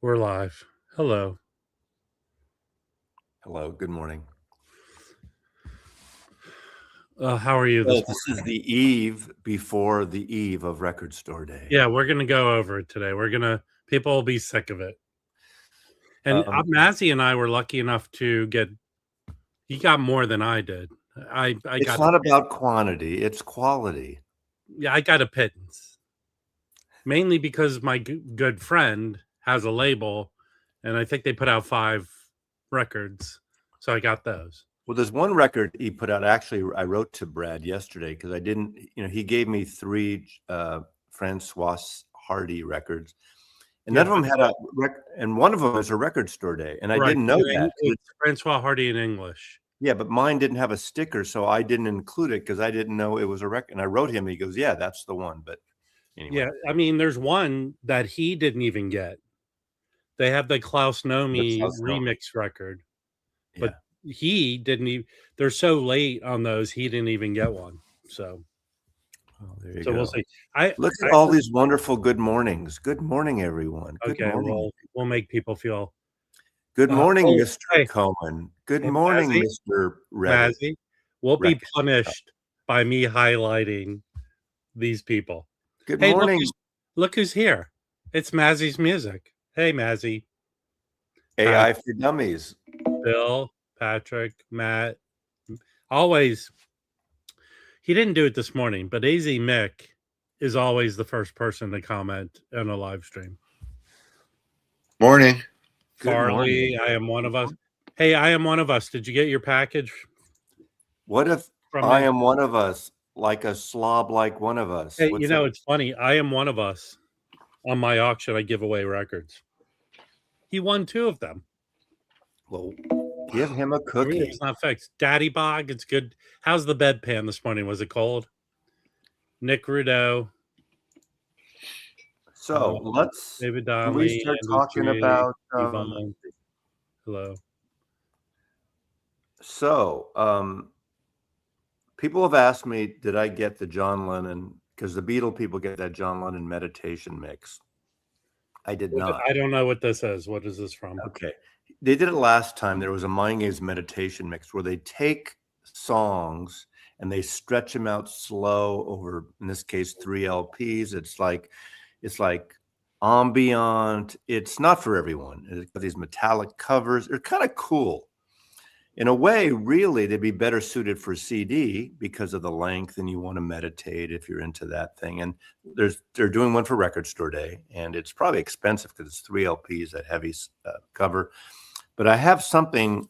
We're live. Hello. Hello, good morning. How are you this Well, this is the eve before the eve of Record Store Day. Yeah, we're going to go over it today. People will be sick of it. And Mazzy and I were lucky enough to he got more than I did. It's not about quantity, it's quality. Yeah, I got a pittance. Mainly because my good friend has a label, and I think they put out 5 records. So I got those. Well, there's one record he put out. Actually, I wrote to Brad yesterday because I didn't, he gave me 3 Francois Hardy records. And none of them had and one of them was a Record Store Day. And I didn't know that. It's Francois Hardy in English. Yeah, but mine didn't have a sticker, so I didn't include it because I didn't know it was a record. And I wrote him, and he goes, yeah, that's the one. But anyway. Yeah, I mean, there's one that he didn't even get. They have the Klaus Nomi remix record, but he didn't even. They're so late on those, he didn't even get one. So, there you go. We'll see. Look at all these wonderful good mornings. Good morning, everyone. Good morning. We'll make people feel. Good morning, Mr. Cohen. Good morning, Mr. Mazzy. We'll be punished by me highlighting these people. Good morning. Look who's here. It's Mazzy's music. Hey, Mazzy. AI for Dummies. Bill, Patrick, Matt. Always. He didn't do it this morning, but AZ Mick is always the first person to comment on a live stream. Morning. Farley, I am one of us. Hey, I am one of us. Did you get your package? What if I am one of us, like a slob like one of us? Hey, it's funny. I am one of us. On my auction, I give away records. He won 2 of them. Well, give him a cookie. It's not fixed. Daddy Bog, it's good. How's the bedpan this morning? Was it cold? Nick Rudeau. So let's David Donnelly. We start talking about hello. So people have asked me, did I get the John Lennon? Because the Beatle people get that John Lennon meditation mix. I did not. I don't know what this is. What is this from? Okay. They did it last time. There was a Mind Games meditation mix where they take songs and they stretch them out slow over, in this case, 3 LPs. It's like ambient. It's not for everyone. It's got these metallic covers. They're kind of cool. In a way, really, they'd be better suited for CD because of the length, and you want to meditate if you're into that thing. And they're doing one for Record Store Day, and it's probably expensive because it's 3 LPs, that heavy cover. But I have something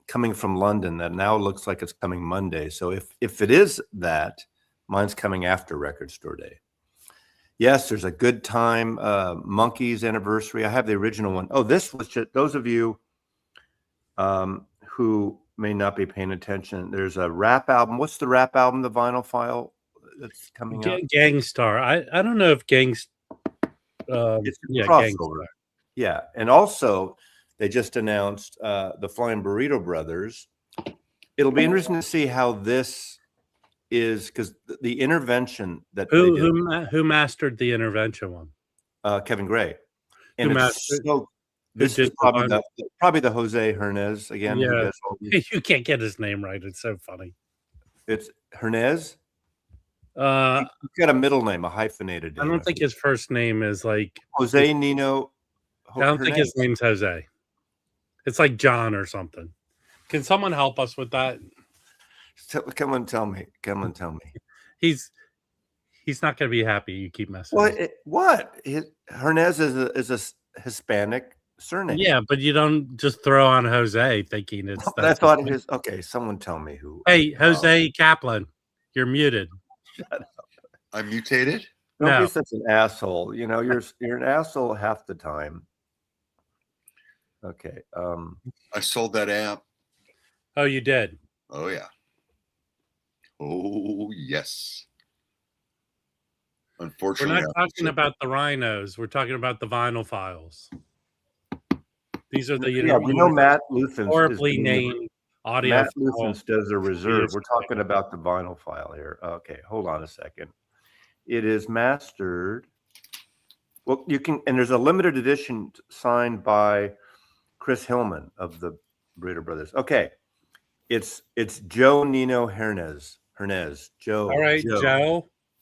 coming from London that now looks like it's coming Monday. So if it is that, mine's coming after Record Store Day. Yes, there's a Good Time Monkeys anniversary. I have the original one. Oh, this was just those of you who may not be paying attention. There's a rap album. What's the rap album, the vinyl file that's coming out? Gangstar. I don't know if it's a crossover. Yeah, and also they just announced the Flying Burrito Brothers. It'll be interesting to see how this is, because the intervention that who mastered the intervention one? Kevin Gray. And this is probably the Jose Hernez again. Yeah, you can't get his name right. It's so funny. It's Hernez. He's got a middle name, a hyphenated name. I don't think his first name is like Jose Nino. I don't think his name's Jose. It's like John or something. Can someone help us with that? Come and tell me. Come and tell me. He's not going to be happy. You keep messing. What? Hernez is a Hispanic surname. Yeah, but you don't just throw on Jose thinking it's. But I thought it is. Okay, someone tell me who. Hey, Jose Kaplan, you're muted. Shut up. I'm mutated. Don't be such an asshole. You're an asshole half the time. Okay. I sold that amp. Oh, you did? Oh yeah. Oh yes. Unfortunately, we're not talking about the rhinos. We're talking about the vinyl files. These are the Matt Luthens horribly named audio. Matt Luthens does a reserve. We're talking about the vinyl file here. Okay, hold on a second. It is mastered. Well, you can, and there's a limited edition signed by Chris Hillman of the Breeder Brothers. Okay, it's Joe Nino Hernez. Joe. All right,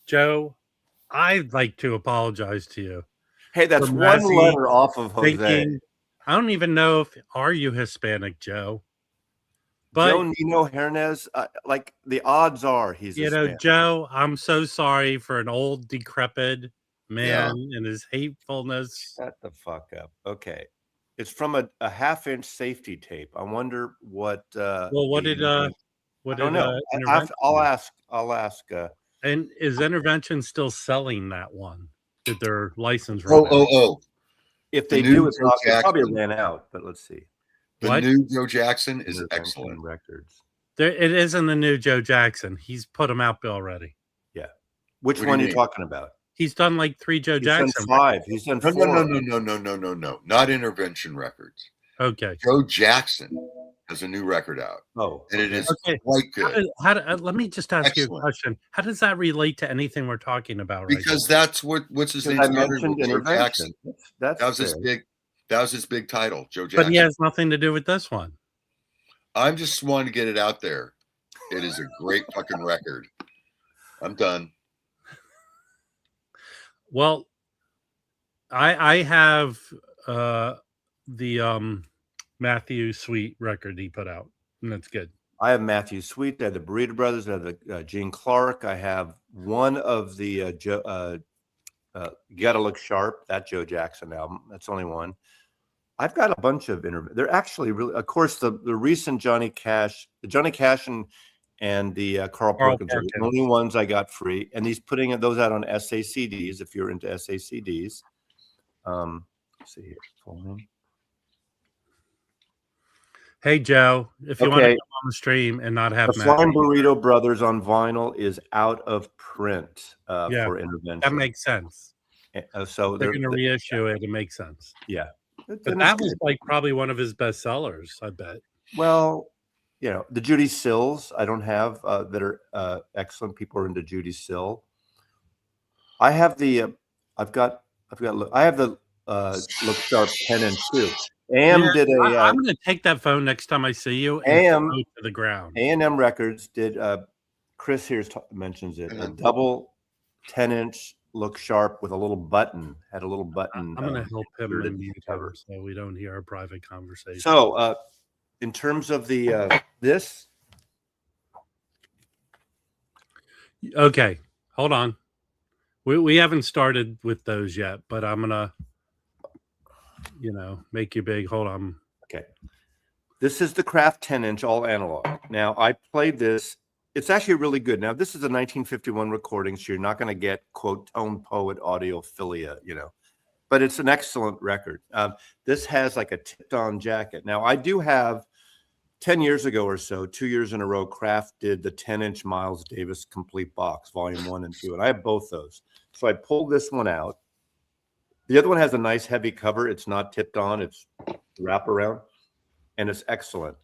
Joe. I'd like to apologize to you. Hey, that's for one Mazzy letter off of Jose. Thinking, I don't even know if are you Hispanic, Joe. But Joe Nino Hernez, like the odds are he's Hispanic. Joe, I'm so sorry for an old decrepit man and his hatefulness. Shut the fuck up. Okay. It's from a half-inch safety tape. I wonder what what did I don't know. I'll ask and is Intervention still selling that one? Did their license run out? If they do, it's probably ran out, but let's see. The new Joe Jackson is excellent. Records. It isn't the new Joe Jackson. He's put them out already. Yeah. Which one are you talking about? He's done like 3 Joe Jackson. Done 5. He's done 4. No. Not Intervention Records. Okay. Joe Jackson has a new record out. Oh. And it is quite good. Let me just ask you a question. How does that relate to anything we're talking about right now? Because that's what's his name? I mentioned Intervention. That was his big title, Joe Jackson. But he has nothing to do with this one. I'm just wanting to get it out there. It is a great fucking record. I'm done. Well, I have the Matthew Sweet record he put out, and that's good. I have Matthew Sweet. I have the Breeder Brothers. I have the Gene Clark. I have one of the Gotta Look Sharp, that Joe Jackson album. That's only one. I've got a bunch of they're actually really, of course, the recent Johnny Cash and the Carl Perkins are the only ones I got free. And he's putting those out on SACDs if you're into SACDs. Let's see here. Hey, Joe, if you want to come on the stream and not have the Flying Burrito Brothers on vinyl is out of print for Intervention. That makes sense. So they're going to reissue it. It makes sense. Yeah. But that was like probably one of his best sellers, I bet. Well, the Judy Sills I don't have that are excellent. People are into Judy Sill. I have the I have the Look Sharp 10-inch too. I'm going to take that phone next time I see you and throw it to the ground. A&M Records did Chris here mentions it, a double 10-inch Look Sharp with a little button. Had a little button. I'm going to help him in the cover so we don't hear our private conversation. So, in terms of the this, okay, hold on. We haven't started with those yet, but I'm gonna, make you big. Hold on. Okay, this is the Kraft 10-inch all analog. Now I played this. It's actually really good. Now, this is a 1951 recording, so you're not going to get, quote, tone poet audiophilia, but it's an excellent record. This has like a tipped-on jacket. Now, I do have 10 years ago or so, 2 years in a row, Kraft did the 10-inch Miles Davis complete box, volume 1 and 2, and I have both those. So I pulled this one out. The other one has a nice heavy cover. It's not tipped on. It's wraparound, and it's excellent.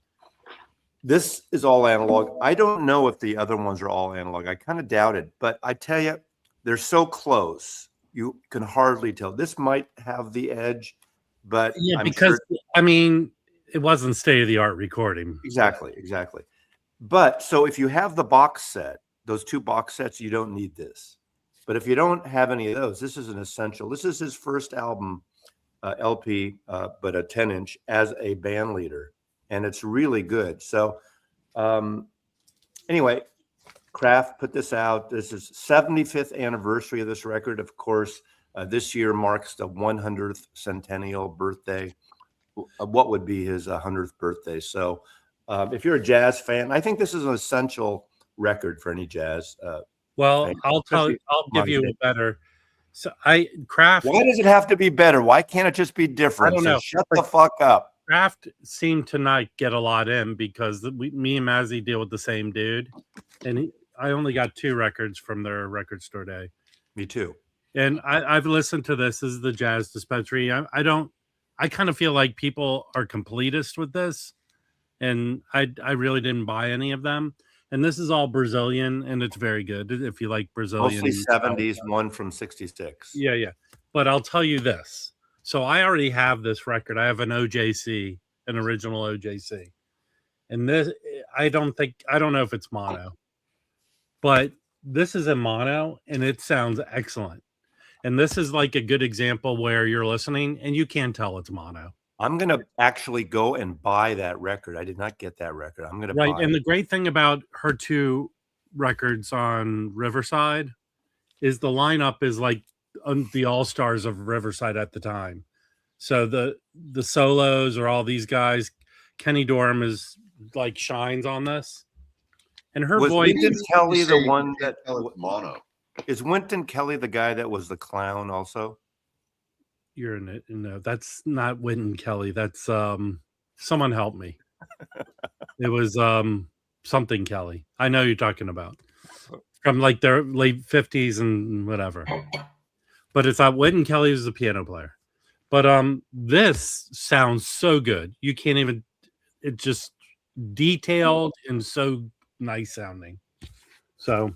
This is all analog. I don't know if the other ones are all analog. I kind of doubt it, but I tell you, they're so close. You can hardly tell. This might have the edge, but it wasn't state-of-the-art recording. Exactly. But so if you have the box set, those 2 box sets, you don't need this. But if you don't have any of those, this is an essential. This is his first album, LP, but a 10-inch as a band leader. And it's really good. So anyway, Kraft put this out. This is 75th anniversary of this record. Of course, this year marks the 100th centennial birthday. What would be his 100th birthday? So if you're a jazz fan, I think this is an essential record for any jazz. I'll give you a better. So Kraft. Why does it have to be better? Why can't it just be different? I don't know. Shut the fuck up. Kraft seemed to not get a lot in because me and Mazzy deal with the same dude, and I only got 2 records from their record store day. Me too. And I've listened to this. This is the Jazz Dispensary. I kind of feel like people are completists with this, and I really didn't buy any of them. And this is all Brazilian, and it's very good if you like Brazilian. Mostly 70s, one from 66. Yeah. But I'll tell you this. So I already have this record. I have an OJC, an original OJC. And this, I don't know if it's mono, but this is in mono and it sounds excellent. And this is like a good example where you're listening and you can tell it's mono. I'm going to actually go and buy that record. I did not get that record. I'm going to buy And it. the great thing about her two records on Riverside is the lineup is like the all-stars of Riverside at the time. So the solos are all these guys. Kenny Dorham is like shines on this. And her voice. Wynton Kelly the one that mono? Is Wynton Kelly the guy that was the clown also? You're in it. No, that's not Wynton Kelly. That's someone help me. It was something Kelly. I know you're talking about. From like their late 50s and whatever. But it's not Wynton Kelly is the piano player. But this sounds so good. You can't even, it's just detailed and so nice sounding. So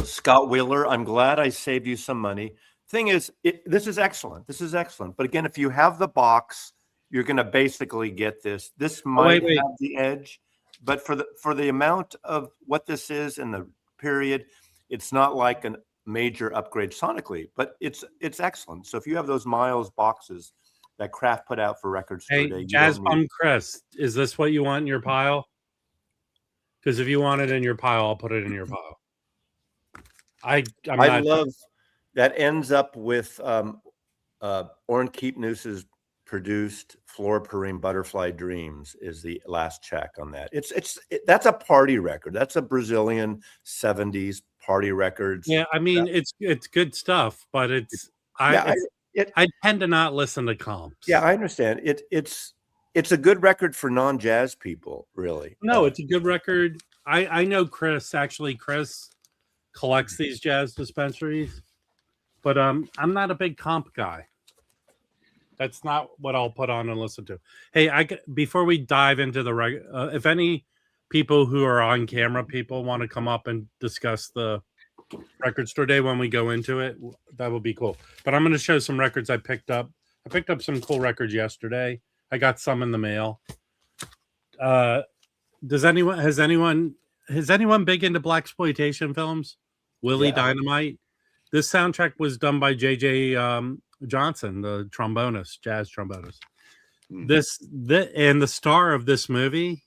Scott Wheeler, I'm glad I saved you some money. Thing is, this is excellent. This is excellent. But again, if you have the box, you're going to basically get this. This might have the edge, but for the amount of what this is in the period, it's not like a major upgrade sonically, but it's excellent. So if you have those Miles boxes that Kraft put out for records today, Jazz Bum Chris, is this what you want in your pile? Because if you want it in your pile, I'll put it in your pile. I love that ends up with Orrin Keepnoose's produced Flora Purim Butterfly Dreams is the last check on that. That's a party record. That's a Brazilian 70s party records. Yeah, I mean it's good stuff, but I tend to not listen to comps. Yeah, I understand. It's a good record for non-jazz people, really. No, it's a good record. I know Chris collects these jazz dispensaries, but I'm not a big comp guy. That's not what I'll put on and listen to. Hey, before we dive into the if any people who are on camera people want to come up and discuss the record store day when we go into it, that would be cool. But I'm going to show some records I picked up. I picked up some cool records yesterday. I got some in the mail. Has anyone big into blaxploitation films? Willie Dynamite. This soundtrack was done by J.J. Johnson, the trombonist, jazz trombonist. And the star of this movie,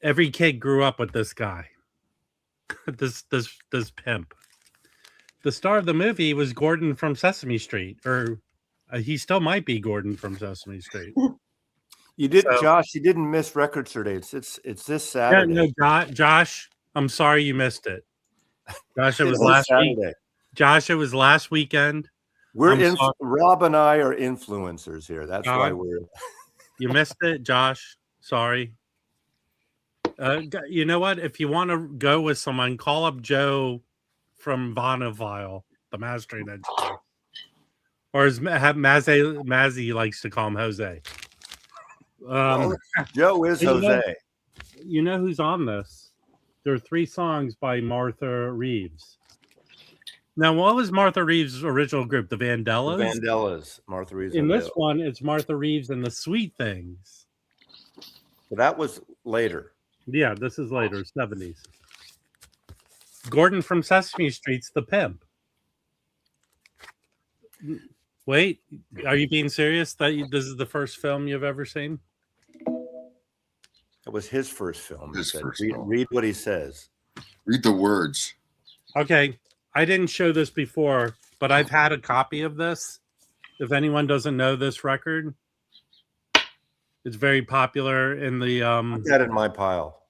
every kid grew up with this guy. this pimp. The star of the movie was Gordon from Sesame Street, or he still might be Gordon from Sesame Street. Josh, you didn't miss Record Store Day. It's this Saturday. Yeah, no, Josh, I'm sorry you missed it. Josh, it was last week. Josh, it was last weekend. Rob and I are influencers here. That's why You missed it, Josh. Sorry. You know what? If you want to go with someone, call up Joe from Vonnevial, the mastering engineer. Or as Mazzy likes to call him, Jose. Joe is Jose. You know who's on this? There are 3 songs by Martha Reeves. Now, what was Martha Reeves' original group? The Vandellas? The Vandellas. Martha Reeves. In this one, it's Martha Reeves and the Sweet Things. So that was later. Yeah, this is later, 70s. Gordon from Sesame Street's the pimp. Wait, are you being serious? This is the first film you've ever seen? It was his first film. Read what he says. Read the words. Okay. I didn't show this before, but I've had a copy of this. If anyone doesn't know this record, it's very popular in the Put that in my pile.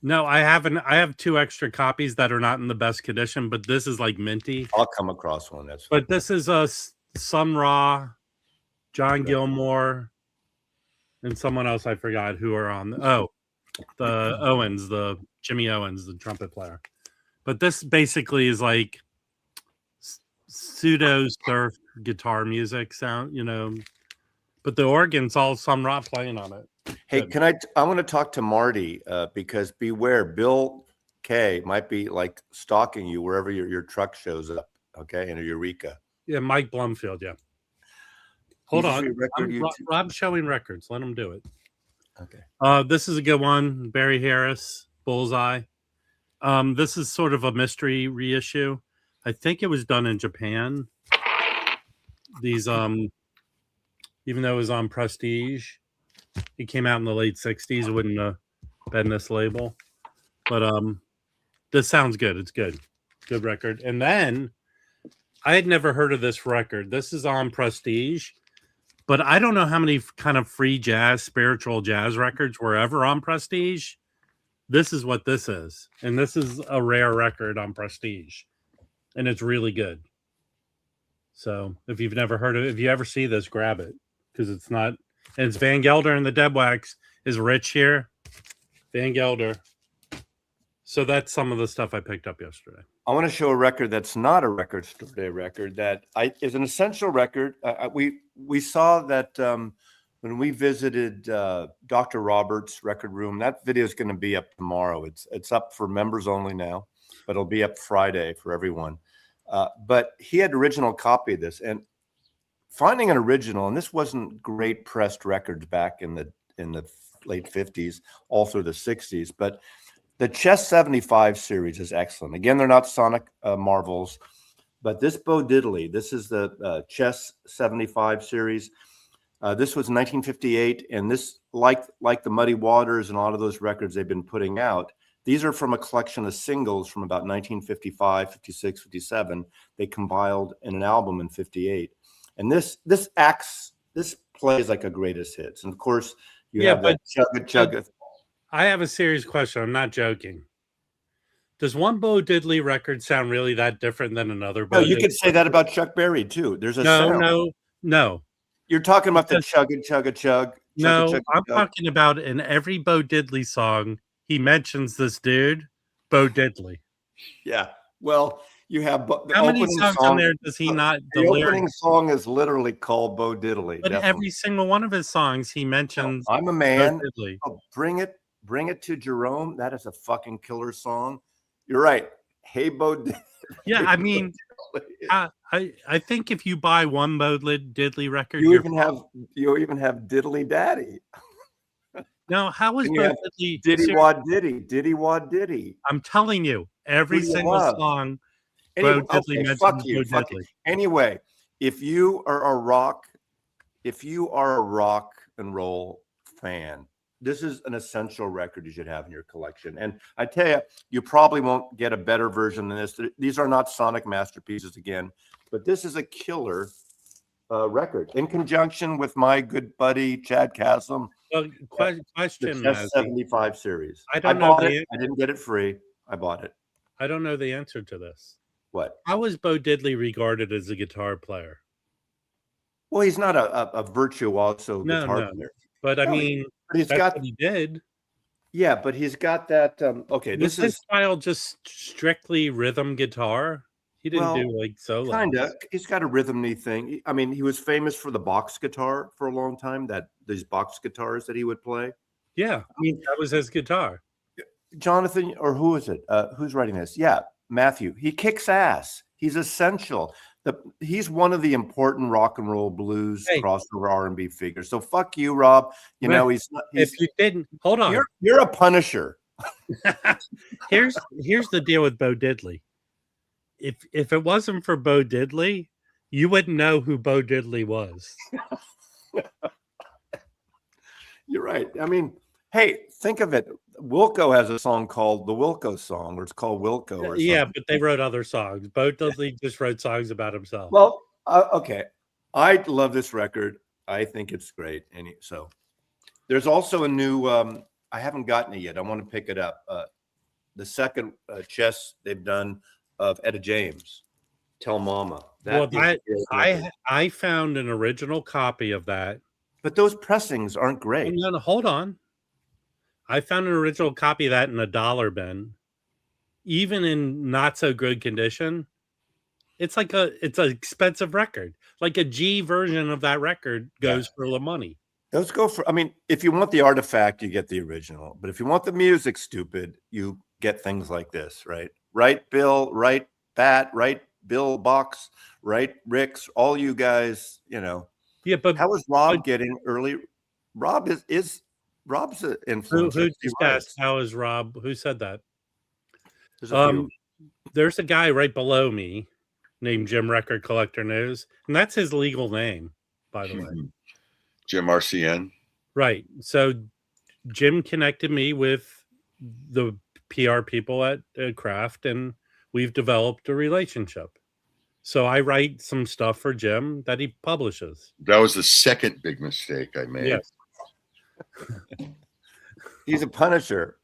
No, I haven't. I have 2 extra copies that are not in the best condition, but this is like minty. I'll come across one. But this is Sun Ra, John Gilmore, and someone else I forgot who are on. The Owens, the Jimmy Owens, the trumpet player. But this basically is like pseudo surf guitar music sound, But the organ's all Sun Ra playing on it. Hey, I want to talk to Marty because beware, Bill K might be like stalking you wherever your truck shows up. Okay, and a Eureka. Yeah, Mike Blumfield. Yeah. Hold on. Rob's showing records. Let him do it. Okay. This is a good one. Barry Harris, Bullseye. This is sort of a mystery reissue. I think it was done in Japan. These, even though it was on Prestige, it came out in the late 60s. It wouldn't have been this label. But this sounds good. It's good. Good record. And then I had never heard of this record. This is on Prestige. But I don't know how many kind of free jazz, spiritual jazz records were ever on Prestige. This is what this is. And this is a rare record on Prestige. And it's really good. So if you've never heard of it, if you ever see this, grab it. Because it's not, and it's Van Gelder and the Deadwax is Rich here. Van Gelder. So that's some of the stuff I picked up yesterday. I want to show a record that's not a Record Store Day record that is an essential record. We saw that when we visited Dr. Roberts' record room. That video is going to be up tomorrow. It's up for members only now, but it'll be up Friday for everyone. But he had original copy of this, and finding an original, and this wasn't great pressed records back in the late 50s, all through the 60s, but the Chess 75 series is excellent. Again, they're not sonic marvels, but this Bo Diddley, this is the Chess 75 series. This was 1958, and this, like the Muddy Waters and a lot of those records they've been putting out, these are from a collection of singles from about 1955, 56, 57. They compiled in an album in 58. And this plays like a greatest hits. And of course, you have that chugga. I have a serious question. I'm not joking. Does one Bo Diddley record sound really that different than another? No, you could say that about Chuck Berry too. There's a sound. No. You're talking about the chugga. No, I'm talking about in every Bo Diddley song, he mentions this dude, Bo Diddley. Yeah. Well, you have how many songs on there does he not? The opening song is literally called Bo Diddley. But every single one of his songs, he mentions. I'm a man. Bo Diddley. Oh, bring it to Jerome. That is a fucking killer song. You're right. Hey, Bo Diddley. Yeah, I mean, I think if you buy one Bo Diddley record, you even have Diddley Daddy. Now, how is Bo Diddley? Diddy Wad Diddy, Diddy Wad Diddy. I'm telling you, every single song, anyway, Bo Diddley mentions fuck you, Bo Diddley. Anyway, if you are a rock and roll fan, this is an essential record you should have in your collection. And I tell you, you probably won't get a better version than this. These are not sonic masterpieces again, but this is a killer record in conjunction with my good buddy Chad Cassim. Well, question, the 75 series. I bought it. I didn't get it free. I bought it. I don't know the answer to this. What? How is Bo Diddley regarded as a guitar player? Well, he's not a virtuoso guitar player. But I mean, but that's what he did. Yeah, but he's got that. Okay, this is style just strictly rhythm guitar. He didn't do like solo. Kinda. He's got a rhythmy thing. I mean, he was famous for the box guitar for a long time. These box guitars that he would play. Yeah, I mean that was his guitar. Jonathan, or who is it? Who's writing this? Yeah, Matthew. He kicks ass. He's essential. He's one of the important rock and roll blues crossover R&B figures. So fuck you, Rob. You know he's not. If you didn't, hold on. You're a punisher. Here's the deal with Bo Diddley. If it wasn't for Bo Diddley, you wouldn't know who Bo Diddley was. You're right. I mean, hey, think of it. Wilco has a song called the Wilco song, or it's called Wilco. Or yeah, but they wrote other songs. Bo Diddley just wrote songs about himself. Well, okay. I love this record. I think it's great. And so there's also a new, I haven't gotten it yet. I want to pick it up. The second chess they've done of Etta James, Tell Mama. I found an original copy of that. But those pressings aren't great. No, hold on. I found an original copy of that in a dollar bin. Even in not so good condition, it's an expensive record. Like a G version of that record goes for the money. Those go for, I mean, if you want the artifact, you get the original. But if you want the music, stupid, you get things like this, right? Right, Bill, right, Bat, right, Bill Box, right? Ricks, all you guys, you know. Yeah, but how is Rob getting early? Rob is Rob's an influencer. Who just asked, how is Rob? Who said that? There's a guy right below me named Jim Record Collector News, and that's his legal name, by the way. Jim RCN. Right. So Jim connected me with the PR people at Kraft, and we've developed a relationship. So I write some stuff for Jim that he publishes. That was the second big mistake I made. Yes. He's a punisher.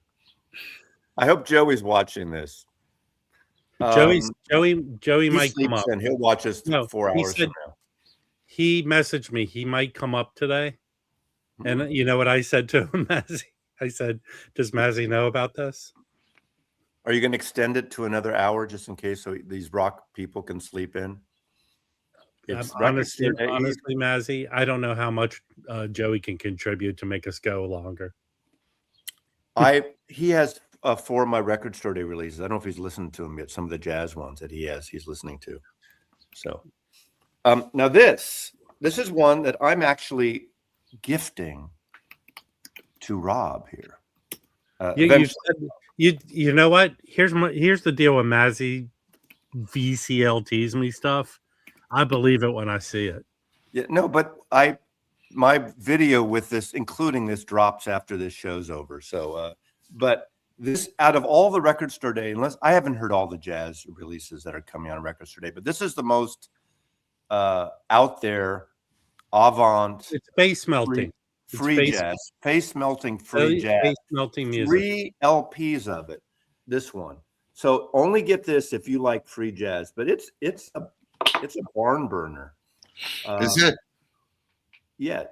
I hope Joey's watching this. Joey might come up, and he'll watch us 4 hours from now. He messaged me. He might come up today. And you know what I said to him, Mazzy? I said, does Mazzy know about this? Are you going to extend it to another hour just in case so these rock people can sleep in? Honestly, Mazzy, I don't know how much Joey can contribute to make us go longer. He has 4 of my record store day releases. I don't know if he's listened to them yet. Some of the jazz ones that he's listening to. So now this is one that I'm actually gifting to Rob here. You know what? Here's the deal with Mazzy VCLTs me stuff. I believe it when I see it. Yeah, no, but my video with this, including this, drops after this show's over. So, but this, out of all the record store day, unless I haven't heard all the jazz releases that are coming on record store day, but this is the most out there, avant. It's face melting. Free jazz, face melting, free jazz, face melting music. 3 LPs of it. This one. So only get this if you like free jazz, but it's a barn burner. Is it? Yeah,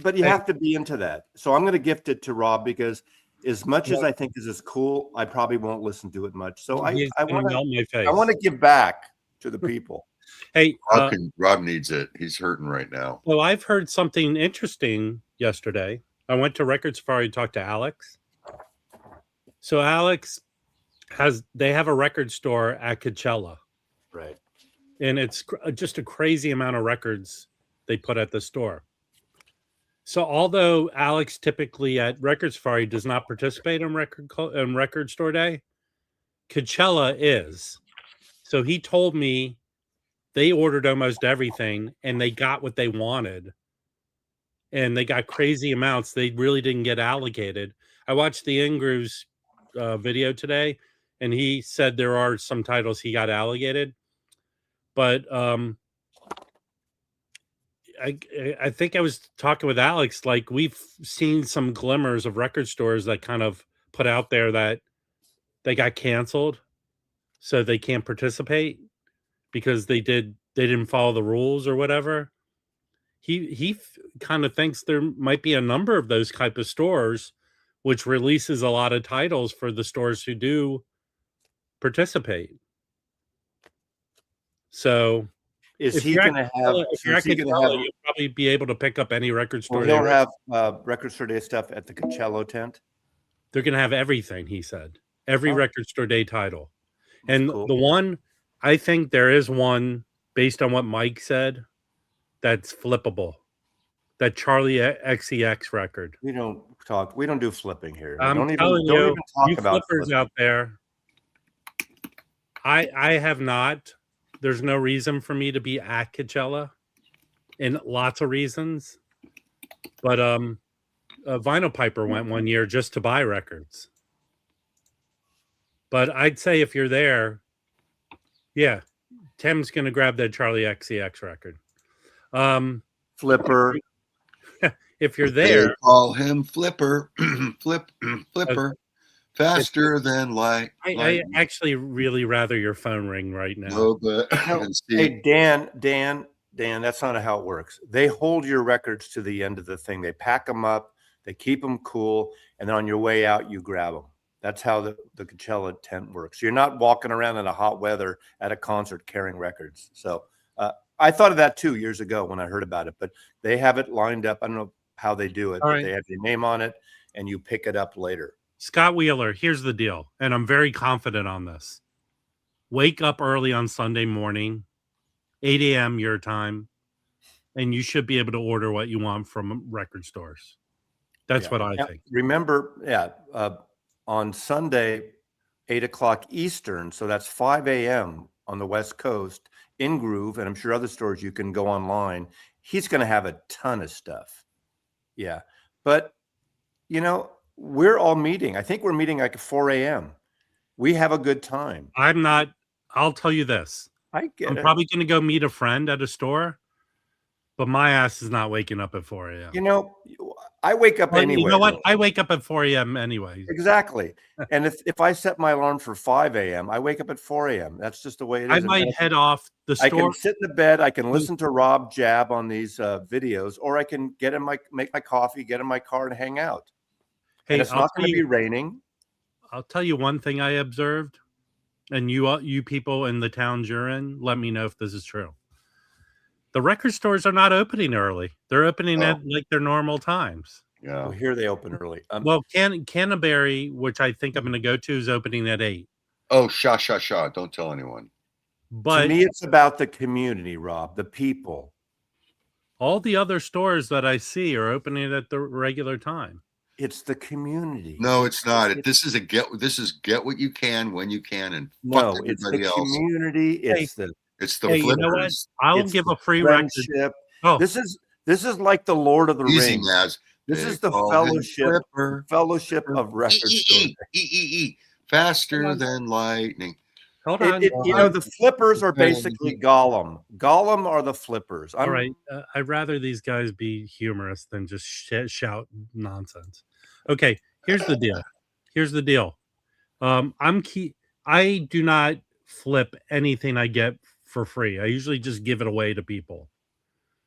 but you have to be into that. So I'm going to gift it to Rob because as much as I think this is cool, I probably won't listen to it much. So I want to give back to the people. Hey, Rob needs it. He's hurting right now. Well, I've heard something interesting yesterday. I went to Record Safari to talk to Alex. So Alex they have a record store at Coachella. Right. And it's just a crazy amount of records they put at the store. So although Alex typically at Record Safari does not participate in record store day, Coachella is. So he told me they ordered almost everything and they got what they wanted. And they got crazy amounts. They really didn't get allocated. I watched the Ingrooves video today, and he said there are some titles he got allocated. But I think I was talking with Alex, like we've seen some glimmers of record stores that kind of put out there that they got canceled, so they can't participate because they didn't follow the rules or whatever. He kind of thinks there might be a number of those type of stores which releases a lot of titles for the stores who do participate. So is he going to have? If you're at Coachella, you'll probably be able to pick up any record store. Well, he'll have record store day stuff at the Coachella tent. They're going to have everything. He said every record store day title, and the one I think there is one based on what Mike said that's flippable. That Charlie XCX record. We don't do flipping here. I'm telling you, you flippers out there. I have not. There's no reason for me to be at Coachella, and lots of reasons. But Vinyl Piper went one year just to buy records. But I'd say if you're there, yeah, Tim's gonna grab that Charlie XCX record. Flipper. If you're there, they call him Flipper. Flipper. Faster than light. I actually really rather your phone ring right now. No, but hey, Dan, that's not how it works. They hold your records to the end of the thing. They pack them up, they keep them cool, and then on your way out, you grab them. That's how the Coachella tent works. You're not walking around in a hot weather at a concert carrying records. So I thought of that 2 years ago when I heard about it, but they have it lined up. I don't know how they do it, but they have your name on it, and you pick it up later. Scott Wheeler, here's the deal, and I'm very confident on this. wake up early on Sunday morning, 8 a.m. your time, and you should be able to order what you want from record stores. That's what I think. Remember, on Sunday, 8 o'clock Eastern, so that's 5 a.m. on the West Coast in Groove, and I'm sure other stores you can go online. He's going to have a ton of stuff. Yeah. But, we're all meeting. I think we're meeting like at 4 a.m. We have a good time. I'll tell you this. I get I'm it. probably going to go meet a friend at a store, but my ass is not waking up at 4 a.m. I wake up anyway. You know what? I wake up at 4 a.m. anyway. Exactly. And if I set my alarm for 5 a.m., I wake up at 4 a.m. That's just the way it is. I might head off the store. I can sit in the bed. I can listen to Rob jab on these videos, or I can make my coffee, get in my car, and hang out. Hey, and it's not going to be raining. I'll tell you one thing I observed, and you people in the towns you're in, let me know if this is true. The record stores are not opening early. They're opening at like their normal times. Yeah. Well, here they open early. Well, Canterbury, which I think I'm going to go to, is opening at 8. Oh, sha. Don't tell anyone. But to me, it's about the community, Rob, the people. All the other stores that I see are opening at the regular time. It's the community. No, it's not. This is get what you can when you can, and no, it's the community. It's the flippers. You know what? I'll give a free record. Oh, this is like the Lord of the Rings. Naz. This is the fellowship of record stores. Faster than lightning. Hold on. The flippers are basically Gollum. Gollum are the flippers. All right. I'd rather these guys be humorous than just shout nonsense. Okay. Here's the deal. I do not flip anything I get for free. I usually just give it away to people.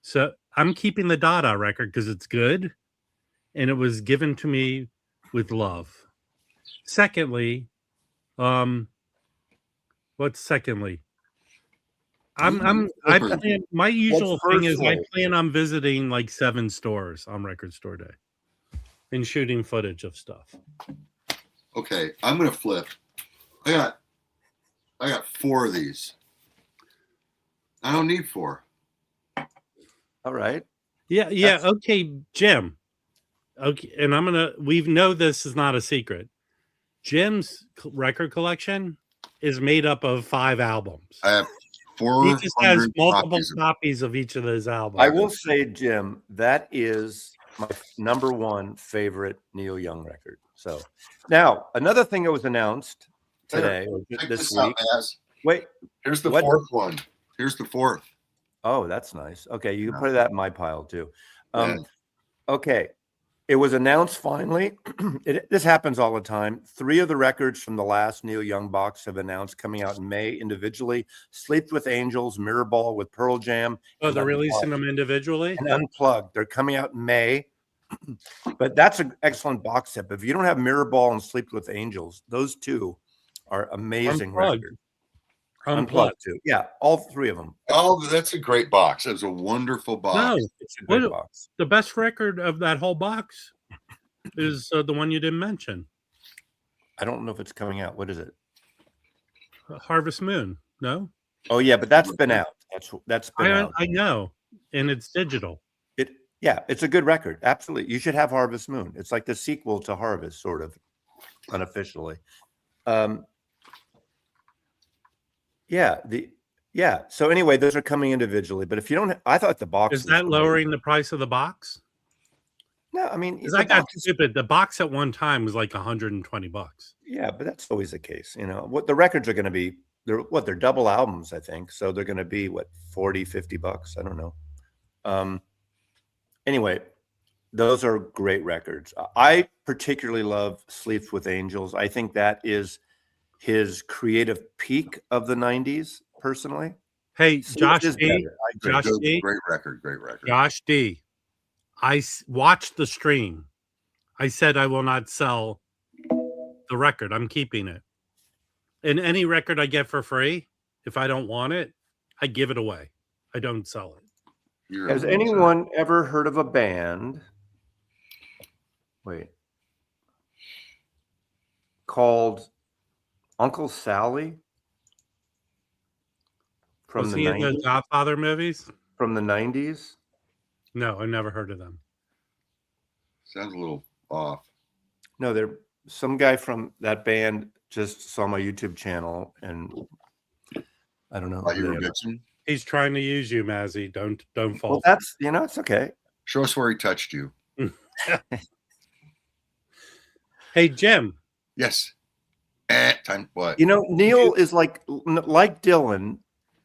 So I'm keeping the Dada record because it's good, and it was given to me with love. Secondly, what's secondly? My usual thing is I plan on visiting like 7 stores on record store day and shooting footage of stuff. Okay, I'm gonna flip. I got 4 of these. I don't need 4. All right. Yeah. Okay, Jim. Okay, and we know this is not a secret. Jim's record collection is made up of 5 albums. I have 4. He just has multiple copies of each of those albums. I will say, Jim, that is my number 1 favorite Neil Young record. So now another thing that was announced today, this week. Wait, here's the 4th one. Here's the 4th. Oh, that's nice. Okay, you can put that in my pile too. Okay. It was announced finally. This happens all the time. 3 of the records from the last Neil Young box have announced coming out in May individually. Sleep with Angels, Mirrorball with Pearl Jam. Oh, they're releasing them individually? And Unplugged. They're coming out in May. But that's an excellent box set. But if you don't have Mirrorball and Sleep with Angels, those 2 are amazing records. Unplugged too. Yeah, all 3 of them. Oh, that's a great box. It was a wonderful box. No, it's a good box. The best record of that whole box is the one you didn't mention. I don't know if it's coming out. What is it? Harvest Moon. No. Oh yeah, but that's been out. That's been out. I know, and it's digital. It's a good record. Absolutely, you should have Harvest Moon. It's like the sequel to Harvest, sort of, unofficially. So anyway, those are coming individually. But if you don't, I thought the box is that lowering the price of the box? No, I mean, because I got stupid. The box at one time was like $120. Yeah, but that's always the case. What the records are going to be? They're double albums, I think. So they're going to be what, $40-$50? I don't know. Anyway, those are great records. I particularly love Sleeps with Angels. I think that is his creative peak of the 90s, personally. Hey, Josh D. Great record. Josh D. I watched the stream. I said I will not sell the record. I'm keeping it. And any record I get for free, if I don't want it, I give it away. I don't sell it. Has anyone ever heard of a band called Uncle Sally? From Was the he in the 90s? Godfather movies? From the 90s? No, I've never heard of them. Sounds a little off. No, they're some guy from that band just saw my YouTube channel, and I don't know. Thought you who were they are. Gibson. He's trying to use you, Mazzy. Don't fall. Well, that's it's okay. Show us where he touched you. Hey, Jim. Yes. Time what? Neil is like Dylan.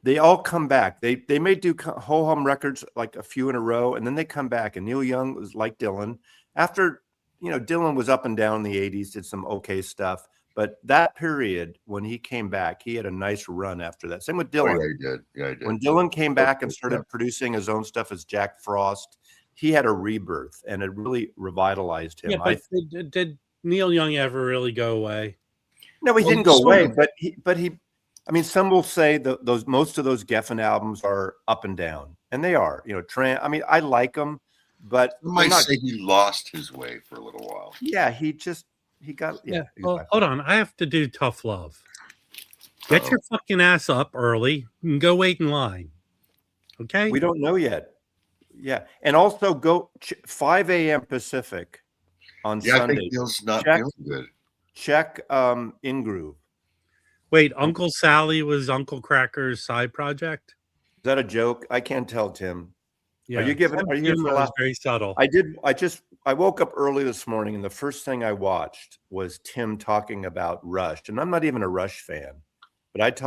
They all come back. They may do ho hum records like a few in a row, and then they come back. And Neil Young was like Dylan. After Dylan was up and down in the '80s, did some okay stuff, but that period when he came back, he had a nice run after that. Same with Dylan. Oh, yeah, he did. Yeah, he did. When Dylan came back and started producing his own stuff as Jack Frost, he had a rebirth, and it really revitalized him. Yeah, but did Neil Young ever really go away? No, he didn't go away, but he. I mean, some will say most of those Geffen albums are up and down, and they are. I mean, I like them, but you might say he lost his way for a little while. Yeah, he got. Yeah. Well, hold on. I have to do tough love. Get your fucking ass up early and go wait in line. Okay. We don't know yet. Yeah, and also go 5 a.m. Pacific on Sunday. I think Neil's not feeling good. Check In Groove. Wait, Uncle Sally was Uncle Cracker's side project? Is that a joke? I can't tell, Tim. Yeah. Are you here for the last? Very subtle. I woke up early this morning, and the first thing I watched was Tim talking about Rush, and I'm not even a Rush fan, but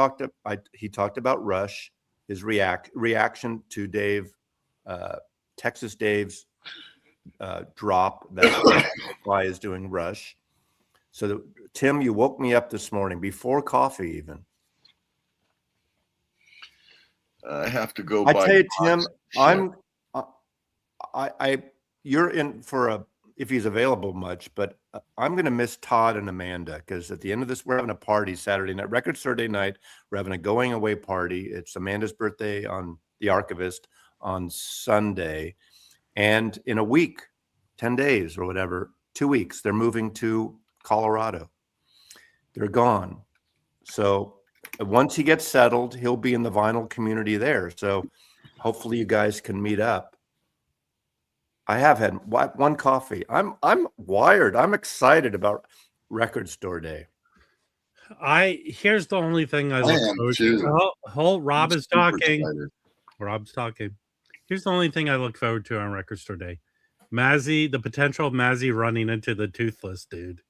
he talked about Rush, his reaction to Texas Dave's drop that why is doing Rush. So Tim, you woke me up this morning before coffee even. I have to go. I tell you, Tim, you're in for if he's available much, but I'm going to miss Todd and Amanda because at the end of this, we're having a party Saturday night, Record Store Day night. We're having a going away party. It's Amanda's birthday on The Archivist on Sunday, and in a week, 10 days or whatever, 2 weeks, they're moving to Colorado. They're gone. So once he gets settled, he'll be in the vinyl community there. So hopefully you guys can meet up. I have had one coffee. I'm wired. I'm excited about Record Store Day. Here's the only thing I look forward to. Rob is talking. Excited. Rob's talking. Here's the only thing I look forward to on Record Store Day. Mazzy, the potential of Mazzy running into the toothless dude.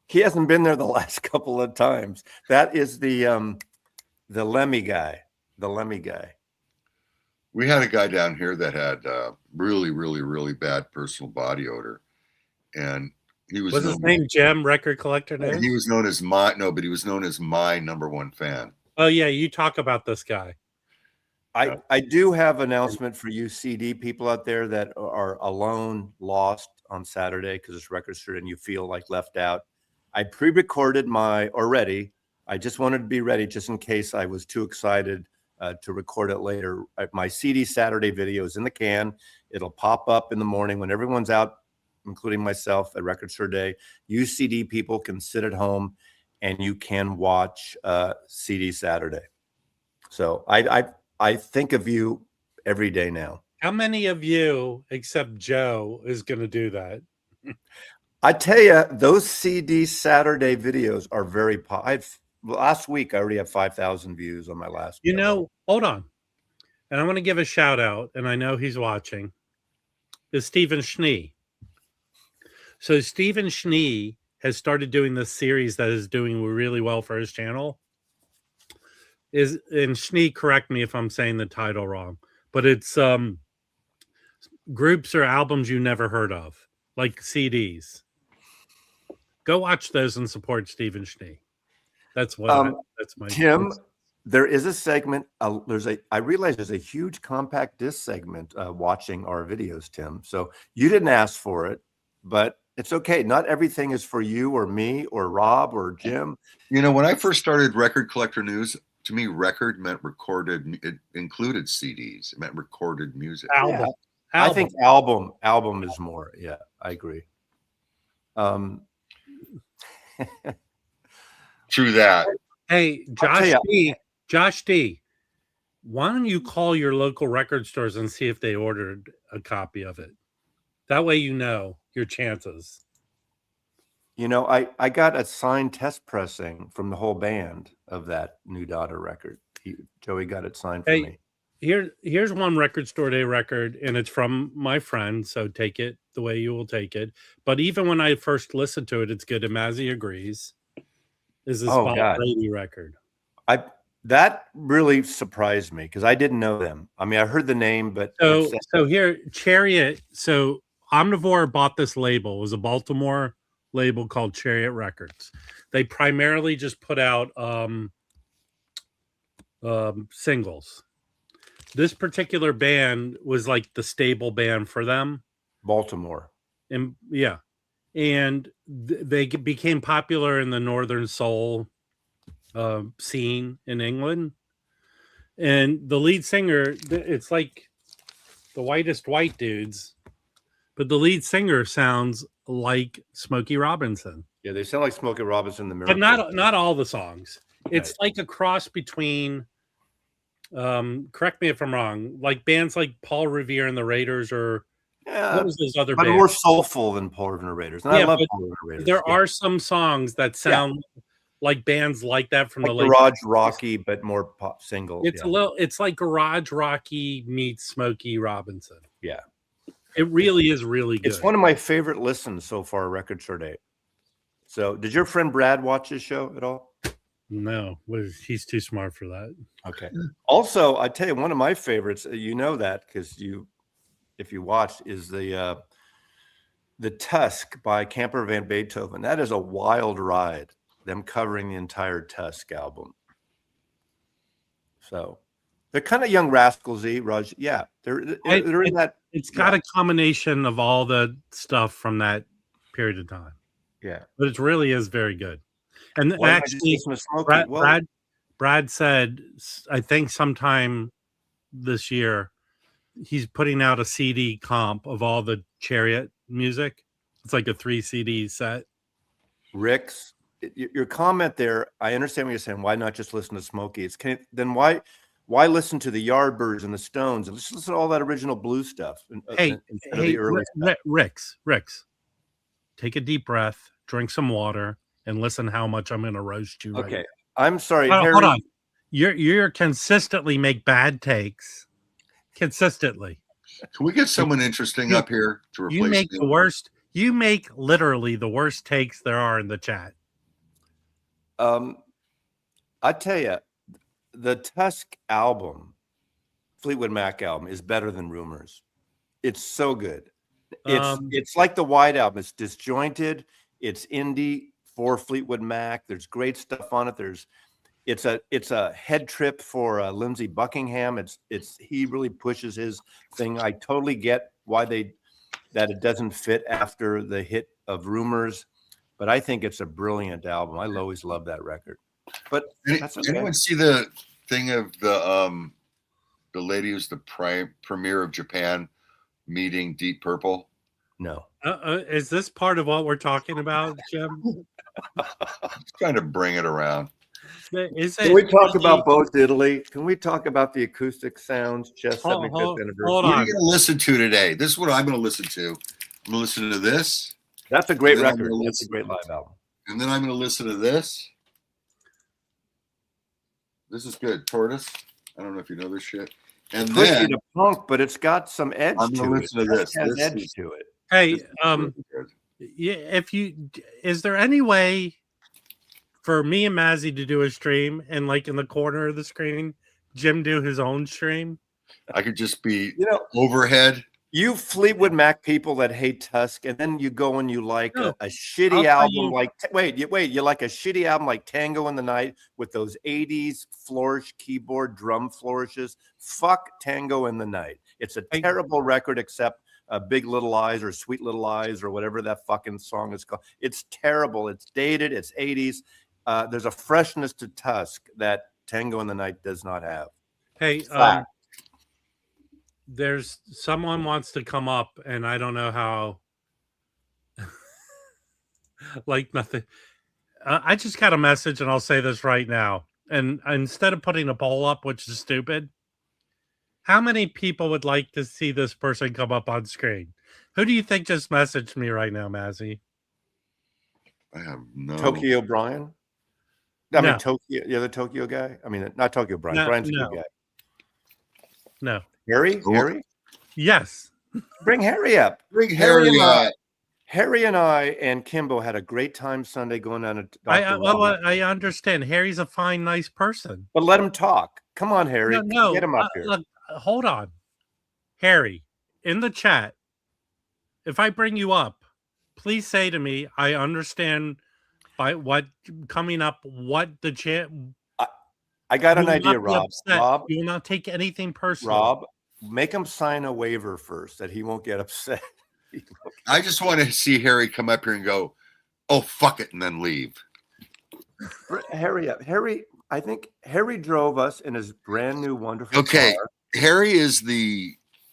He hasn't been there the last couple of times. That is the Lemmy guy. The Lemmy guy. We had a guy down here that had really, really, really bad personal body odor, and he was his name Jim, record collector name? He was known as my number one fan. Oh yeah, you talk about this guy. I do have an announcement for you CD people out there that are alone, lost on Saturday because it's Record Store and you feel like left out. I pre-recorded already. I just wanted to be ready just in case I was too excited to record it later. My CD Saturday video is in the can. It'll pop up in the morning when everyone's out, including myself at Record Store Day. You CD people can sit at home and you can watch CD Saturday. So I think of you every day now. How many of you, except Joe, is going to do that? I tell you, those CD Saturday videos are very last week, I already have 5,000 views on my last. Hold on. And I want to give a shout out, and I know he's watching, is Stephen Schnee. So Stephen Schnee has started doing this series that is doing really well for his channel. And Schnee, correct me if I'm saying the title wrong, but it's groups or albums you never heard of, like CDs. Go watch those and support Stephen Schnee. That's what. That's my Tim. There is a segment. I realize there's a huge compact disc segment watching our videos, Tim. So you didn't ask for it, but it's okay. Not everything is for you or me or Rob or Jim. When I first started Record Collector News, to me, record meant recorded. It included CDs. It meant recorded music. Album. Yeah. I think album is more. Yeah, I agree. True that. Hey, Josh D. why don't you call your local record stores and see if they ordered a copy of it? That way you know your chances. You know, I got a signed test pressing from the whole band of that New Daughter record. Joey got it signed for me. Here's one record store day record, and it's from my friend, so take it the way you will take it. But even when I first listened to it, it's good, and Mazzy agrees. Is this Bob Brady record? That really surprised me because I didn't know them. I mean, I heard the name, but so here, Chariot. So Omnivore bought this label. It was a Baltimore label called Chariot Records. They primarily just put out singles. This particular band was like the stable band for them. Baltimore. And yeah. And they became popular in the Northern Soul scene in England. And the lead singer, it's like the whitest white dudes, but the lead singer sounds like Smokey Robinson. Yeah, they sound like Smokey Robinson. But not all the songs. It's like a cross between, correct me if I'm wrong, like bands like Paul Revere and the Raiders, or what was those other bands? More soulful than Paul Revere and the Raiders. And I love Paul Revere and the Raiders. There are some songs that sound like bands like that from like the garage rocky, but more pop single. It's like garage rocky meets Smokey Robinson. Yeah, it really is really good. It's one of my favorite listens so far, Record Store Day. So, did your friend Brad watch this show at all? No, he's too smart for that. Okay. Also, I tell you, one of my favorites, you know that because if you watched, is the Tusk by Camper Van Beethoven. That is a wild ride. Them covering the entire Tusk album. So they're kind of Young Rascals-y, Raj. Yeah, they're in that. It's got a combination of all the stuff from that period of time. Yeah, but it really is very good. And actually, Brad said, I think sometime this year, he's putting out a CD comp of all the Chariot music. It's like a 3 CD set. Rick's. Your comment there, I understand what you're saying. Why not just listen to Smokey? Then why listen to the Yardbirds and the Stones and just listen to all that original blues stuff? Rick's, take a deep breath, drink some water, and listen how much I'm going to roast you. Okay, I'm sorry. Hold on. You're consistently make bad takes. Consistently. Can we get someone interesting up here to replace you? Make the worst. You make literally the worst takes there are in the chat. I tell you, the Tusk album, Fleetwood Mac album, is better than Rumors. It's so good. It's like the White Album. It's disjointed. It's indie for Fleetwood Mac. There's great stuff on it. It's a head trip for Lindsey Buckingham. He really pushes his thing. I totally get why that it doesn't fit after the hit of Rumors. But I think it's a brilliant album. I always love that record. But anyone see the thing of the lady who's the premier of Japan meeting Deep Purple? No. Is this part of what we're talking about, Jim? Just trying to bring it around. Can we talk about both Italy? Can we talk about the acoustic sounds? Just 75th anniversary. What are you going to listen to today? This is what I'm going to listen to. I'm going to listen to this. That's a great record. That's a great live album. And then I'm going to listen to this. This is good. Tortoise. I don't know if you know this shit. And then to punk, but it's got some edge I'm to gonna it. Listen to this. It has this edge to it. Hey, is there any way for me and Mazzy to do a stream and like in the corner of the screen, Jim do his own stream? I could just be, overhead. You Fleetwood Mac people that hate Tusk, and then you go and you like a shitty album like you like a shitty album like Tango in the Night with those 80s flourish keyboard drum flourishes. Fuck Tango in the Night. It's a terrible record except Big Little Lies or Sweet Little Lies or whatever that fucking song is called. It's terrible. It's dated. It's 80s. There's a freshness to Tusk that Tango in the Night does not have. Hey, there's someone wants to come up and I don't know how. Like nothing. I just got a message and I'll say this right now. And instead of putting a poll up, which is stupid, How many people would like to see this person come up on screen? Who do you think just messaged me right now, Mazzy? I have no. Tokyo Brian? I mean, Tokyo, the other Tokyo guy? I mean, not Tokyo Brian. Brian's a good guy. No. Harry? Harry? Yes. Bring Harry up. Bring Harry up. Harry and I and Kimbo had a great time Sunday going down to Dr. I understand. Harry's a fine, nice person. But let him talk. Come on, Harry. No, get him up here. Look, hold on. Harry, in the chat, if I bring you up, please say to me, I understand by what coming up, what the chat. I got an idea, Rob. Rob, you will not take anything personal. Rob, make him sign a waiver first that he won't get upset. I just want to see Harry come up here and go, "Oh, fuck it," and then leave. Harry, I think Harry drove us in his brand new wonderful car. Harry is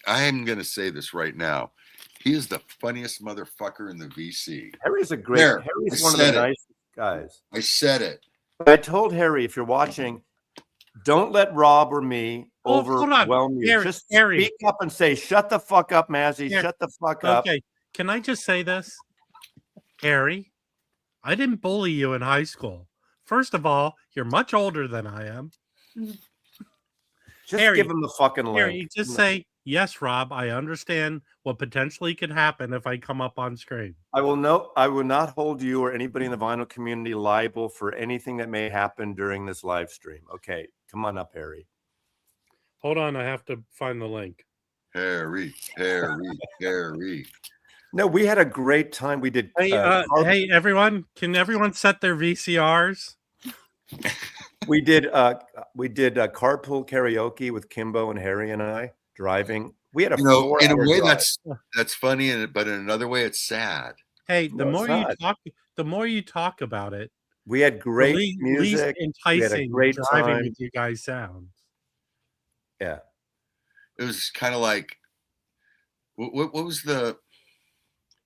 I'm going to say this right now. He is the funniest motherfucker in the VC. Harry's Harry's one of the nicest guys. I said it. I told Harry, if you're watching, don't let Rob or me overwhelm you. Harry, just speak up and say, "Shut the fuck up, Mazzy. Shut the fuck up." Okay, can I just say this? Harry, I didn't bully you in high school. First of all, you're much older than I am. Just give him the fucking link. Harry, just say, "Yes, Rob, I understand what potentially could happen if I come up on screen." I will not hold you or anybody in the vinyl community liable for anything that may happen during this live stream. Okay, come on up, Harry. Hold on, I have to find the link. Harry. No, we had a great time. We did. Hey, everyone! Can everyone set their VCRs? We did carpool karaoke with Kimbo and Harry and I driving. We had a in a way drive. That's funny, but in another way, it's sad. Hey, the more you talk about it, we had great music. Enticing, we had a great driving time. with you guys sounds. Yeah, it was kind of like what was the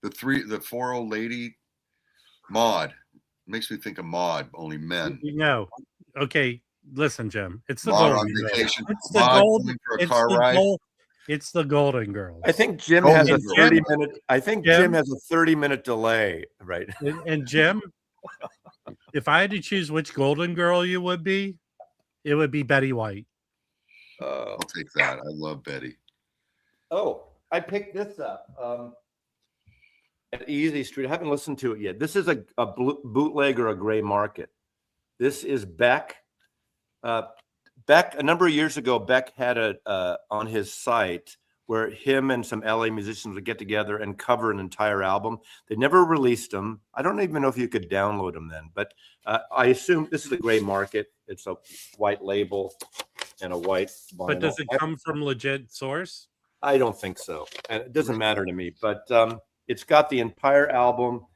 4 old lady Maud. Makes me think of Maud, only men. Okay, listen, Jim. It's the Maud Golden on vacation. Girl. It's the Golden for a car ride. It's the Golden Girls. I think Jim has a 30-minute. I think Jim has a 30-minute delay, right? And Jim, if I had to choose which Golden Girl you would be, it would be Betty White. I'll take that. I love Betty. Oh, I picked this up. At Easy Street. I haven't listened to it yet. This is a bootleg or a gray market. This is Beck. Beck, a number of years ago, Beck had on his site where him and some LA musicians would get together and cover an entire album. They never released them. I don't even know if you could download them then, but I assume this is a gray market. It's a white label and a white vinyl. But does it come from legit source? I don't think so. And it doesn't matter to me, but it's got the entire album,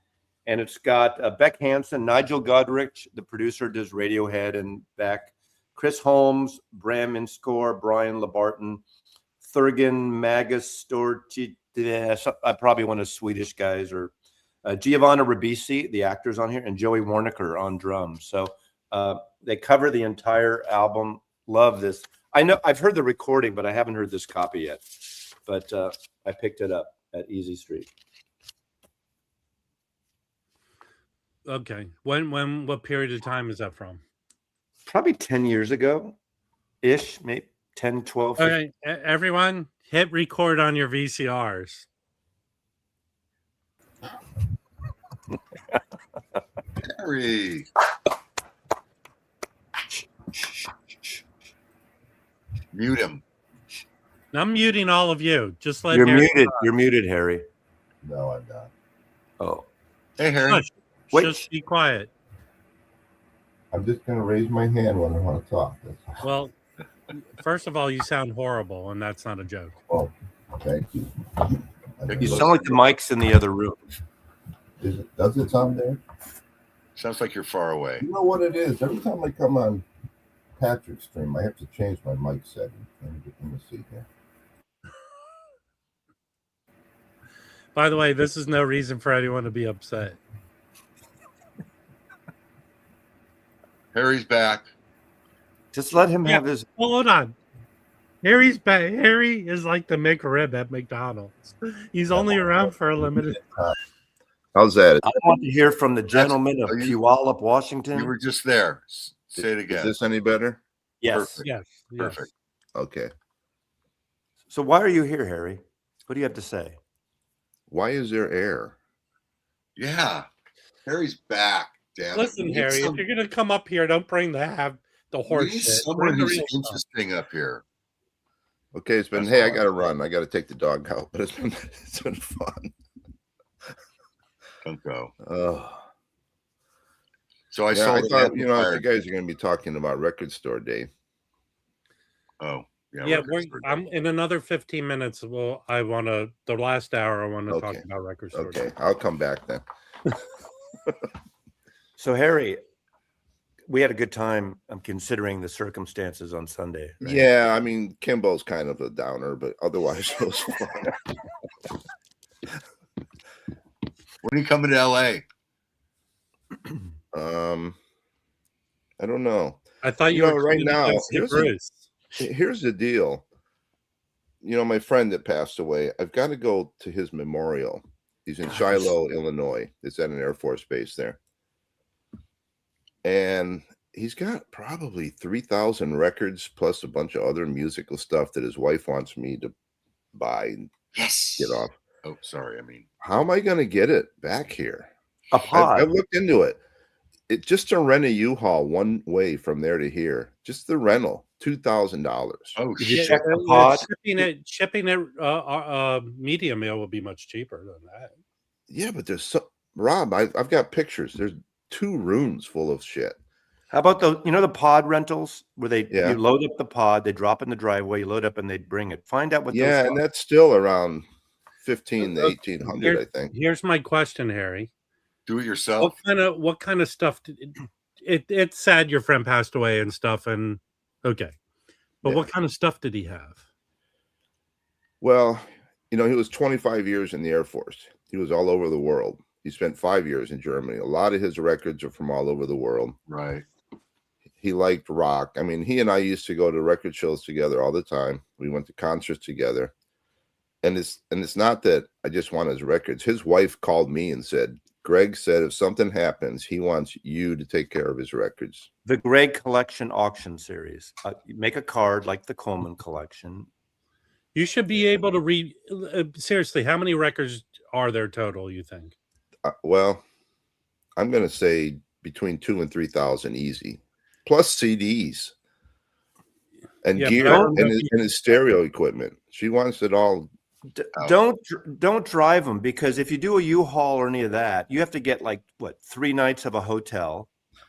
and it's got Beck Hansen, Nigel Godrich, the producer, does Radiohead and Beck, Chris Holmes, Bram Inscore, Brian LaBarton, Thurgan Magus, probably one of the Swedish guys, or Giovanna Ribisi, the actors on here, and Joey Warnicker on drums. So they cover the entire album. Love this. I know I've heard the recording, but I haven't heard this copy yet. But I picked it up at Easy Street. Okay. What period of time is that from? Probably 10 years ago ish, maybe 10, 12. Okay, everyone, hit record on your VCRs. Harry. Mute him. I'm muting all of you. Just let You're Harry muted. You're muted, Harry. No, I'm not. Oh. Hey, Harry. Shush. Just be quiet. I'm just going to raise my hand when I want to talk. Well, first of all, you sound horrible, and that's not a joke. Oh, thank you. You sound like the mics in the other room. Does it sound there? Sounds like you're far away. You know what it is? Every time I come on Patrick's stream, I have to change my mic setting. Let me see here. By the way, this is no reason for anyone to be upset. Harry's back. Just let him have his. Hold on. Harry's back. Harry is like the McRib at McDonald's. He's only around for a limited time. How's that? I want to hear from the gentleman of Puyallup, Washington. You were just there. Say it again. Is this any better? Yes. Perfect. Yes. Perfect. Okay. So why are you here, Harry? What do you have to say? Why is there air? Yeah. Harry's back. Damn Listen, it. Harry, if you're gonna come up here, don't bring the horse shit. Someone Bring the who's real stuff. interesting up here. Okay, it's been. That's Hey, all I I'm got to saying. run. I got to take the dog out, but it's been fun. Don't go. So I saw I the thought you amplifier. guys are going to be talking about Record Store Day. Oh, Yeah, Record Store Day. I'm in another 15 minutes. The last hour I want to talk Okay. about Record Store Okay, Day. I'll come back then. So Harry, we had a good time considering the circumstances on Sunday. Right? Yeah, I mean Kimbo's kind of a downer, but otherwise it was fun. When are you coming to LA? I don't know. I thought you were right coming to now. go see Bruce. Here's the deal. My friend that passed away, I've got to go to his memorial. He's in Shiloh, Illinois. It's at an Air Force base there. And he's got probably 3,000 records plus a bunch of other musical stuff that his wife wants me to buy and get off. Oh, sorry. How am I going to get it back here? A pod. I've looked into it. It just to rent a U-Haul one way from there to here, just the rental, $2,000. Oh, Did you shit. check the pod? Shipping it medium mail would be much cheaper than that. Yeah, but there's Rob, I've got pictures. There's 2 rooms full of shit. How about the pod rentals where Yeah. you load up the pod, they drop in the driveway, you load up, and they bring it. Find out what. Yeah, those and that's still around 1,500 to 1,800, Here- I think. Here's my question, Harry. Do it yourself. What kind of stuff? It's sad your friend passed away and stuff, and okay, but Yeah. what kind of stuff did he have? Well, he was 25 years in the Air Force. He was all over the world. He spent 5 years in Germany. A lot of his records are from all over the world. Right. He liked rock. I mean, he and I used to go to record shows together all the time. We went to concerts together. And it's not that I just want his records. His wife called me and said, Greg said if something happens, he wants you to take care of his records. The Greg Collection Auction Series. Make a card like the Coleman Collection. You should be able to read. Seriously, how many records are there total? You think? Well, I'm going to say between 2,000 and 3,000 easy, plus CDs and gear and his stereo equipment. She wants it all. Don't drive them, because if you do a U-Haul or any of that, you have to get 3 nights of a hotel.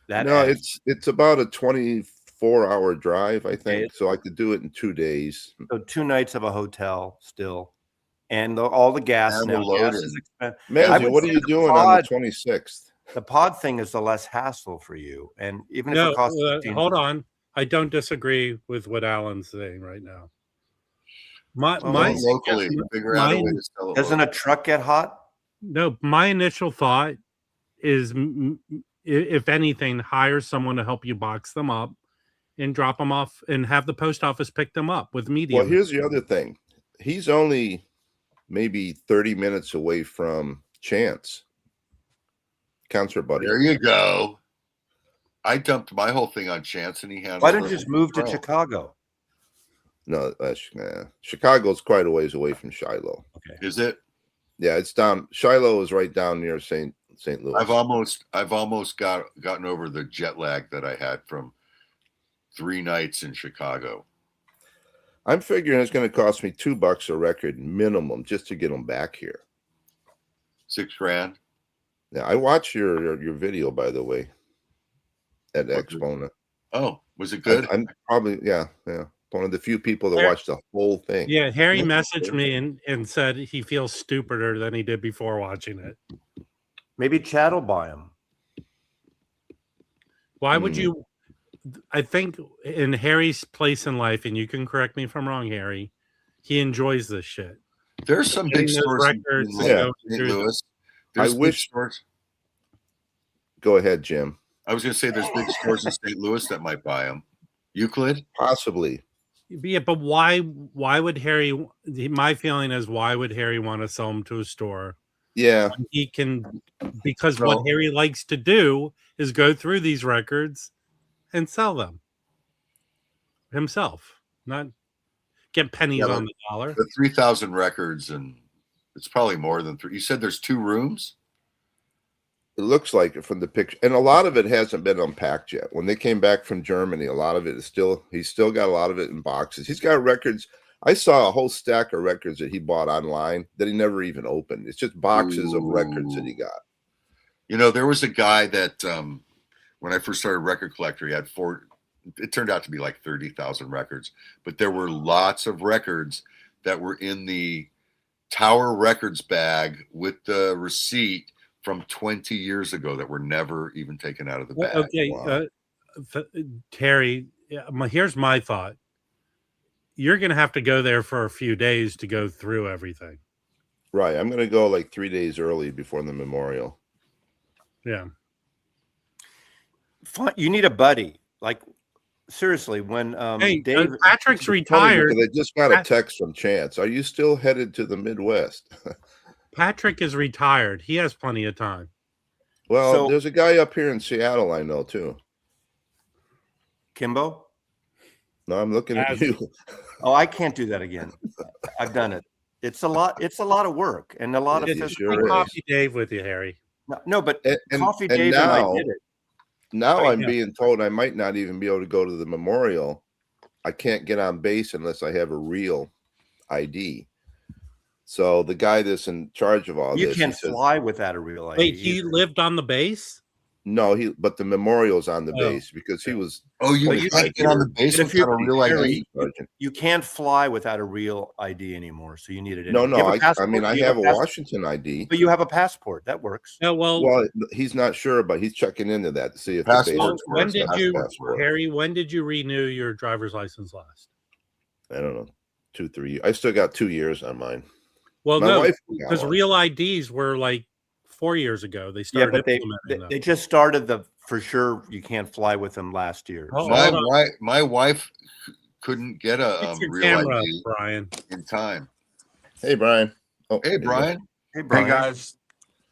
It's about a 24-hour drive, I think. So I could do it in 2 days. So 2 nights of a hotel still, and all the gas. And now the gas loading. is expensive. Manzi, what are you doing on the 26th? The pod thing is the less hassle for you, and even if it costs. Hold on. I don't disagree with what Alan's saying right now. Locally, figure out a way to sell it. Doesn't a truck get hot? No, my initial thought is, if anything, hire someone to help you box them up and drop them off, and have the post office pick them up with medium. Well, here's the other thing. He's only maybe 30 minutes away from Chance, concert buddy. There you go. I dumped my whole thing on Chance, and he handled. Why don't you just move to Chicago? No, Chicago's quite a ways away from Shiloh. Okay, Is it? Yeah, it's down. Shiloh is right down near St. Louis. I've almost gotten over the jet lag that I had from 3 nights in Chicago. I'm figuring it's going to cost me $2 a record minimum just to get them back here. $6,000. Yeah, I watched your video, by the way, at Exponent. Oh, was it good? I'm probably one of the few people that watched the whole thing. Yeah, Harry messaged me and said he feels stupider than he did before watching it. maybe Chad will buy them. Why would you? I think in Harry's place in life, and you can correct me if I'm wrong, Harry, he enjoys this shit. There's some big stores in St. Louis. I wish. Go ahead, Jim. I was going to say there's big stores in St. Louis that might buy them. Euclid? Possibly. Yeah, but why would Harry? My feeling is, why would Harry want to sell them to a store? Yeah, He can, because Well- what Harry likes to do is go through these records and sell them himself, not get pennies on the dollar. The 3,000 records, and it's probably more than 3. You said there's 2 rooms? it looks like it from the picture, and a lot of it hasn't been unpacked yet. When they came back from Germany, a lot of it is he's still got a lot of it in boxes. He's got records. I saw a whole stack of records that he bought online that he never even opened. It's just boxes of records that he got. You know, there was a guy that when I first started Record Collector, he had it turned out to be like 30,000 records, but there were lots of records that were in the Tower Records bag with the receipt from 20 years ago that were never even taken out of the bag. Okay, Wow. Terry, here's my thought. You're going to have to go there for a few days to go through everything. Right. I'm going to go like 3 days early before the memorial. Yeah. You need a buddy. Like, seriously, when Hey, Dave Patrick's Funny retired. because I just got a text from Chance. Are you still headed to the Midwest? Patrick is retired. He has plenty of time. Well, So- there's a guy up here in Seattle I know too. Kimbo. No, I'm looking at you. Oh, I can't do that again. I've done it. It's a lot of work and a lot of It physical sure work. is. Coffee Dave with you, Harry. No, but And Coffee and Dave and I now- did it. Now I I'm know. being told I might not even be able to go to the memorial. I can't get on base unless I have a real ID. So the guy that's in charge of all You this, can't he says, fly without a real ID. Wait, he either. lived on the base? no, but the memorial's on the Oh. base because he was Oh, you But you can't get on the base But if you're without a real Harry, ID? sergeant. You can't fly without a real ID anymore, so you need it. No, You no, have a I passport? mean, I You have a passport? Washington ID. But you have a passport. That works. No, well, Well, he's not sure, but he's checking into that to see if the base Passports is when works. did has you, passport. Harry, when did you renew your driver's license last? I don't know, 2-3 years. I still got 2 years on mine. Well, My no, wife got because one. real IDs were like 4 years ago. They Yeah, started but they implementing them. just started the for sure you can't fly with them last year. Oh, So- hold on. My wife couldn't get a Fix your real camera, ID Brian. in time. Hey, Brian. Oh, Hey, there you go. Brian. Hey, Hey Brian. guys,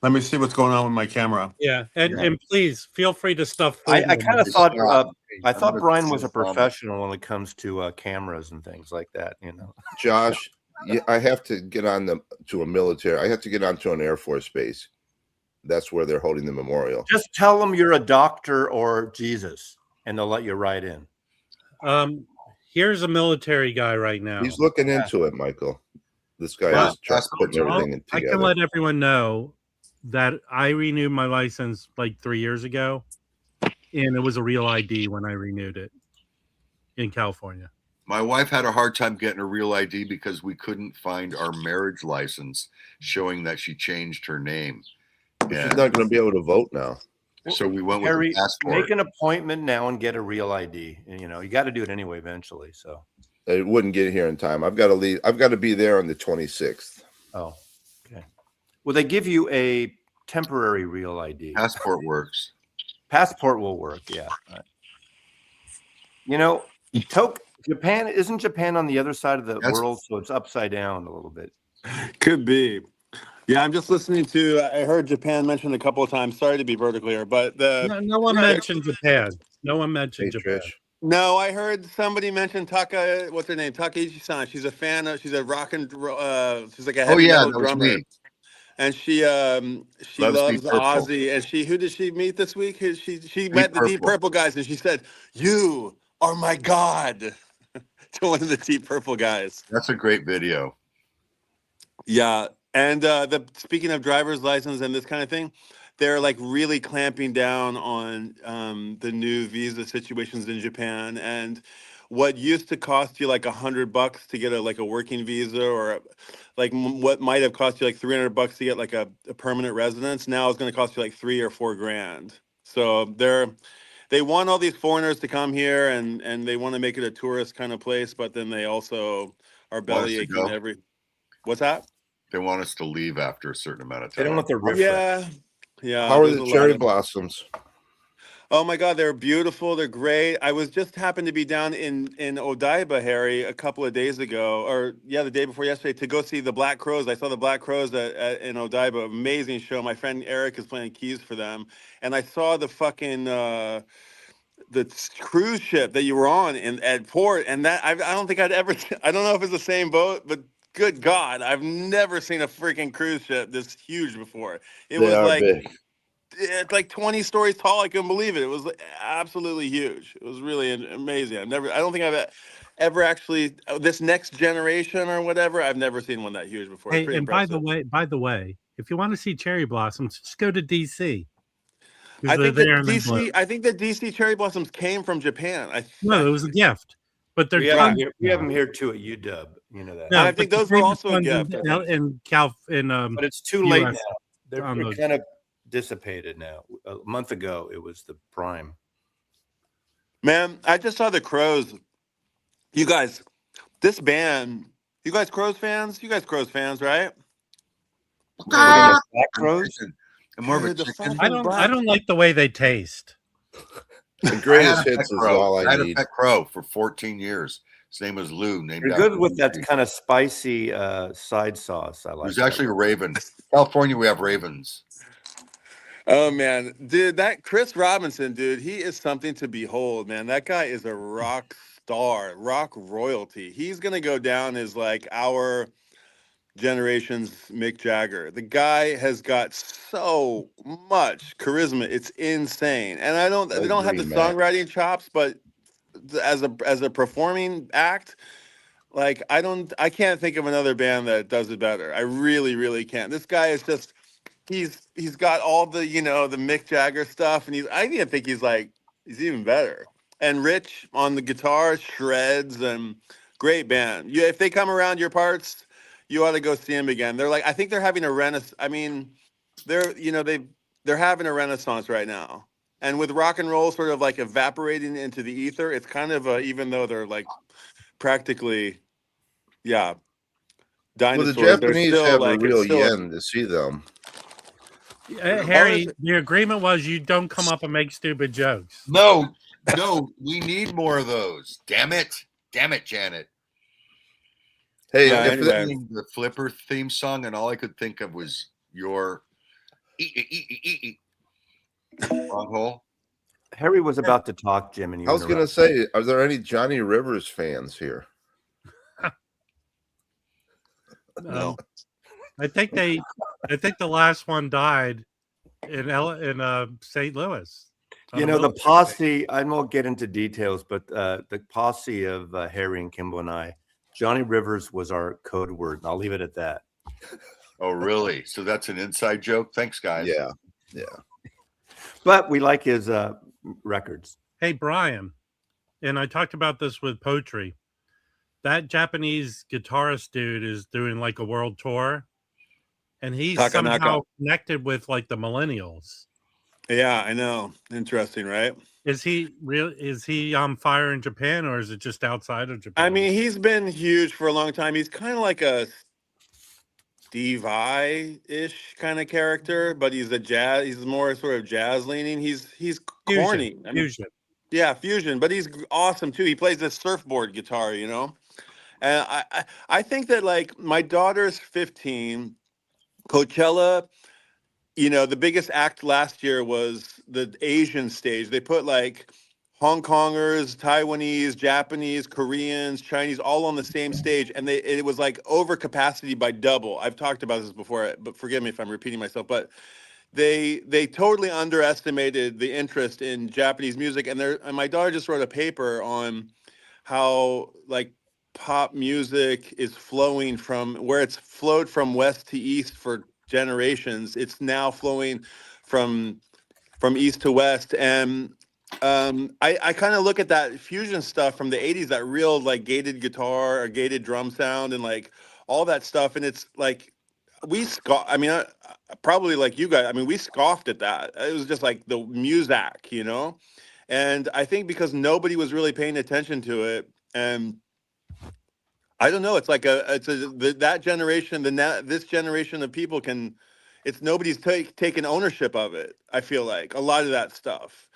let me see what's going on with my camera. Yeah, and Yeah. and please feel free to stuff. food I in kind of there. thought I I'm thought gonna Brian see was a the comment. professional when it comes to cameras and things like that. You know. Josh, I have to get on to a military. I have to get onto an Air Force base. That's where they're holding the memorial. Just tell them you're a doctor or Jesus, and they'll let you right in. Here's a military guy right now. He's looking into it, Michael. This guy Well, is putting everything I together. can let everyone know that I renewed my license like 3 years ago, and it was a real ID when I renewed it in California. My wife had a hard time getting a real ID because we couldn't find our marriage license showing that she changed her name. But And she's not going to be able to vote now. so we went with Harry, the passport. make an appointment now and get a real ID. And, you know, you got to do it anyway eventually. So, It wouldn't get here in time. I've got to leave. I've got to be there on the 26th. oh, okay. Well, they give you a temporary real ID. Passport works. Passport will work. Yeah. Right. You know, Japan isn't Japan on the other side of the That's- world, so it's upside down a little bit. Could be. Yeah, I'm just listening to. I heard Japan mentioned a couple of times. Sorry to be vertical here, but No one mentioned Japan. No one Hey, mentioned Japan. Trish. no, I heard somebody mention Taka. What's her name? Takeichi-san. She's a fan of. She's a rock and. She's like a Oh heavy yeah, metal that was drummer, me. and she Loves loves Deep Purple. Ozzy. And who did she meet this week? She met the Deep Purple. Purple guys, and she said, "You are my god," to one of the Deep Purple guys. That's a great video. Yeah, and speaking of driver's license and this kind of thing, they're like really clamping down on the new visa situations in Japan. And what used to cost you like $100 to get a working visa, or like what might have cost you like $300 to get like a permanent residence, now is going to cost you like $3 or $4 grand. So they want all these foreigners to come here, and they want to make it a tourist kind of place, but then they also are Want us belly to aching go? What's that? They want us to leave after a certain amount of They time. don't want the riff. Yeah. How are there's the a lot cherry of- blossoms? Oh my God, they're beautiful. They're great. I was just happened to be down in Odaiba, Harry, a couple of days ago, or yeah, the day before yesterday, to go see the Black Crows. I saw the Black Crows in Odaiba. Amazing show. My friend Eric is playing keys for them, and I saw the fucking the cruise ship that you were on at port, and that I don't think I'd ever. I don't know if it's the same boat, but good God, I've never seen a freaking cruise ship this huge before. It They was are like big. it's like 20 stories tall. I couldn't believe it. It was absolutely huge. It was really amazing. I don't think I've ever actually, this next generation or whatever, I've never seen one that huge before. It's Hey, pretty and by impressive. the way, if you want to see cherry blossoms, just go to DC because I they're think that there and they blow. DC cherry blossoms came from Japan. No, it was a gift, but they're We have them tons. here. We have them here too at UW. You know that. No, I but think the those were famous also a ones gift. I think. But it's too late US now. They're on those. kind of dissipated now. A month ago, it was the prime. Man, I just saw the Crows. You guys, this band, you guys Crows fans? You guys Crows fans, right? We're gonna Black I'm Crows. more of a Dude, the chicken. fucking I don't like the way they taste. The I had greatest a hits pet is crow. all I had a need. pet crow for 14 years. His name was Lou. Named You're after good with Lou that Reed. kind of spicy side sauce. I He like. was actually a raven. California, we have ravens. Oh man, dude, that Chris Robinson, dude, he is something to behold, man. That guy is a rock star, rock royalty. He's gonna go down as like our generation's Mick Jagger. The guy has got so much charisma; it's insane. And I they don't have agree, the Matt. songwriting chops, but as a performing act, like I can't think of another band that does it better. I really, really can't. This guy is just he's got all the the Mick Jagger stuff, and I even think he's even better. And Rich on the guitar shreds, and great band. Yeah, if they come around your parts, you ought to go see them again. I think they're having a renaissance. I mean, they're having a renaissance right now. And with rock and roll sort of like evaporating into the ether, it's kind of even though they're like practically, yeah, Well, the dinosaurs. They're Japanese still have a like it's real still yen to see them. Harry, the agreement was you don't come up and make stupid jokes. No, we need more of those. Damn it, Janet. Hey, Yeah, if anyway. The Flipper theme song, and all I could think of was your wrong hole. Harry was about to talk, Jim, and you. I was going to say, are there any Johnny Rivers fans here? No. I think the last one died in St. Louis. The posse. I won't get into details, but the posse of Harry and Kimball and I, Johnny Rivers was our code word, and I'll leave it at that. Oh, really? So that's an inside joke. Thanks, guys. Yeah. But we like his records. Hey, Brian, and I talked about this with Potri. That Japanese guitarist dude is doing like a world tour, and he's Takanaka. somehow connected with like the millennials. Yeah, I know. Interesting, right? Is he real? Is he on fire in Japan, or is it just outside of Japan? I mean, he's been huge for a long time. He's kind of like a Steve Vai-ish kind of character, but he's more sort of jazz leaning. He's corny. Fusion. Yeah, fusion, but he's awesome too. He plays this surfboard guitar, And I think that like my daughter's 15, Coachella, the biggest act last year was the Asian stage. They put like Hong Kongers, Taiwanese, Japanese, Koreans, Chinese, all on the same stage, and it was like over capacity by double. I've talked about this before, but forgive me if I'm repeating myself. But they totally underestimated the interest in Japanese music, and my daughter just wrote a paper on how like pop music is flowing from where it's flowed from west to east for generations. It's now flowing from east to west, and I kind of look at that fusion stuff from the 80s, that real like gated guitar or gated drum sound and like all that stuff, and it's like I mean, probably like you guys. I mean, we scoffed at that. It was just like the muzak, And I think because nobody was really paying attention to it, and I don't know, it's like that generation, this generation of people nobody's taken ownership of it. I feel like a lot of that stuff,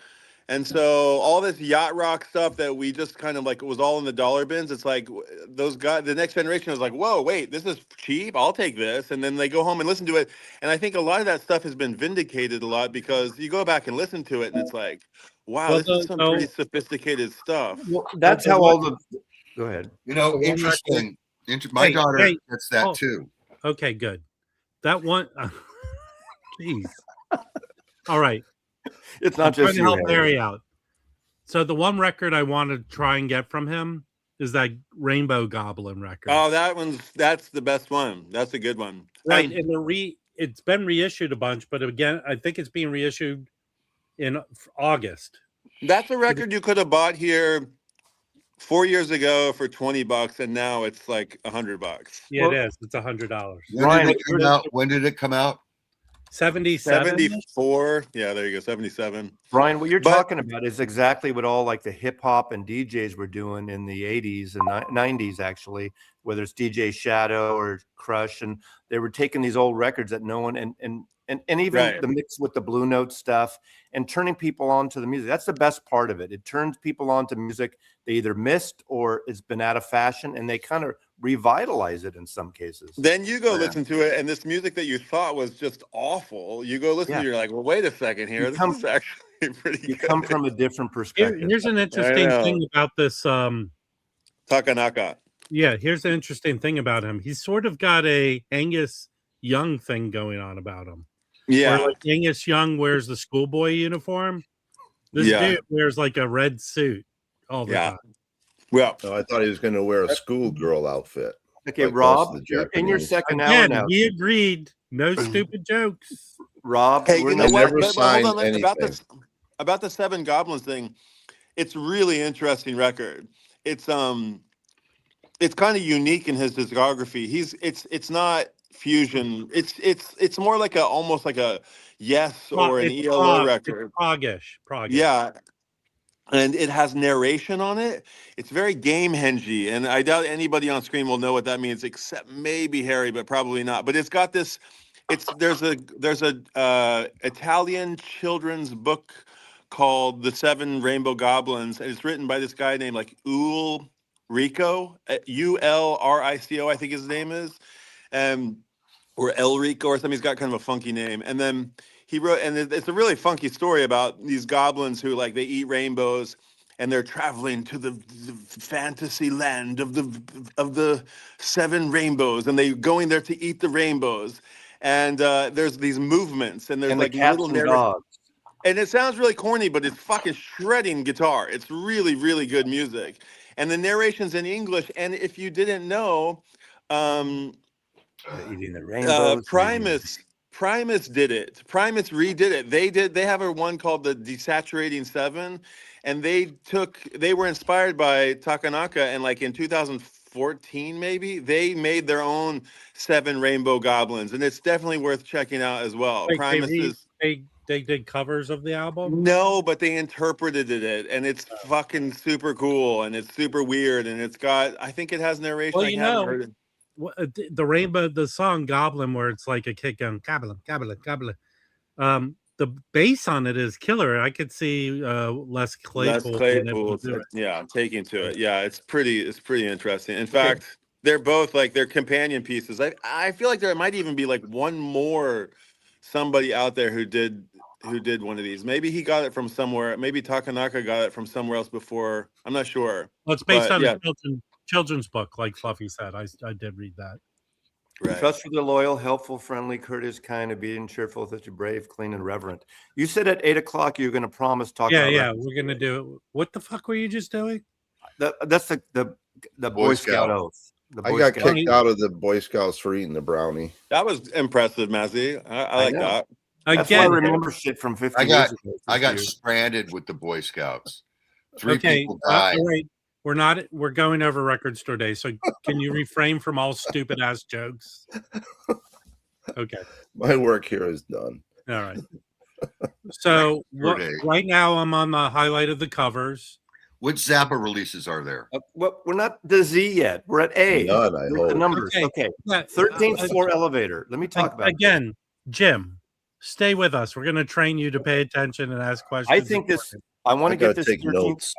And so all this yacht rock stuff that we just kind of like was all in the dollar bins. It's like those guys, the next generation was like, whoa, wait, this is cheap. I'll take this. And then they go home and listen to it. And I think a lot of that stuff has been vindicated a lot because you go back and listen to it and it's like, wow, Well, this is some pretty sophisticated stuff. Well, that's how all the. Go ahead. You know, The one interesting. My daughter gets that too. Okay, good. That one. Jeez. All right. It's not just trying to help Harry out. So the one record I want to try and get from him is that Rainbow Goblin record. Oh, that's the best one. That's a good one. Right. And it's been reissued a bunch, but again, I think it's being reissued in August. That's a record you could have bought here 4 years ago for $20, and now it's like $100. Yeah, it is. It's $100. When did it come out? 77? 74. Yeah, there you go. 77. Brian, what you're talking about is exactly what all like the hip hop and DJs were doing in the 80s and 90s, actually, whether it's DJ Shadow or Crush. And they were taking these old records that no one, and even the mix with the Blue Note stuff and turning people on to the music. That's the best part of it. It turns people on to music they either missed or it's been out of fashion, and they kind of revitalize it in some cases. Then you go listen to it, and this music that you thought was just awful, you go listen to it, you're like, well, wait a second here. This is actually pretty good. You come from a different perspective. Here's an interesting thing about this. Takanaka. Yeah, here's the interesting thing about him. He's sort of got a Angus Young thing going on about him. Yeah. Where, like, Angus Young wears the schoolboy uniform. This dude wears like a red suit all the time. Well, I thought he was going to wear a schoolgirl outfit. Okay, like Rob, in your second hour now. He agreed. No stupid jokes. Rob, hey, we're never hold signed on, anything. About the Seven Goblins thing. It's really interesting record. It's kind of unique in his discography. It's not fusion. It's more like almost like a Yes or an ELO record. Proggish. Yeah. And it has narration on it. It's very game hengey, and I doubt anybody on screen will know what that means, except maybe Harry, but probably not. But it's got this. There's a Italian children's book called The Seven Rainbow Goblins, and it's written by this guy named like Ulrico, Ulrico, I think his name is, or Elrico or something. He's got kind of a funky name, and then he wrote, and it's a really funky story about these goblins who like they eat rainbows, and they're traveling to the fantasy land of the seven rainbows, and they're going there to eat the rainbows, and there's these movements, and there's like little dogs. And it sounds really corny, but it's fucking shredding guitar. It's really, really good music, and the narration's in English. And if you didn't know, eating the rainbows. Primus did it. Primus redid it. They have a one called the Desaturating Seven, and they were inspired by Takanaka, and like in 2014 maybe they made their own Seven Rainbow Goblins, and it's definitely worth checking out as well. Like Primus they did covers of the album? No, but they interpreted it, and it's fucking super cool, and it's super weird, and it's got, I think it has narration. Well, you know, the Rainbow, the song Goblin, where it's like a kid going goblin, goblin, goblin. The bass on it is killer. I could see Les Claypool taking to it. Yeah, it's pretty interesting. In fact, they're both like they're companion pieces. I feel like there might even be like one more somebody out there who did one of these. Maybe he got it from somewhere. Maybe Takanaka got it from somewhere else before. I'm not sure. Well, it's based on a children's book, like Fluffy said. I did read that. Right. Trust for the loyal, helpful, friendly, courteous, kind, obedient, cheerful, such a brave, clean, and reverent. You said at 8 o'clock you're going to promise talk. Yeah, we're going to do it. What the fuck were you just doing? That's the Boy Scout oath. I got kicked out of the Boy Scouts for eating the brownie. That was impressive, Mazzy. I like that. That's why I remember shit from 50 years ago. I got stranded with the Boy Scouts. 3 okay, people died. Wait. We're going over Record Store Day, so can you refrain from all stupid ass jokes? Okay. My work here is done. All right. So right now I'm on the highlight of the covers. Which Zappa releases are there? Well, we're not the Z yet. We're at A. None, I hope. The numbers. Okay. 13th floor elevator. Let me talk about again, Jim. Stay with us. We're going to train you to pay attention and ask questions. I think I want to get gotta this take 13th. notes.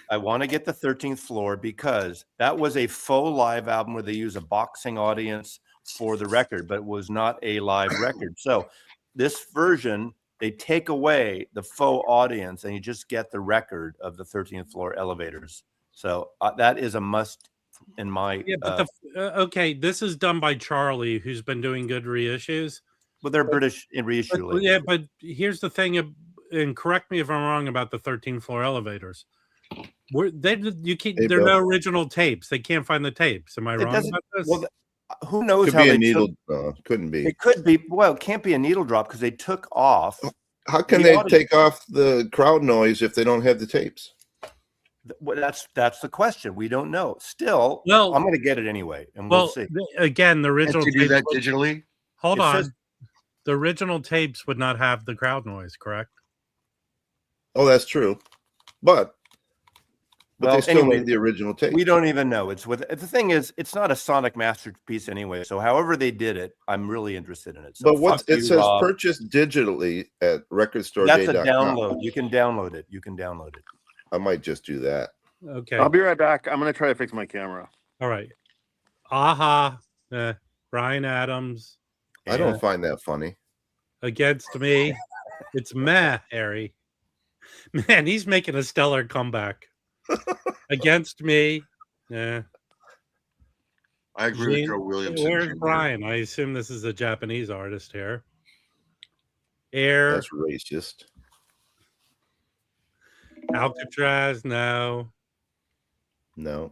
I want to get the 13th Floor because that was a faux live album where they use a boxing audience for the record, but it was not a live record. So this version, they take away the faux audience and you just get the record of the 13th Floor Elevators. So that is a must in my. Yeah, but okay, this is done by Charlie, who's been doing good reissues. Well, they're British in reissue. But, yeah, but here's the thing, and correct me if I'm wrong about the 13th Floor Elevators. They're no original tapes. They can't find the tapes. Am I wrong about this? Well, who knows Could how be they a needle? Couldn't be. It could be. Well, it can't be a needle drop because they took off. How can they take off the crowd noise if they don't have the tapes? Well, that's the question. We don't know. Still, well, I'm going to get it anyway, and we'll see. Again, the original. Can't you do that digitally? Hold on. The original tapes would not have the crowd noise, correct? Oh, that's true. But well, they still need the original tape. We don't even know. The thing is, it's not a sonic masterpiece anyway. So however they did it, I'm really interested in it. So but it says purchase digitally at recordstore. That's a download. You can download it. I might just do that. Okay. I'll be right back. I'm going to try to fix my camera. All right. Aha. Bryan Adams. I don't find that funny. Against me. It's meh, Harry. Man, he's making a stellar comeback. Against me. Yeah. I agree with Joe Williams. Where's Brian? I assume this is a Japanese artist here. Air. That's racist. Alcatraz, no. No.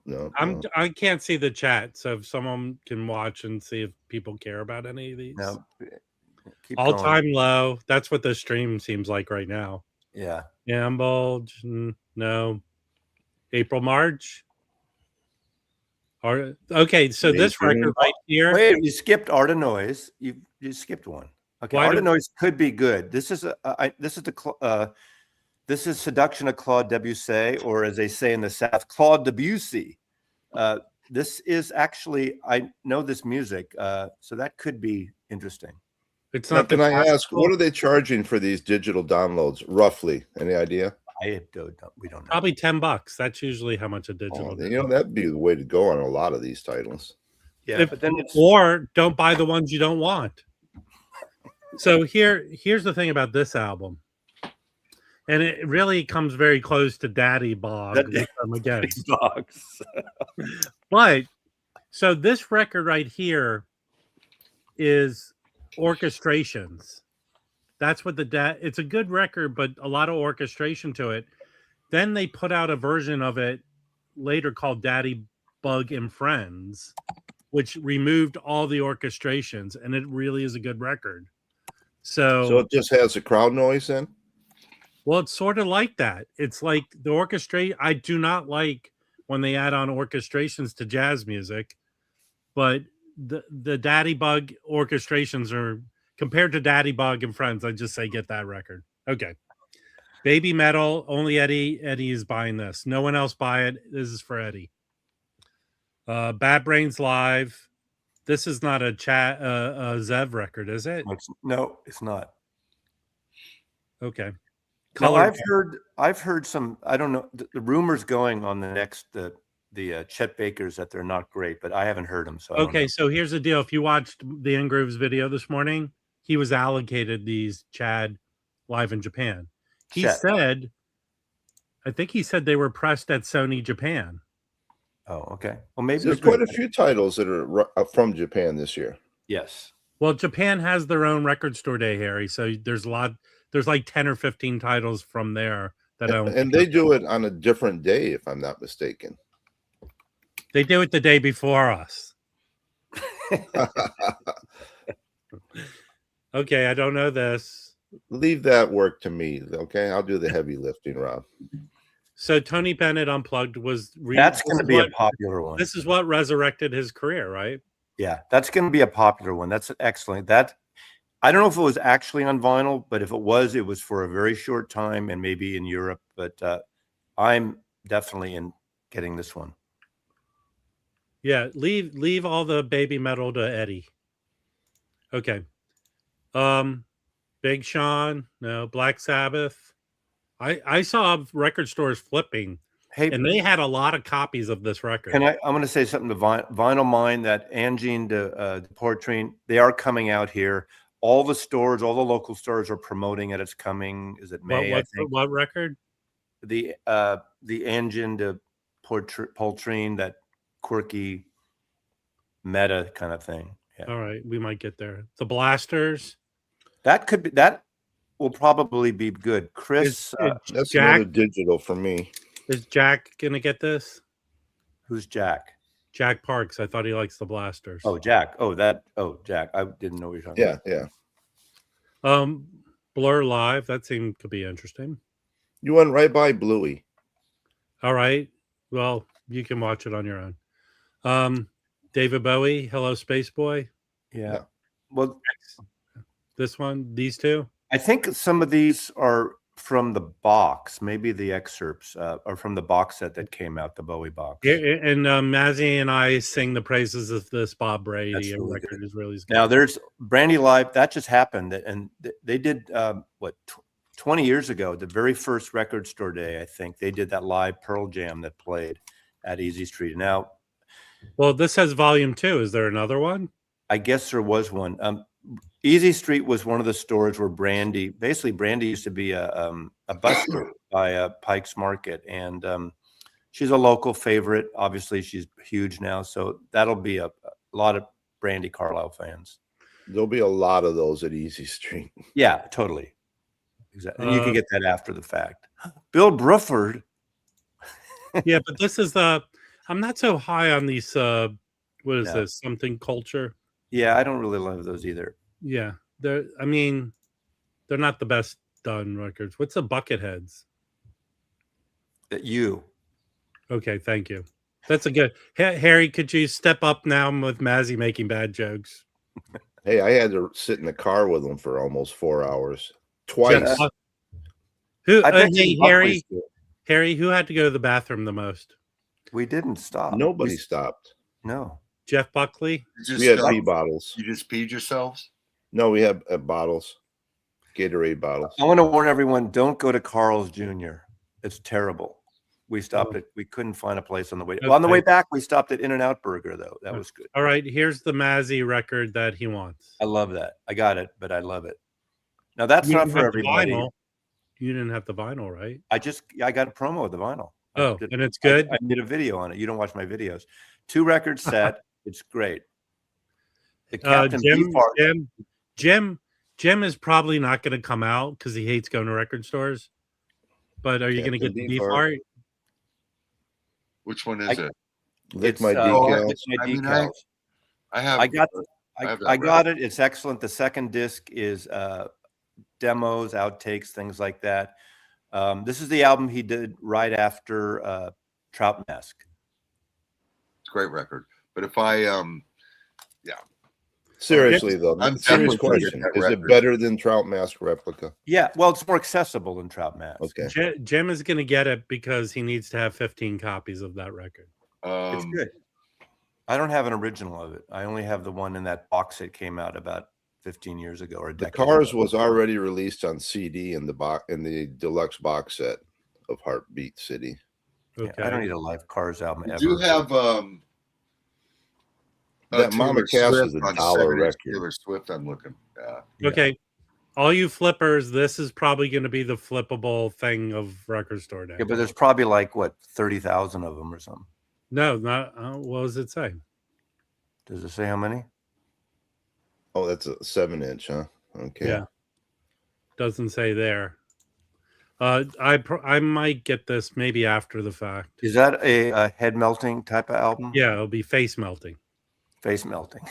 I can't see the chat, so if someone can watch and see if people care about any of these. No. All-time low. That's what the stream seems like right now. Yeah. Bulge, no. April, March. Okay, so this record right here. Wait, you skipped Art of Noise. You skipped one. Okay, Art of Noise could be good. This is Seduction of Claude Debussy, or as they say in the South, Claude Debussy. This is actually, I know this music, so that could be interesting. It's not. Can I ask, what are they charging for these digital downloads, roughly? Any idea? We don't know. Probably $10. That's usually how much a digital. That'd be the way to go on a lot of these titles. Yeah, but then or don't buy the ones you don't want. So here's the thing about this album. And it really comes very close to Daddy Bog, which I'm against. But so this record right here is orchestrations. That's what it's a good record, but a lot of orchestration to it. Then they put out a version of it later called Daddy Bug and Friends, which removed all the orchestrations, and it really is a good record. So it just has a crowd noise then? Well, it's sort of like that. It's like the orchestrate. I do not like when they add on orchestrations to jazz music, but the Daddy Bug orchestrations are compared to Daddy Bug and Friends. I just say get that record. Okay. Baby Metal. Only Eddie. Eddie is buying this. No one else buy it. This is for Eddie. Bad Brains Live. This is not a Zev record, is it? No, it's not. Okay. No, I've heard some. I don't know the rumors going on the next the Chet Bakers that they're not great, but I haven't heard them. So okay, so here's the deal. If you watched the Ingrooves video this morning, he was allocated these Chad live in Japan. He said, I think he said they were pressed at Sony Japan. Oh, okay. Well, maybe there's quite a few titles that are from Japan this year. Yes. Well, Japan has their own record store day, Harry. So there's a lot. There's like 10 or 15 titles from there that I don't. And they do it on a different day, if I'm not mistaken. They do it the day before us. Okay, I don't know this. Leave that work to me, okay? I'll do the heavy lifting, Rob. So Tony Bennett Unplugged was. That's going to be a popular one. This is what resurrected his career, right? Yeah, that's going to be a popular one. That's excellent. I don't know if it was actually on vinyl, but if it was for a very short time and maybe in Europe. But I'm definitely in getting this one. Yeah, leave all the baby metal to Eddie. Okay. Big Sean, no. Black Sabbath, I saw record stores flipping, Hey, and they had a lot of copies of this record. I'm going to say something to Vinyl Mind, that Angine de Portrine, they are coming out here. All the stores, all the local stores are promoting it. It's coming. Is it May? I think. What record? The Angine de Portrine, that quirky meta kind of thing. Yeah. All right, we might get there. The Blasters. That will probably be good. Chris, That's Jack, another digital for me. is Jack gonna get this? who's Jack? Jack Parks. I thought he likes the Blasters. Oh, Jack. Jack. I didn't know what you're talking about. Yeah. Blur Live. That could be interesting. You went right by Bluey. All right. Well, you can watch it on your own. David Bowie, Hello Space Boy. Yeah. Well, This one, these two. I think some of these are from the box. Maybe the excerpts are from the box set that came out, the Bowie box. Yeah, and Mazzy and I sing the praises of this Bob Brady Really record. good. Is really good. Now there's Brandy Live. That just happened, and they did 20 years ago, the very first record store day. I think they did that live Pearl Jam that played at Easy Street. Now, well, this has volume 2. Is there another one? I guess there was one. Easy Street was one of the stores where Brandy used to be a busker by Pike's Market, and she's a local favorite. Obviously, she's huge now, so that'll be a lot of Brandy Carlisle fans. There'll be a lot of those at Easy Street. Yeah, totally. Exactly. And you can get that after the fact. Bill Bruford. Yeah, but this is I'm not so high on these. What is this? Something Culture. Yeah, I don't really love those either. Yeah, they're not the best done records. What's the Bucketheads? You. Okay, thank you. That's a good. Harry, could you step up now with Mazzy making bad jokes? Hey, I had to sit in the car with him for almost 4 hours. Twice. Who? I bet Hey, you Harry, who had to go to the bathroom the most? We didn't stop. Nobody stopped. No. Jeff Buckley. We had pee bottles. You just peed yourselves? No, we have bottles. Gatorade bottles. I want to warn everyone, don't go to Carl's Jr. It's terrible. We stopped it. We couldn't find a place on the way. Well, on the way back, we stopped at In-N-Out Burger, though. That was good. All right, here's the Mazzy record that he wants. I love that. I got it, but I love it. Now, that's not for everybody. You didn't have the vinyl, right? I got a promo of the vinyl. Oh, and it's good? I did a video on it. You don't watch my videos. 2 record set. It's great. The Captain Jim is probably not going to come out because he hates going to record stores. But are you going to get the Beefheart? Which one is it? Lick my decals. I got it. It's excellent. The second disc is demos, outtakes, things like that. This is the album he did right after Trout Mask. It's a great record. But if I Seriously though, serious question: is it better than Trout Mask Replica? Yeah, well, it's more accessible than Trout Mask. Okay, Jim is going to get it because he needs to have 15 copies of that record. It's good. I don't have an original of it. I only have the one in that box that came out about 15 years ago or a decade. The Cars ago. was already released on CD in the deluxe box set of Heartbeat City. Okay. Yeah, I don't need a live Cars album ever. You have that Mama Cass is $1 record. Taylor Swift, I'm looking. Okay. All you flippers, this is probably going to be the flippable thing of record store day. Yeah, but there's probably like, 30,000 of them or something. No, not. What does it say? Does it say how many? Oh, that's a 7-inch, huh? Okay. Yeah. Doesn't say there. I might get this maybe after the fact. Is that a head melting type of album? Yeah, it'll be face melting. Face melting.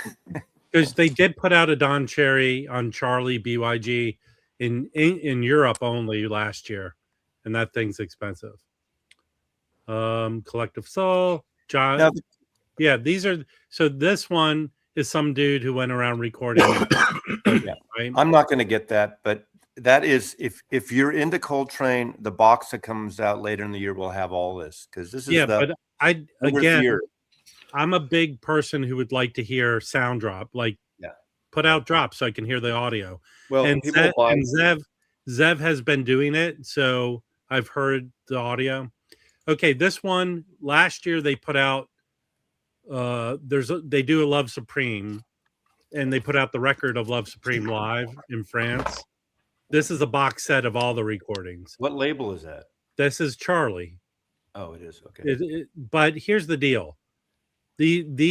Because they did put out a Don Cherry on Charlie BYG in Europe only last year, and that thing's expensive. Collective Soul, John. Now, yeah, these are so. This one is some dude who went around recording. Yeah. Right? I'm not going to get that, but that is if you're into Coltrane, the box that comes out later in the year will have all this because this is but I'm a big person who would like to hear sound drop, put out drops so I can hear the audio. Well, and Zev has been doing it, so I've heard the audio. Okay, this one last year they put out. They do a Love Supreme, and they put out the record of Love Supreme live in France. This is a box set of all the recordings. What label is that? This is Charlie. Oh, it is. Okay. But here's the deal. It's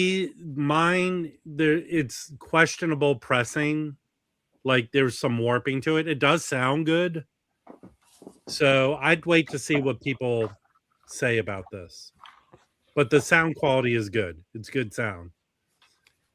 questionable pressing. Like there's some warping to it. It does sound good. So I'd wait to see what people say about this. But the sound quality is good. It's good sound.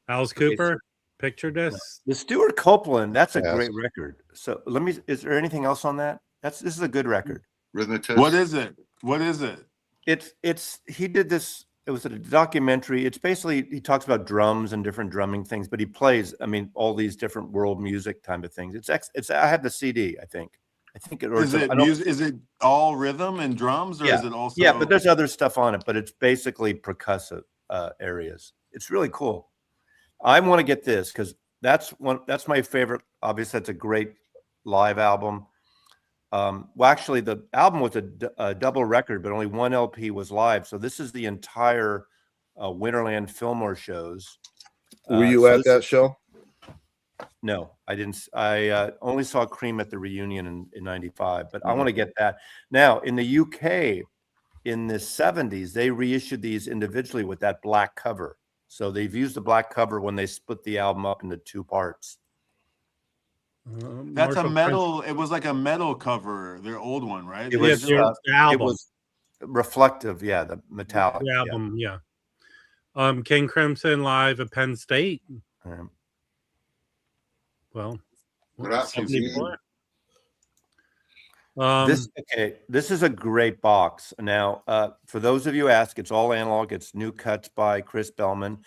Alice Cooper, picture disc. The Stuart Copeland, that's a Yes. great record. So is there anything else on that? This is a good record. Rhythmatist. What is it? What is it? He did this, it was a documentary. It's basically, he talks about drums and different drumming things, but he plays, I mean, all these different world music type of things. I have the CD, I think. Is it all rhythm and drums, or is it also? Yeah, but there's other stuff on it, but it's basically percussive areas. It's really cool. I want to get this because that's my favorite. Obviously, that's a great live album. Well, actually, the album was a double record, but only one LP was live. So this is the entire Winterland Fillmore shows. Were you at that show? No, I didn't. I only saw Cream at the reunion in '95, but I want to get that. Now, in the UK, in the 70s, they reissued these individually with that black cover. So they've used the black cover when they split the album up into two parts. That's a metal. It was like a metal cover, their old one, right? It was the album. It was reflective, yeah, the metallic. The album, yeah. King Crimson live at Penn State. Well, What else is he? 74. This is a great box. Now, for those of you who ask, it's all analog. It's new cuts by Chris Bellman.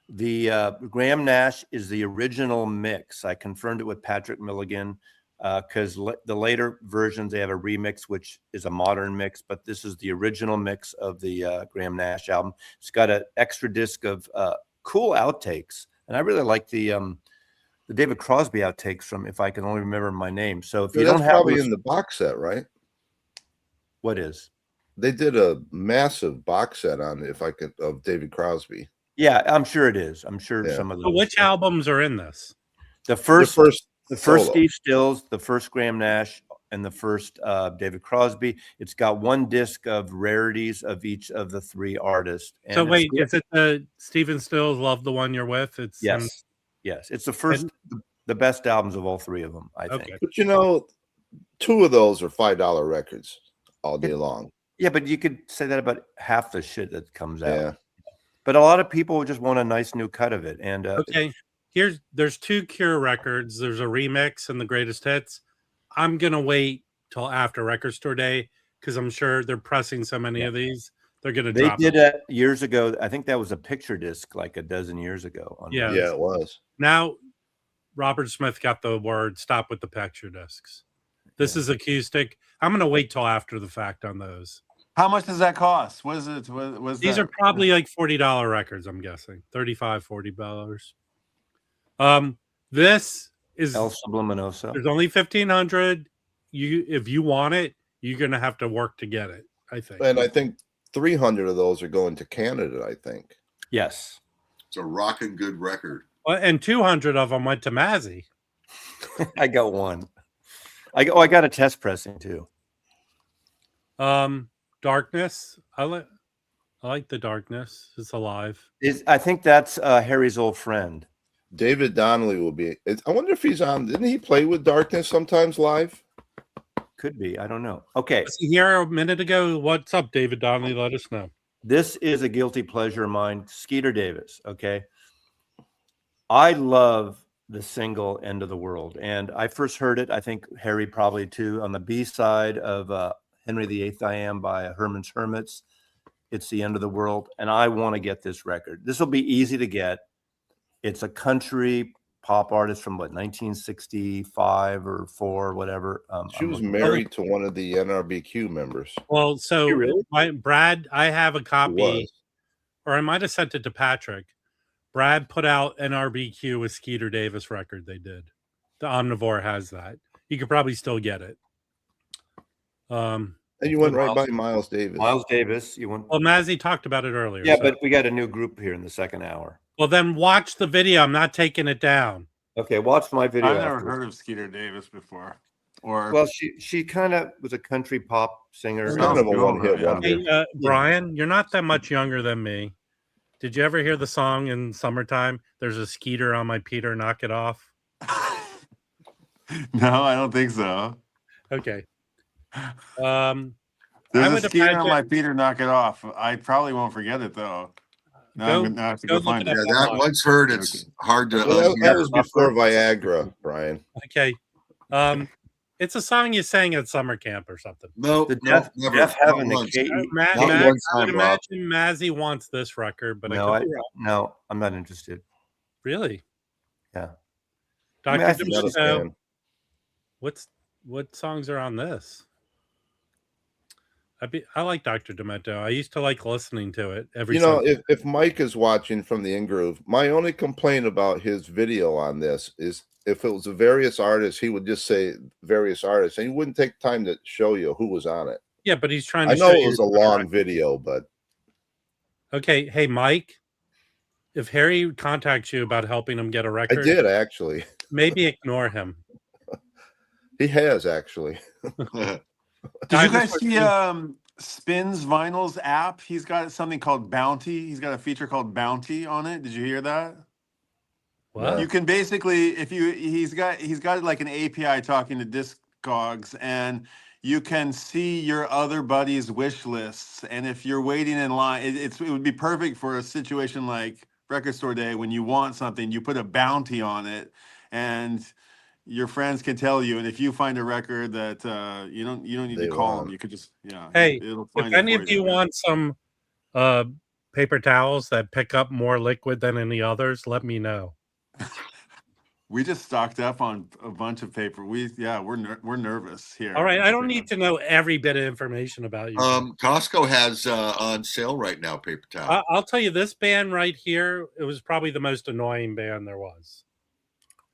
The Graham Nash is the original mix. I confirmed it with Patrick Milligan because the later versions, they have a remix, which is a modern mix, but this is the original mix of the Graham Nash album. It's got an extra disc of cool outtakes. And I really like the David Crosby outtakes from If I Can Only Remember My Name. So if you don't have, probably in the box set, right? What is? They did a massive box set on of David Crosby. Yeah, I'm sure it is. I'm sure some of those. So which albums are in this? The first solo. Steve Stills, the first Graham Nash, and the first David Crosby. It's got one disc of rarities of each of the three artists. And so wait, is it the Stephen Stills Love the One You're With? It's Yes, it's the first, the best albums of all three of them, I think. But you know, two of those are $5 records all day long. Yeah, but you could say that about half the shit that comes out. Yeah. But a lot of people just want a nice new cut of it. And there's two Cure records. There's a remix and the greatest hits. I'm gonna wait till after Record Store Day because I'm sure they're pressing so many of these. They did it years ago. I think that was a picture disc like a dozen years ago. Yeah, it was. Now, Robert Smith got the word, stop with the picture discs. This is acoustic. I'm going to wait till after the fact on those. How much does that cost? What is it? These are probably like $40 records, I'm guessing. $35, $40. This is El Subluminoso. There's only 1,500. If you want it, you're going to have to work to get it, I think. And I think 300 of those are going to Canada, I think. Yes. It's a rocking good record. Well, and 200 of them went to Mazzy. I got one. I got a test pressing too. Darkness. I like the Darkness. It's alive. I think that's Harry's old friend. David Donnelly will be. I wonder if he's on. Didn't he play with Darkness sometimes live? Could be. I don't know. Okay. Here a minute ago. What's up, David Donnelly? Let us know. This is a guilty pleasure of mine. Skeeter Davis. Okay. I love the single End of the World. And I first heard it, I think Harry probably too, on the B-side of Henry VIII I Am by Herman's Hermits. It's the End of the World. And I want to get this record. This will be easy to get. It's a country pop artist from 1965 or 4, whatever. She was married to one of the NRBQ members. Well, so really? Brad, I have a copy, or I might have sent it to Patrick. Brad put out NRBQ with Skeeter Davis record. They did. The Omnivore has that. You could probably still get it. And And you went right by Miles Davis. Miles Davis. You went. Well, Mazzy talked about it earlier. Yeah, so. but we got a new group here in the second hour. Well, then watch the video. I'm not taking it down. Okay, watch my video. I've never heard of Skeeter Davis before. Or well, she kind of was a country pop singer. It's kind of a one-hit wonder. Hey, Brian, you're not that much younger than me. Did you ever hear the song in Summertime? There's a skeeter on my Peter, knock it off. No, I don't think so. Okay. There's a skeeter on my Peter, knock it off. I probably won't forget it though. No, I have to go find it. Yeah, that once heard, it's hard to. Well, that was before Viagra, Brian. Okay. It's a song you sang at summer camp or something. No, Jeff having the I imagine Mazzy wants this record, but no, I'm not interested. Really? Yeah. Dr. Demento, what songs are on this? I like Dr. Demento. I used to like listening to it every. If Mike is watching from the in-groove, my only complaint about his video on this is if it was a various artists, he would just say various artists, and he wouldn't take time to show you who was on it. Yeah, but he's trying to. I know it was a long video, but okay. Hey, Mike, if Harry contacts you about helping him get a record, I did actually. Maybe ignore him. He has actually. Did you guys see Spins Vinyl's app? He's got something called Bounty. He's got a feature called Bounty on it. Did you hear that? What? You can basically, he's got like an API talking to Discogs, and you can see your other buddies' wish lists. And if you're waiting in line, it would be perfect for a situation like Record Store Day when you want something. You put a bounty on it, and your friends can tell you, and if you find a record that you don't need to call them, you could just Hey, if any of you want some paper towels that pick up more liquid than any others, let me know. We just stocked up on a bunch of paper. We're nervous here. All right, I don't need to know every bit of information about you. Costco has on sale right now paper towel. I'll tell you, this band right here, it was probably the most annoying band there was.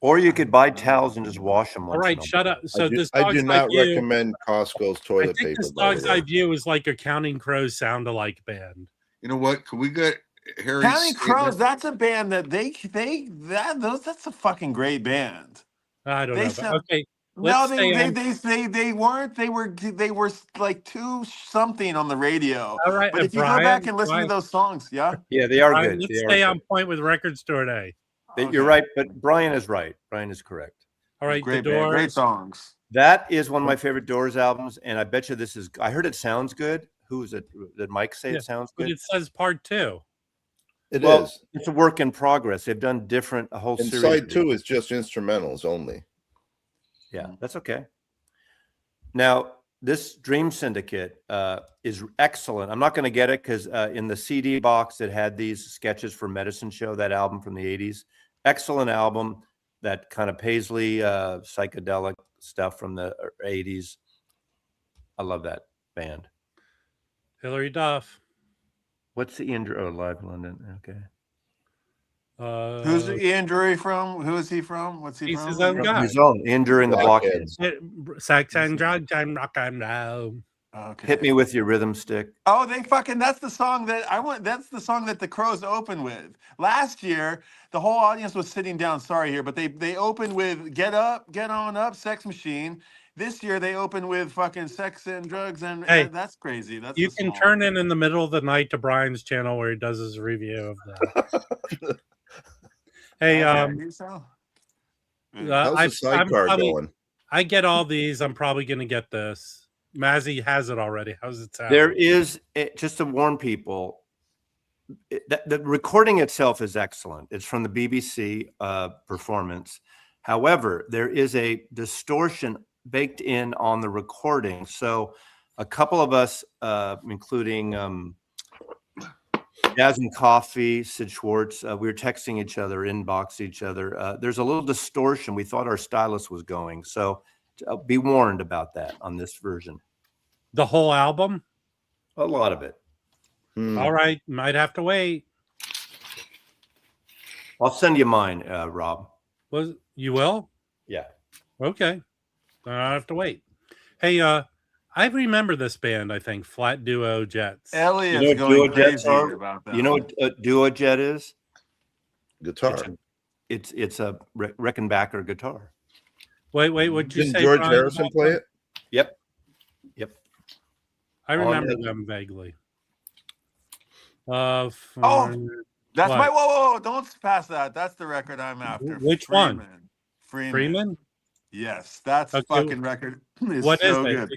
Or you could buy towels and just wash them. All right, shut up. So I do not recommend Costco's toilet paper. This Dog's Eye View is like a Counting Crows sound-alike band. You know what? Can we get Harry? Counting Crows. That's a band that that's a fucking great band. I don't know. Okay. No, they weren't. They were like 2 something on the radio. All right, but if you go back and listen to those songs, yeah, they are good. Let's stay on point with Record Store Day. You're right, but Brian is right. Brian is correct. All right, great songs. That is one of my favorite Doors albums, and I bet you this is. I heard it sounds good. Who is it? Did Mike say it sounds good? But it says part 2. It is. It's a work in progress. They've done a whole series. Side 2 is just instrumentals only. Yeah, that's okay. Now, this Dream Syndicate is excellent. I'm not going to get it because in the CD box it had these sketches for Medicine Show, that album from the 80s. Excellent album, that kind of Paisley psychedelic stuff from the 80s. I love that band. Hillary Duff. What's the Ian Drury? Oh, Live London. Okay. Who's Ian Drury from? Who is he from? What's he He's from? his own guy. His own. Ian Drury and the Blockheads. Sex and drugs and rock and roll. Okay. Hit me with your rhythm stick. Oh, that's the song that I want. That's the song that the Crows opened with. Last year, the whole audience was sitting down. Sorry here, but they opened with Get Up, Get On Up, Sex Machine. This year they opened with fucking Sex and Drugs, and that's crazy. You can turn in the middle of the night to Brian's channel where he does his review of that. Hey, how's the sidecar going? I get all these. I'm probably going to get this. Mazzy has it already. How's it sound? There is, just to warn people, the recording itself is excellent. It's from the BBC performance. However, there is a distortion baked in on the recording. So a couple of us, including Jazz and Coffee, Sid Schwartz, we were texting each other, inbox each other. There's a little distortion. We thought our stylist was going. So be warned about that on this version. The whole album? A lot of it. All right. Might have to wait. I'll send you mine, Rob. You will? Yeah. Okay. I have to wait. Hey, I remember this band. I think Flat Duo Jets. Elliot's You know what going Duo Jets crazy are? about that. You know what Duo Jet is? Guitar. It's a Rickenbacker guitar. Wait, what'd you Didn't say? George Brian, Harrison about play them? it? Yep. I remember it. them vaguely. Oh, Fern- that's what? my whoa, don't pass that. That's the record I'm after. Which one? Freeman. Freeman? Yes, that's Okay. fucking record is What is so it? good.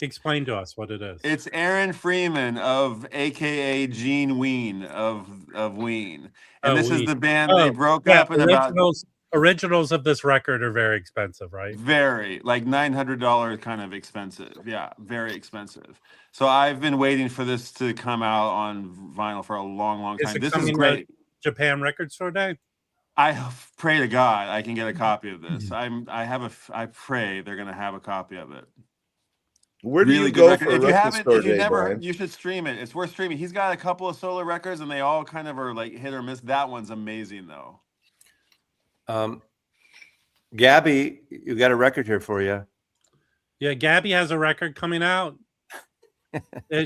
Explain to us what it is. It's Aaron Freeman of AKA Gene Ween of Ween. And this is the band they broke up in Originals of this record are very expensive, right? Very, like $900 kind of expensive. Yeah, very expensive. So I've been waiting for this to come out on vinyl for a long time. This is great. Japan Record Store Day? I pray to God I can get a copy of this. I pray they're gonna have a copy of it. Where do Really you good go record. for a If you record haven't, store if you day, never, Brian? you should stream it. It's worth streaming. He's got a couple of solo records, and they all kind of are like hit or miss. That one's amazing, though. Gabby, you got a record here for you. Yeah, Gabby has a record coming out.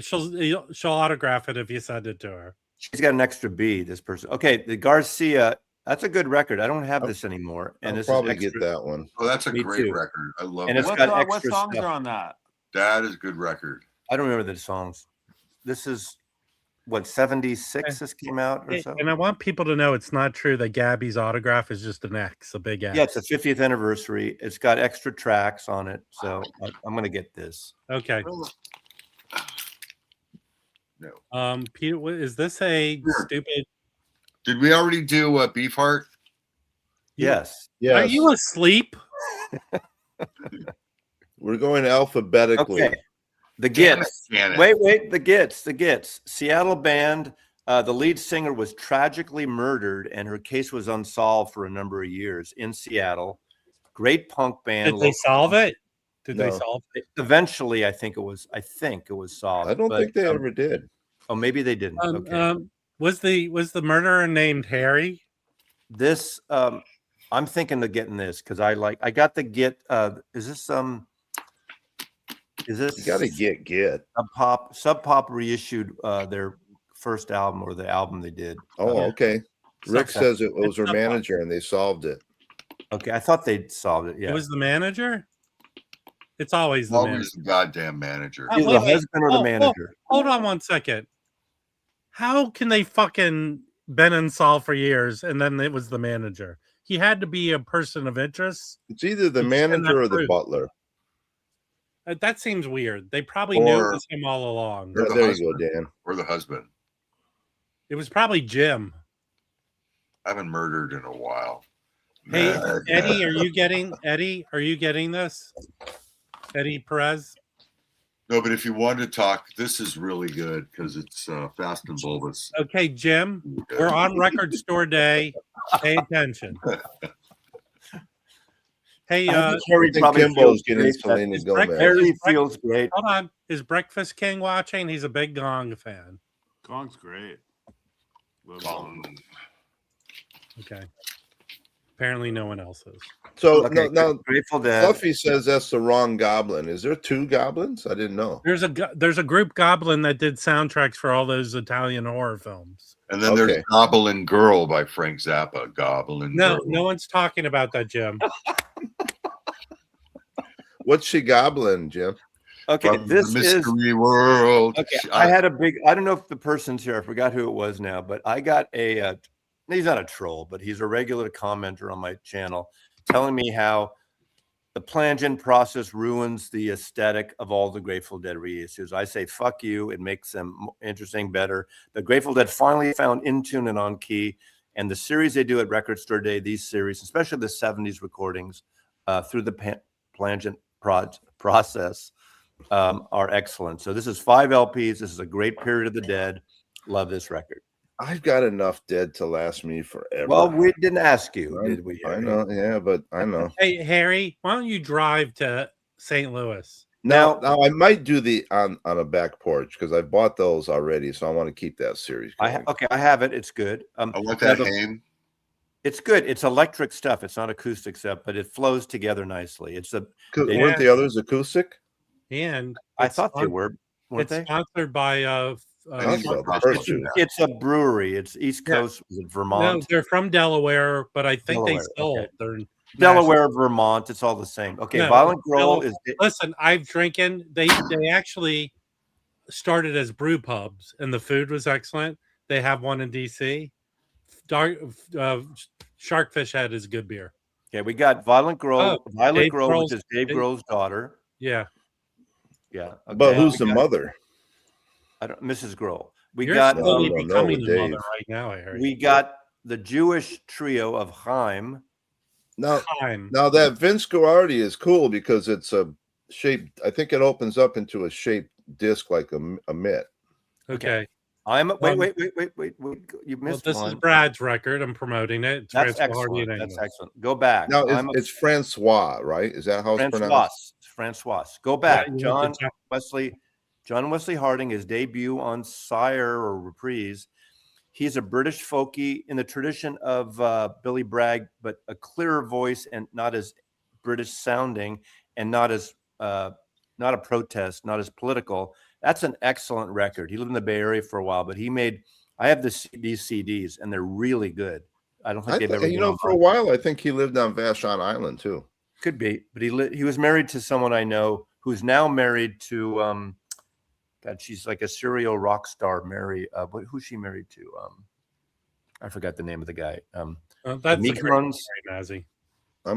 She'll autograph it if you send it to her. She's got an extra B, this person. Okay, the Garcia, that's a good record. I don't have this anymore. And I'll this probably is extra, get that one. Oh, that's a Me great too. record. I love And that. it's got What extra songs stuff. are on that? That is a good record. I don't remember the songs. This is what, 76 this came out or so? And I want people to know it's not true that Gabby's autograph is just an X, a big X. Yeah, it's the 50th anniversary. It's got extra tracks on it. So I'm going to get this. Okay. No. Peter, is this a stupid? Did we already do Beefheart? Yes. Yes. Are you asleep? We're going alphabetically. Okay. The Gits. Wait. The Gits. Seattle band. The lead singer was tragically murdered, and her case was unsolved for a number of years in Seattle. Great punk band. Did they solve it? Did No. they solve it? Eventually, I think it was solved. I don't think they ever did. Oh, maybe they didn't. Okay. Was the murderer named Harry? This I'm thinking of getting this because I got the Git. Is this You got to get. Sub Pop reissued their first album or the album they did. Oh, okay. Rick Sub Pop. says it was her Sub Pop. manager and they solved it. Okay, I thought they'd solved it. Yeah, It was the manager. It's always the manager. Always the goddamn manager. either the husband or the manager. Hold on one second. How can they fucking been unsolved for years and then it was the manager? He had to be a person of interest. It's either the You send that manager or the through. butler. That seems weird. They probably knew it was him all along. Or the There you husband. go, Dan. Or the husband. It was probably Jim. I haven't murdered in a while. Hey, Eddie, are you getting this? Eddie Perez? No, but if you want to talk, this is really good because it's fast and bulbous. Okay, Jim, we're on Record Store Day. Pay attention. Hey, Harry probably Kimbo's getting Selena is Gomez. Harry feels great. hold on. Is Breakfast King watching? He's a big Gong fan. Gong's great. Love Gong. Gong. Okay. Apparently no one else is. So Okay, now Grateful Dead. Fluffy says that's the wrong goblin. Is there two goblins? I didn't know. There's a group Goblin that did soundtracks for all those Italian horror films. And then Okay. there's Goblin Girl by Frank Zappa. Goblin No, Girl. no one's talking about that, Jim. What's she goblin, Jim? Okay, From this the is mystery world. okay. I had a big. I don't know if the person's here. I forgot who it was now, but I got a. He's not a troll, but he's a regular commenter on my channel, telling me how the plangent process ruins the aesthetic of all the Grateful Dead reissues. I say, fuck you. It makes them interesting, better. The Grateful Dead finally found in tune and on key, and the series they do at Record Store Day, these series, especially the 70s recordings, through the plangent process, are excellent. So this is 5 LPs. This is a great period of the Dead. Love this record. I've got enough Dead to last me forever. Well, we didn't ask you, did we? I know, yeah, but I know. Hey, Harry, why don't you drive to St. Louis? Now I might do the on a back porch because I bought those already, so I want to keep that series going. I have it. It's good. I want that now Haim. It's good. It's electric stuff. It's not acoustic stuff, but it flows together nicely. It's a Weren't the others acoustic? and I it's thought they spon- were, weren't it's they? sponsored by I need more the pasta first than two. that. It's a brewery. It's East Yeah. Coast, is it no, Vermont? they're from Delaware, but I think Delaware, they sold. okay. They're Delaware, Vermont. It's all the same. Okay, No, Violent it's Grove Delaware. is Listen, I've drinking. They actually started as brew pubs, and the food was excellent. They have one in DC. Dark Sharkfish Head is good beer. okay. We got Violent Grove. Oh, Violet Dave Grove, which Grohl's- is Dave Dave- Grohl's daughter. Yeah, Yeah. Okay. But who's we the got- mother? I don't, Mrs. Grohl. We you're got slowly no, becoming with the mother Dave. right now, Harry. we got the Jewish trio of Chaim. Now, Time. now that Vince Guaraldi is cool because it's a shaped. I think it opens up into a shaped disc like a mitt. Okay. Wait. You Well, missed this one. is Brad's record. I'm promoting it. It's That's Francois Hardy excellent. in That's England. excellent. Go back. Now it's Francois, right? Is that how it's Francois. pronounced? Francois. Go back. you went to John Wesley Harding, his debut on Sire or Reprise. He's a British folkie in the tradition of Billy Bragg, but a clearer voice and not as British sounding, and not a protest, not as political. That's an excellent record. He lived in the Bay Area for a while, but I have these CDs, and they're really good. I don't think they've ever. For a while, I think he lived on Vashon Island too. Could be, but he was married to someone I know who's now married to God, she's like a serial rock star. Mary, who's she married to? I forgot the name of the guy. That's a great Meekmans. story, Mazzy. I'm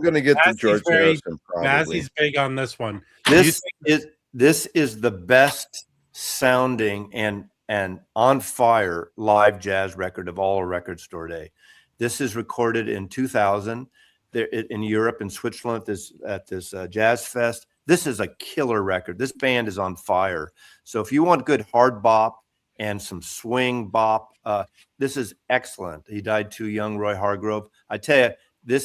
going to get to Mazzy's George Harrison. Probably. Mazzy's big on this one. This is the best sounding and on fire live jazz record of all Record Store Day. This is recorded in 2000 there in Europe and Switzerland at this jazz fest. This is a killer record. This band is on fire. So if you want good hard bop and some swing bop, this is excellent. He died too young, Roy Hargrove. I tell you,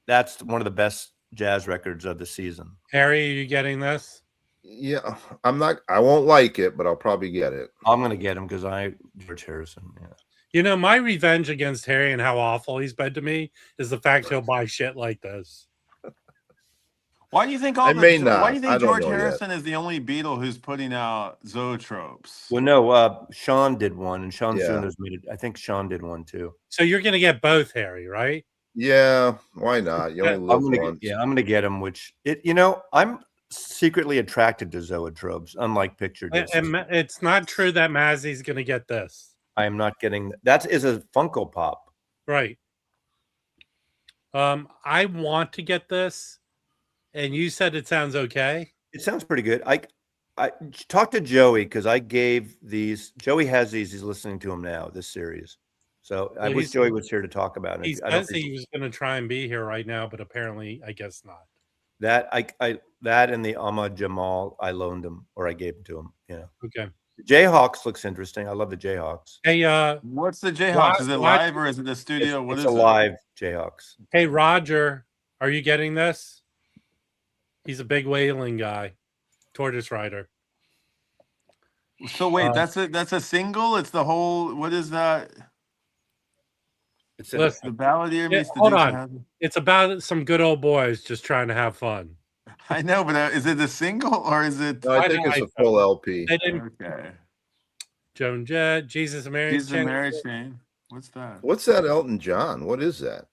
that's one of the best jazz records of the season. Harry, are you getting this? Yeah, I won't like it, but I'll probably get it. I'm going to get him because George Harrison. Yeah. You know, my revenge against Harry and how awful he's been to me is the fact he'll buy shit like this. Why do you think Why do you think George Harrison is the only Beatle who's putting out zoetropes? Well, no, Sean did one, and Sean Sooners made it. I think Sean did one too. So you're going to get both, Harry, right? Yeah, why not? You only live once. I'm going to get him. I'm secretly attracted to zoetropes, unlike picture discs. And it's not true that Mazzy's going to get this. I am not getting that. Is a Funko Pop, right? I want to get this, and you said it sounds okay. It sounds pretty good. I talked to Joey because I gave these. Joey has these. He's listening to them now. This series. So I wish Joey was here to talk about it. He says he was going to try and be here right now, but apparently, I guess not. That that and the Ahmad Jamal, I loaned him or I gave them to him. Yeah. Okay. The Jayhawks looks interesting. I love the Jayhawks. Hey, what's the Jayhawks? Is it live or is it the studio? It's a live Jayhawks. Hey, Roger, are you getting this? He's a big whaling guy, tortoise rider. So wait, that's a single. It's the whole. What is that? It's the Balladeer meets the hold on. It's about some good old boys just trying to have fun. I know, but is it a single or is it? No, I think it's a full LP. Okay. Joan Jett, Jesus and Mary Chain. What's that? What's that, Elton John? What is that?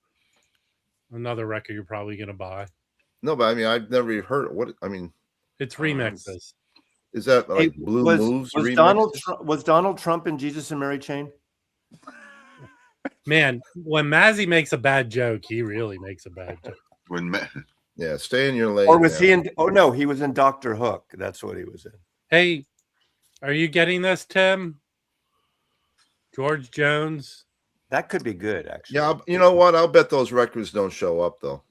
Another record you're probably gonna buy. No, but I mean, I've never even heard. What I mean, it's remixes. Is that like Blue Moves? Was Donald Trump in Jesus and Mary Chain? Man, when Mazzy makes a bad joke, he really makes a bad joke. Yeah, stay in your lane. Or was he in? Oh no, he was in Dr. Hook. That's what he was in. Hey, are you getting this, Tim? George Jones. That could be good, actually. Yeah, you know what? I'll bet those records don't show up though.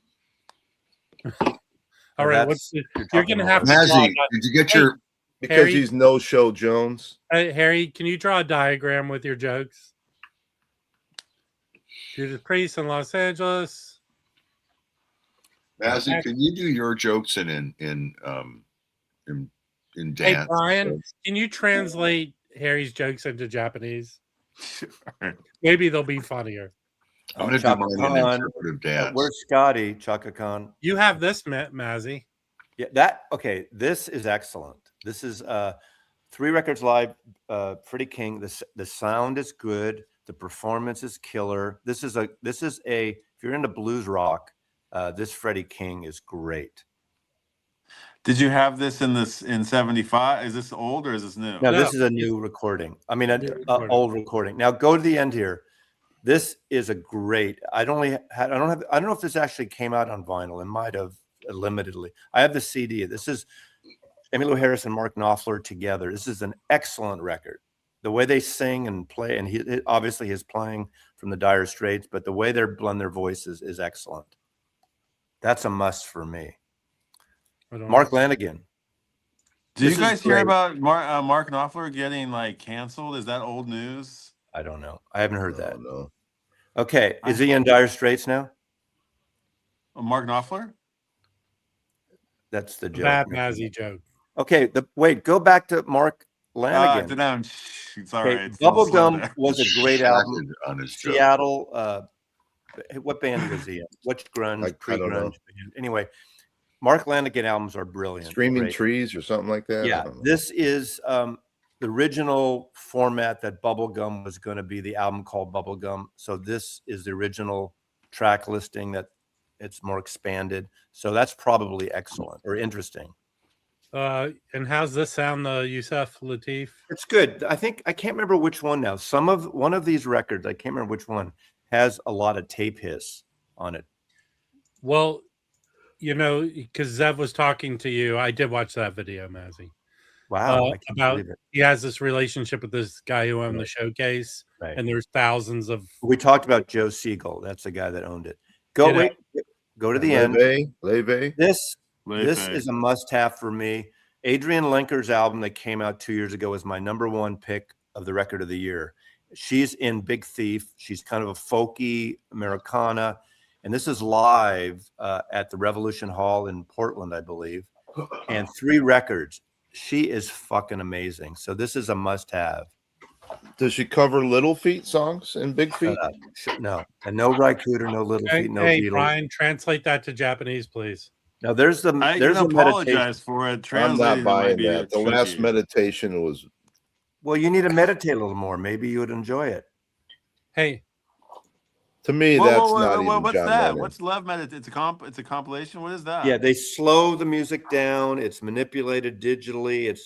All right, you're gonna have to. Mazzy, did you get your? Because Harry, he's No Show Jones. Hey, Harry, can you draw a diagram with your jokes? Judas Priest in Los Angeles. Mazzy, can you do your jokes in dance? Hey, Brian, can you translate Harry's jokes into Japanese? Maybe they'll be funnier. I'm going to do mine in interpretive dance. Where's Scotty, Chaka Khan? You have this, Mazzy. Yeah, okay. This is excellent. This is 3 records live, Freddie King. The sound is good. The performance is killer. This is a if you're into blues rock, this Freddie King is great. Did you have this in 75? Is this old or is this new? No, No. this is a new recording. I mean, New recording. old recording. Now go to the end here. This is a great. I don't know if this actually came out on vinyl. It might have limitedly. I have the CD. This is Emmylou Harris and Mark Knopfler together. This is an excellent record. The way they sing and play, and he obviously is playing from the Dire Straits, but the way they blend their voices is excellent. That's a must for me. Mark Lanigan. Did you guys hear about Mark Knopfler getting like canceled? Is that old news? I don't know. I haven't heard that. No. Okay, is he in Dire Straits now? Mark Knopfler? That's the joke. Bad Mazzy joke. Okay, wait, go back to Mark Lanigan. It's all right. Bubblegum was a great album. On his Seattle. What band was he in? Which grunge? Pre-grunge band? Anyway, Mark Lanigan albums are brilliant. Screaming Trees or something like that. Yeah, this is the original format that Bubblegum was going to be. The album called Bubblegum. So this is the original track listing that it's more expanded. So that's probably excellent or interesting. And how's this sound, Yusef Lateef? It's good. I can't remember which one now. One of these records, I can't remember which one, has a lot of tape hiss on it. Well, because Zev was talking to you, I did watch that video, Mazzy. Wow. About he has this relationship with this guy who owned the showcase, and there's thousands of. We talked about Joe Siegel. That's the guy that owned it. Go to the end. Leve. This is a must-have for me. Adrienne Lenker's album that came out 2 years ago is my #1 pick of the record of the year. She's in Big Thief. She's kind of a folky Americana. And this is live at the Revolution Hall in Portland, I believe. And 3 records. She is fucking amazing. So this is a must-have. Does she cover Little Feet songs in Big Feet? No. And no Rycooter, no Little Feet, no Beatles. Brian, translate that to Japanese, please. Now there's I apologize for it. I'm not buying that. The last meditation was. Well, you need to meditate a little more. Maybe you would enjoy it. Hey. To me, that's not even what's John that? Lennon. What's Love Meditation? It's a compilation. What is that? Yeah, they slow the music down. It's manipulated digitally.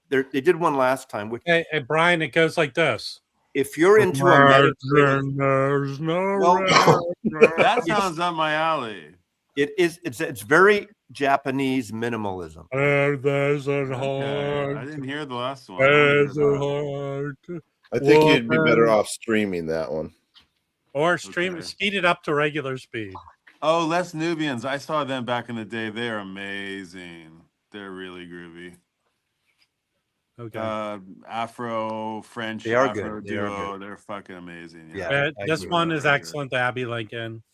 They did one last time. Which hey, Brian, it goes like this. If you're into a meditation, that sounds up my alley. It's very Japanese minimalism. There's a heart. I didn't hear the last one. There's a heart. I think you'd be better off streaming that one. Or speed it up to regular speed. Oh, Les Nubians. I saw them back in the day. They're amazing. They're really groovy. Okay. Afro-French They are Afro good. duo. They're fucking amazing. Yeah. This one is excellent, Abby Lincoln.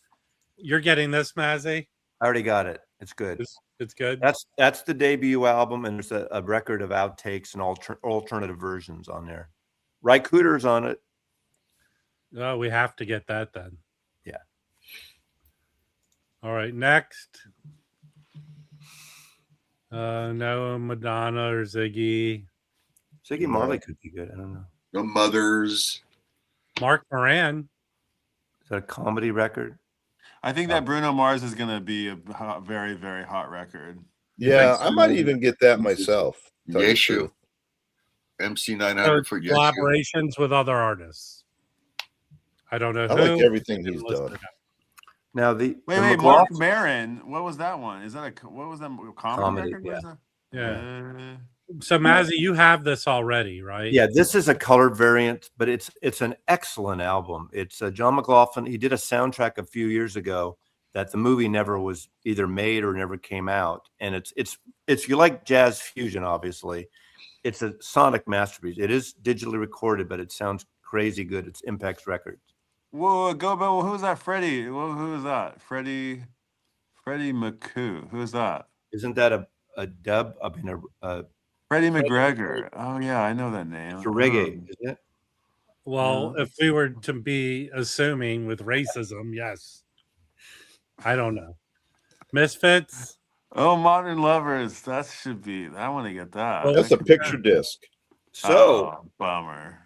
You're getting this, Mazzy? I already got it. It's good. It's good. That's the debut album, and there's a record of outtakes and alternative versions on there. Rycooter's on it. Oh, we have to get that then. Yeah. All right, next. No Madonna or Ziggy. Ziggy Marley could be good. I don't know. The Mothers. Mark Moran. Is that a comedy record? I think that Bruno Mars is going to be a very, very hot record. Yeah, I might even get that myself. Yeshu. MC 900 for Yeshu. Collaborations with other artists. I don't know. I like everything he's done. Now wait, Mark Maron. What was that one? Is that what was that comedy record? Yeah. So Mazzy, you have this already, right? Yeah, this is a colored variant, but it's an excellent album. It's John McLaughlin. He did a soundtrack a few years ago that the movie never was either made or never came out. And it's you like jazz fusion, obviously. It's a sonic masterpiece. It is digitally recorded, but it sounds crazy good. It's Impex Records. Whoa, go back. Well, who's that? Freddie. Well, who is that? Freddie McCoo. Who's that? Isn't that a dub? I mean, Freddie McGregor. Oh yeah, I know that name. It's a reggae, isn't it? Well, if we were to be assuming with racism, yes. I don't know. Misfits. Oh, Modern Lovers. That should be. I want to get that. Well, That's a picture disc. So Oh, bummer.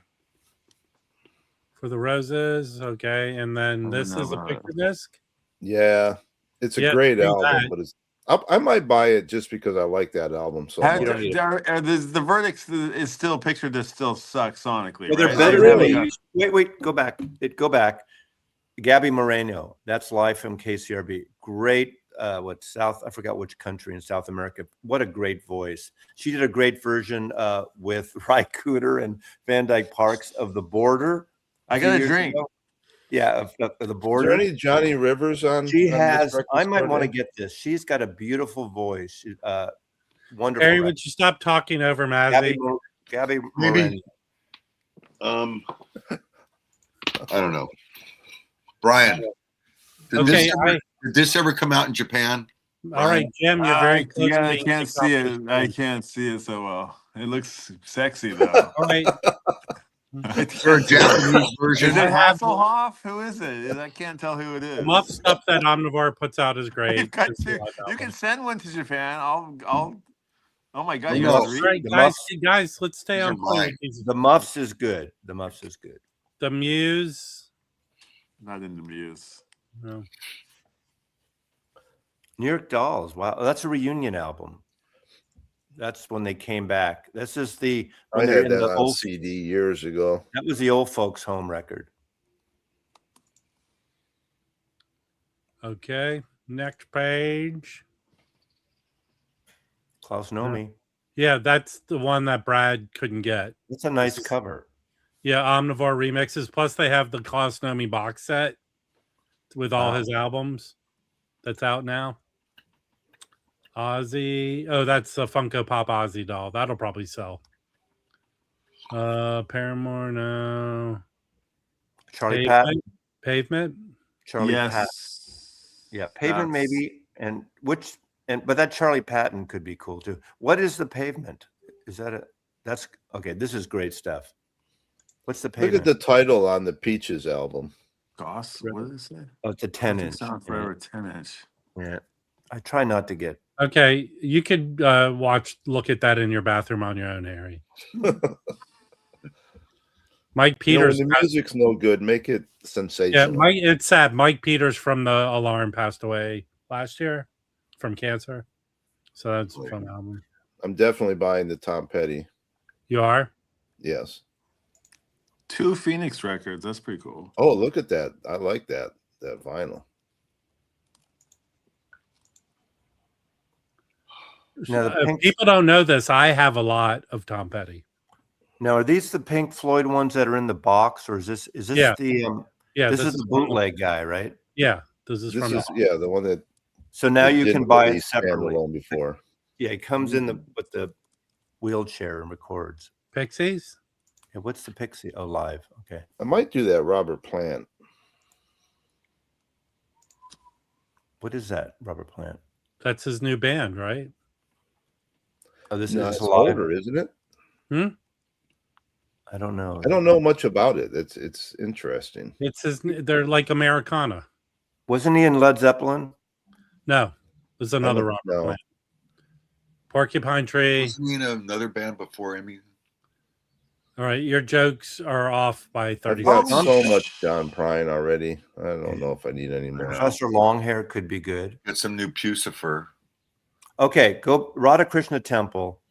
For the Roses, okay, and then I this don't is a know about picture disc. Yeah, it's a Yeah, great bring album, that. but I might buy it just because I like that album so Had, You much. don't need the verdict is still picture. This still sucks sonically, well, they're right? better They than haven't they got- used. Wait, go back. Go back. Gabby Moreno. That's live from KCRB. Great. I forgot which country in South America. What a great voice. She did a great version with Ry Cooder and Van Dyke Parks of The Border. I few got a years drink. ago. Yeah, of The Is there Border. any Johnny Rivers on? She on this has. record I might store want to there? get this. She's got a beautiful voice. Wonderful. Harry, record. would you stop talking over Gabby, Mazzy? Gabby Maybe. Moreno. I don't know. Brian, did, Okay, did this ever come out in Japan? all right, Jim, you're very close. Yeah, to I being can't kicked off see the it. I screen. can't see it so well. It looks sexy though. All right, Is there a Japanese version? Is it I have- Hasselhoff? Who is it? I can't tell who it is. the muff stuff that Omnivore puts out is You've great. got It's a to- live you can album. send one to Japan. I'll. Oh my god, The you Muffs. guys All right, The guys, Muffs. guys, let's stay These are on point mine. with these. The Muffs is good. The Muffs is good. The Muse. not in the Muse. No. New York Dolls. Wow, that's a reunion album. That's when they came back. This is the I when they're had in that the on old. CD years ago. That was the old folks' home record. Okay, next page. Klaus Nomi. Yeah, that's the one that Brad couldn't get. It's a nice This is- cover. Yeah, Omnivore remixes. Plus, they have the Klaus Nomi box set with all Wow. his albums that's out now. Ozzy. Oh, that's a Funko Pop Ozzy doll. That'll probably sell. Paramore, no. Charlie Pavement? Patton. Pavement? Charlie yes. Patton. Yeah, Pavement That's- maybe, but that Charlie Patton could be cool too. What is the Pavement? Is that that's okay? This is great stuff. What's the Look Pavement? at the title on the Peaches album. Goss. What did it say? Oh, it's a 10-inch. Sound Forever 10-inch. Yeah, I try not to get. Okay, you could look at that in your bathroom on your own, Harry. Mike Peters. When the music's no good, make it Yeah, sensational. it's sad. Mike Peters from the Alarm passed away last year from cancer. So that's a fun album. I'm definitely buying the Tom Petty. You are? Yes. 2 Phoenix records. That's pretty cool. Oh, look at that. I like that vinyl. Now, the Pink- People don't know this. I have a lot of Tom Petty. Now, are these the Pink Floyd ones that are in the box, or is this Yeah. the Yeah, this is the from- bootleg guy, right? Yeah, this is This from. is the one that So now they you can didn't buy it release separately. standalone before. Yeah, it comes in with the wheelchair and records. Pixies. And what's the Pixie? Oh, live. Okay. I might do that Robert Plant. What is that, Robert Plant? That's his new band, right? Oh, this No, is it's live. older, isn't it? I don't know. I don't know much about it. It's interesting. It's his. They're like Americana. Wasn't he in Led Zeppelin? No, there's another Robert know. Plant. Porcupine Tree. Wasn't he in another band before Emmy? All right, your jokes are off by I've 30 got seconds. so much John Prine already. I don't know if I need any more. Professor Longhair could be good. Got some new Pucifer. Okay, go Radhakrishna Temple.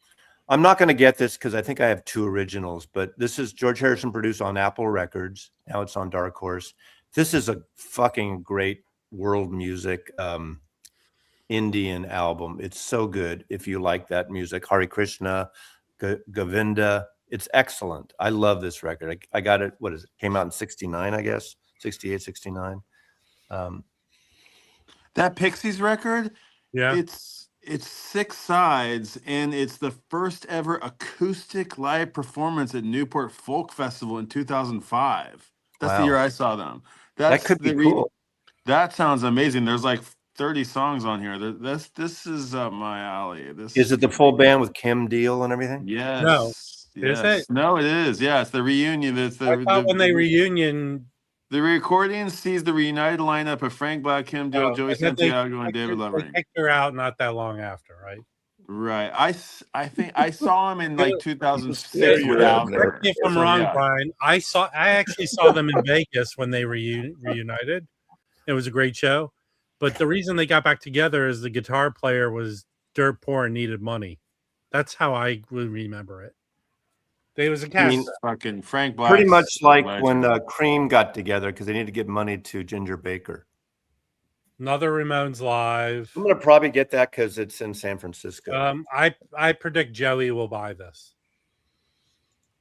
I'm not going to get this because I think I have 2 originals, but this is George Harrison produced on Apple Records. Now it's on Dark Horse. This is a fucking great world music Indian album. It's so good if you like that music. Hare Krishna, Govinda. It's excellent. I love this record. I got it. What is it? Came out in 69, I guess. 68, 69. That Pixies record, Yeah. it's 6 sides, and it's the first ever acoustic live performance at Newport Folk Festival in 2005. That's the Wow. year I saw them. That could be cool. That sounds amazing. There's like 30 songs on here. This is up my alley. This Is it the full band with Kim Deal and everything? Yes. No. Is Yes. it? No, it is. Yeah, it's the reunion. It's the, I thought when they reunion, The recording sees the reunited lineup of Frank Black, Kim Deal, Joey and then they Santiago, and David They Lovering. kicked her out not that long after, right? Right. I think I saw him in like Scare 2006 your without head, Correct me if I'm so, wrong, yeah. Brian. I actually saw them in Vegas when they reunited. It was a great show. But the reason they got back together is the guitar player was dirt poor and needed money. That's how I would remember it. There was a I cast. mean, Fucking Frank Black. pretty much like when Cream got together because they needed to give money to Ginger Baker. Another Ramones live. I'm gonna probably get that because it's in San Francisco. I predict Joey will buy this.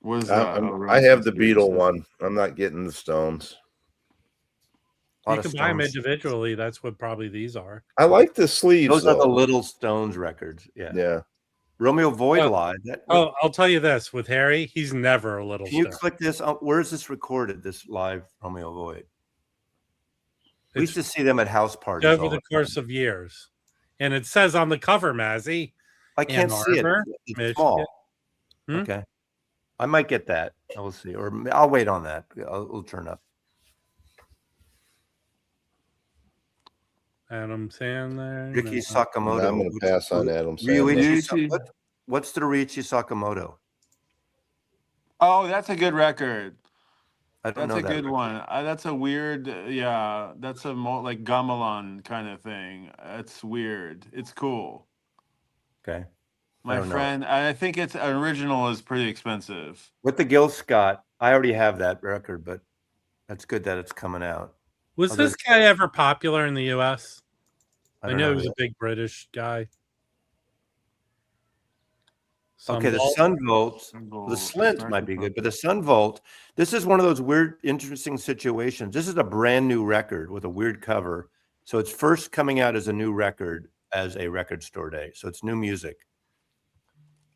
What is that? I have the Beatle one. I'm not getting the Stones. You can buy them individually. That's what probably these are. I like the sleeves. Those are the though. Little Stones records. Yeah. Yeah. Romeo Void live. I'll tell you this: with Harry, he's never a little. Can you click this? Where is this recorded? This live Romeo Void. We used to see them at house parties over the course of years, and it says on the cover, Mazzy. I can't see it. It's small. Okay, I might get that. We'll see, or I'll wait on that. It'll turn up. Adam Sandler. Ricky Sakamoto. I'm going to pass on Adam Sandler. What's the Ryuichi Sakamoto? Oh, that's a good record. That's a good one. That's a weird, that's a like gamelan kind of thing. It's weird. It's cool. Okay. My friend, I think its original is pretty expensive. With the Gil Scott, I already have that record, but that's good that it's coming out. Was this guy ever popular in the U.S.? I know he was yet. a big British guy. Okay, the Sun Volt, the Slint might be good, but the Sun Volt, this is one of those weird, interesting situations. This is a brand new record with a weird cover. So it's first coming out as a new record as a record store day. So it's new music.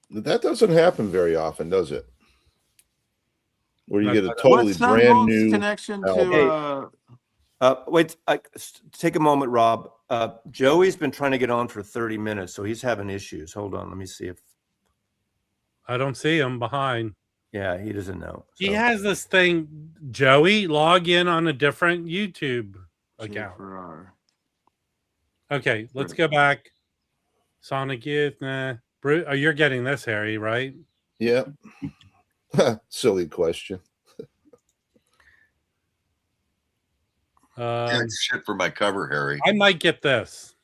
That doesn't happen very often, does it? Where you get a totally brand new connection album. to. Wait, take a moment, Rob. Joey's been trying to get on for 30 minutes, so he's having issues. Hold on, let me see if I don't see him behind. Yeah, he doesn't know. So. He has this thing. Joey, log in on a different YouTube account. Okay, let's go back. Sonic Youth, nah. Oh, you're getting this, Harry, right? Yeah. Silly question. Shit for my cover, Harry. I might get this.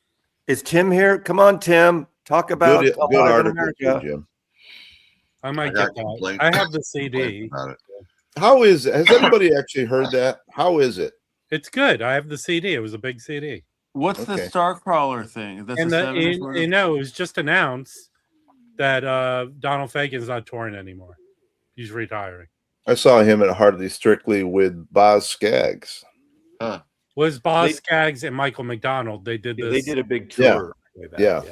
Is Tim here? Come on, Tim. Talk about good article, too, Jim. I might get that. I have the CD. How is it? Has anybody actually heard that? How is it? It's good. I have the CD. It was a big CD. What's the Starcrawler thing? That's it was just announced that Donald Fagen's not touring anymore. He's retiring. I saw him at Hardly Strictly with Boz Scaggs. Huh. Was Boz Scaggs and Michael McDonald? They did this. They did a big tour. Yeah.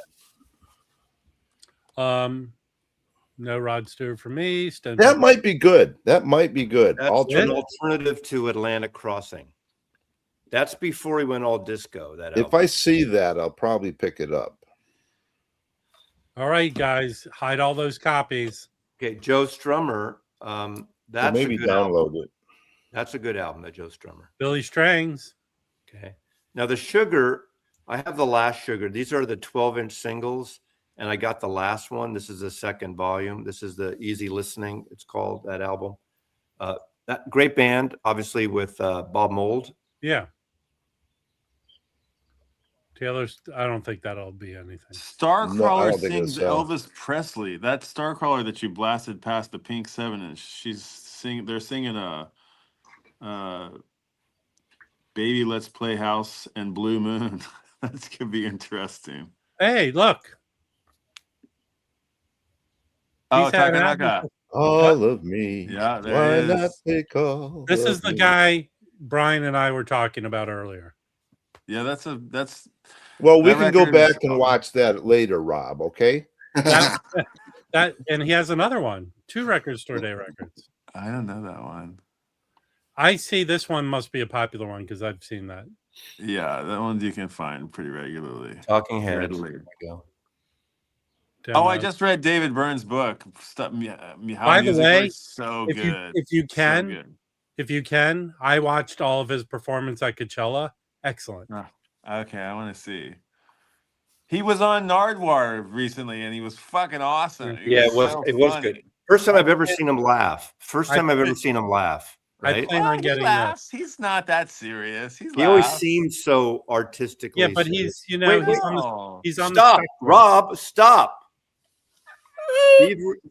No Rod Stewart for me. That might be good. That might be good. That's an alternative to Atlantic Crossing. That's before he went all disco. That if I see that, I'll probably pick it up. All right, guys, hide all those copies. Okay, Joe Strummer. That's maybe download it. That's a good album, that Joe Strummer. Billy Strings. Okay. Now the Sugar, I have the last Sugar. These are the 12-inch singles. And I got the last one. This is the second volume. This is the Easy Listening. It's called that album. That great band, obviously with Bob Mould. Yeah. Taylor's. I don't think that'll be anything. Starcrawler sings Elvis Presley. That Starcrawler that you blasted past the pink 7-inch. She's singing. They're singing "Baby Let's Play House" and "Blue Moon." That's gonna be interesting. Hey, look. Oh, Takanaka. All of me. Yeah, why not take all? This is the guy Brian and I were talking about earlier. Yeah, that's. Well, we can go back and watch that later, Rob. Okay. That and he has another one. 2 record store day records. I don't know that one. I see this one must be a popular one because I've seen that. Yeah, that one you can find pretty regularly. Talking Heads. There we go. I just read David Byrne's book. By the way, so if good. If you can, if you can. I watched all of his performance at Coachella. Excellent. Okay, I want to see. He was on Nardwar recently, and he was fucking awesome. He Yeah, was so it was funny. good. First time I've ever seen him laugh. First I time I've ever plan- seen him laugh. I Right? plan on He getting laughs. He's not that serious. He He always laughs. seems so artistically. Yeah, but serious. he's Wait, he's on the he's on the stop, spectrum. Rob. Stop.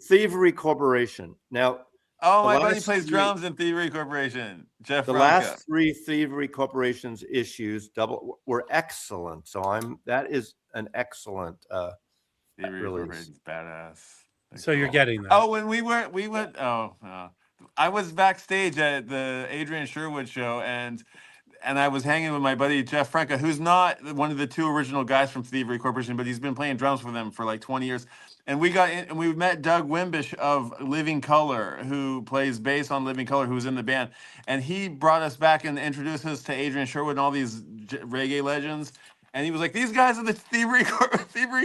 Thievery Corporation. Now, Oh, the my buddy last plays three- drums in Thievery Corporation. Jeff the Franca. last 3 Thievery Corporation's issues were excellent. So that is an excellent Thievery release. Corporation's badass. So you're getting that. Oh, when we went. I was backstage at the Adrian Sherwood show, and I was hanging with my buddy Jeff Franca, who's not one of the 2 original guys from Thievery Corporation, but he's been playing drums for them for like 20 years. And we got in, and we met Doug Wimbish of Living Color, who plays bass on Living Color, who's in the band. And he brought us back and introduced us to Adrian Sherwood and all these reggae legends. And he was like, "These guys are the Thievery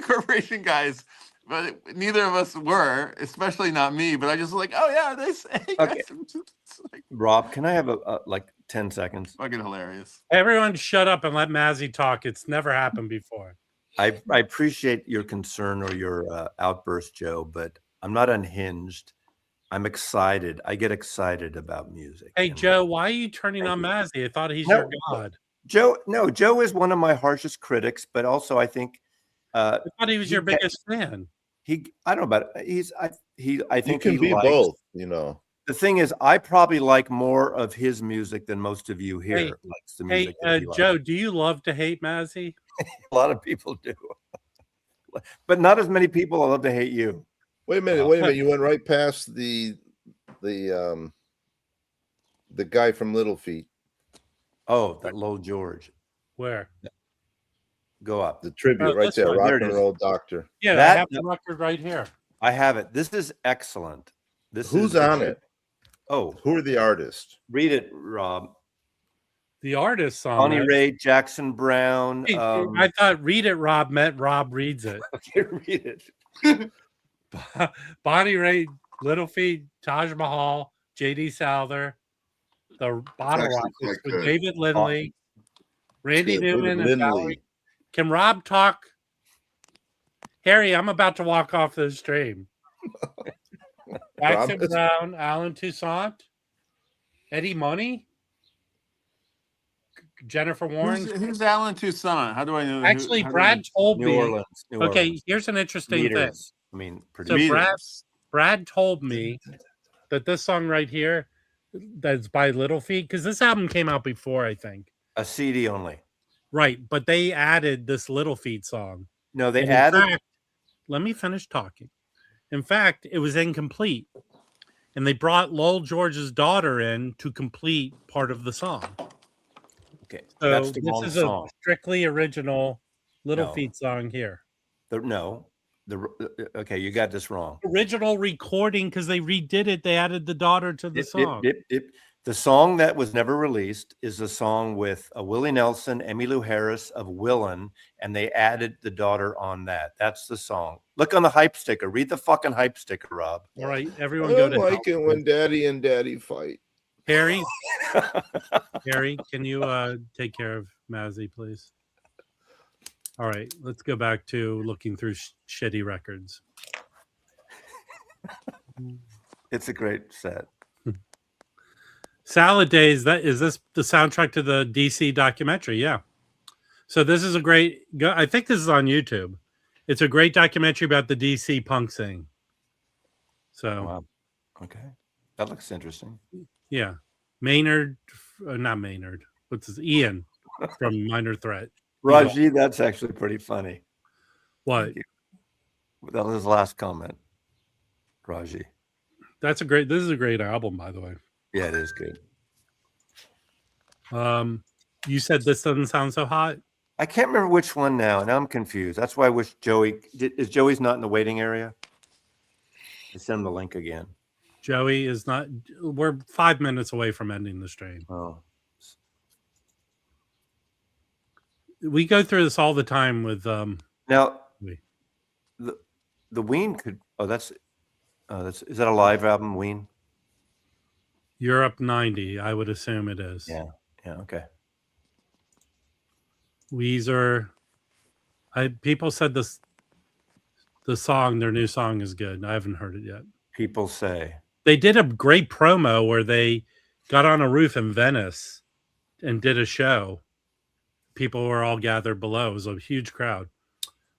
Corporation guys." But neither of us were, especially not me. But I just was like, "Oh yeah, they say." Okay. It's like Rob, can I have like 10 seconds? fucking hilarious. Everyone shut up and let Mazzy talk. It's never happened before. I appreciate your concern or your outburst, Joe, but I'm not unhinged. I'm excited. I get excited about music. Hey, And Joe, why are you turning Thank on you. Mazzy? I thought he's No, your god. Joe is one of my harshest critics, but also I think I thought he was he your get- biggest fan. I don't know about it. I You think can he be likes- both, you know. The thing is, I probably like more of his music than most of you here Hey, likes the Hey, music. that he likes. Joe, do you love to hate Mazzy? A lot of people do, but not as many people love to hate you. Wait a minute. You went right past the guy from Little Feet, Oh, that Lowell George. Where? Go up. the tribute Oh, right this there, one. rock There it and is. roll doctor. Yeah, I That- have the record right here. I have it. This is excellent. Who's on it? Oh, Who are the artists? read it, Rob. The artist song. Bonnie Raitt, Jackson Brown. Hey, I thought "Read It, Rob" meant Rob reads it. Okay, read it. Bonnie Raitt, Little Feat, Taj Mahal, J.D. Souther, the Bottle actually Rockets quite with good. David Lindley, Randy David Newman, and Lindley. Valerie. Can Rob talk? Harry, I'm about to walk off the stream. Jackson Rob- Brown, Alan Toussaint, Eddie Money, Jennifer Warren. Who's Alan Toussaint? How do I know? Actually, Brad told New me. Orleans. New Okay, Orleans. here's an interesting thing. Meters. I mean, So producers. Brad told me that this song right here, that's by Little Feat, because this album came out before, I think. A CD only. Right, but they added this Little Feat song. No, they And in added. fact, let me finish talking. In fact, it was incomplete, and they brought Lowell George's daughter in to complete part of the song. Okay, So that's the this wrong is song. a strictly original Little No. Feat song here. Okay, you got this wrong. Original recording because they redid it. They added the daughter to the song. The song that was never released is a song with Willie Nelson, Emmylou Harris of Willin, and they added the daughter on that. That's the song. Look on the hype sticker. Read the fucking hype sticker, Rob. All right, I everyone go don't to like it when daddy and daddy fight. Harry. Harry, can you take care of Mazzy, please? All right, let's go back to looking through shitty records. It's a great set. Salad Days. Is this the soundtrack to the DC documentary? Yeah. So this is a great. I think this is on YouTube. It's a great documentary about the DC punk scene. So Wow. Okay, that looks interesting. yeah, Maynard, not Maynard. What's his Ian from Minor Threat. Raji, that's actually pretty funny. What? That was his last comment. Raji. That's a great. This is a great album, by the way. Yeah, it is good. You said this doesn't sound so hot. I can't remember which one now. Now I'm confused. That's why I wish Joey's not in the waiting area. I send him the link again. Joey is not. We're 5 minutes away from ending the stream. Oh, We go through this all the time with now Wait. the Ween could. Oh, that's is that a live album? Ween. Europe 90, I would assume it is. Yeah. Okay. Weezer. People said the their new song is good. I haven't heard it yet. People say They did a great promo where they got on a roof in Venice and did a show. People were all gathered below. It was a huge crowd.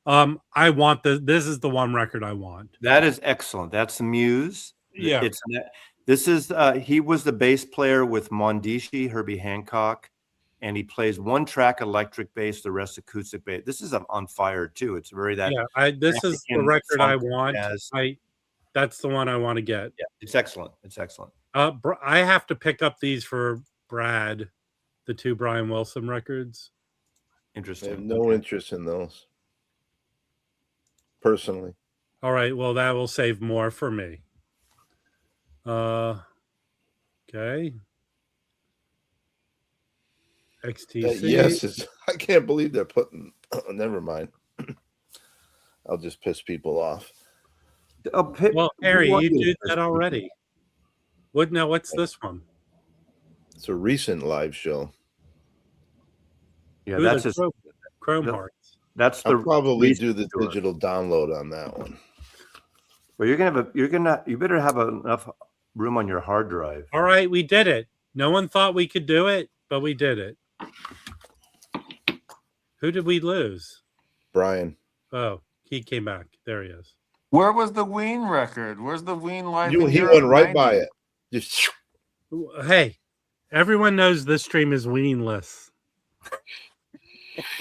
I want this is the one record I want. that is excellent. That's the Muse. Yeah. This is he was the bass player with Mondishi, Herbie Hancock, and he plays one track electric bass, the rest acoustic bass. This is on fire too. It's very that. Yeah, this is the Mexican record I funk want. jazz. That's the one I want to get. Yeah, it's excellent. It's excellent. I have to pick up these for Brad, the 2 Brian Wilson records. I Interesting. have no interest in those, personally. All right, well, that will save more for me. Okay. XTC. Yes, I can't believe they're putting. Never mind. I'll just piss people off. Well, Harry, you did that already. What's this one? It's a recent live show. Yeah, Ooh, that's the his, Chrome Hearts. that's the I'll probably recent do the tour. digital download on that one. Well, you better have enough room on your hard drive. All right, we did it. No one thought we could do it, but we did it. Who did we lose? Brian. Oh, he came back. There he is. Where was the Ween record? Where's the Ween live? He went right by it. Just Hey, everyone knows this stream is weanless.